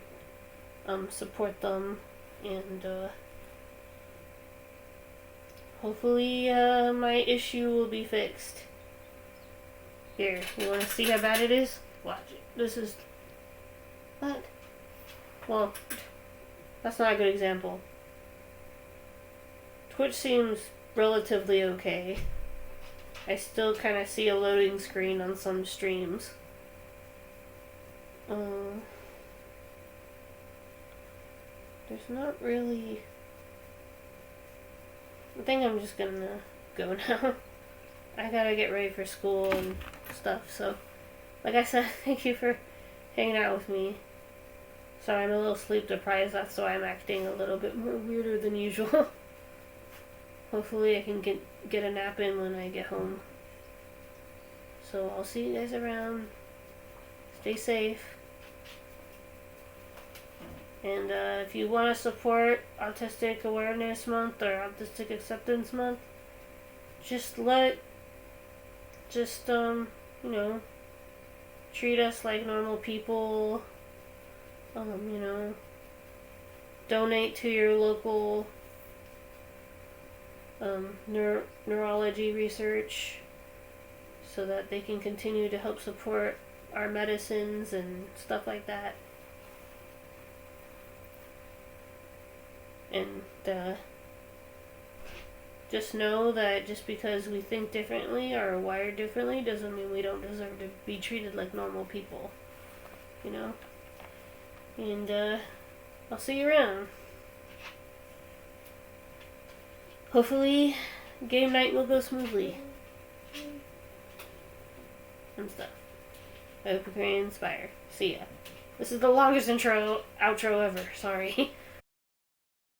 support them, and, hopefully, my issue will be fixed. Here, you want to see how bad it is? Watch it. This is... What? Well, that's not a good example. Twitch seems relatively okay. I still kind of see a loading screen on some streams. There's not really... I think I'm just gonna go now. I gotta get ready for school and stuff, so like I said, thank you for hanging out with me. Sorry, I'm a little sleep deprived, that's why I'm acting a little bit more weirder than usual. Hopefully I can get a nap in when I get home. So I'll see you guys around. Stay safe. And if you want to support Autistic Awareness Month or Autistic Acceptance Month, just treat us like normal people. Donate to your local neurology research so that they can continue to help support our medicines and stuff like that. And just know that just because we think differently or are wired differently doesn't mean we don't deserve to be treated like normal people. And I'll see you around. Hopefully game night will go smoothly. And stuff. I hope you can inspire. See ya. This is the longest outro ever. Sorry.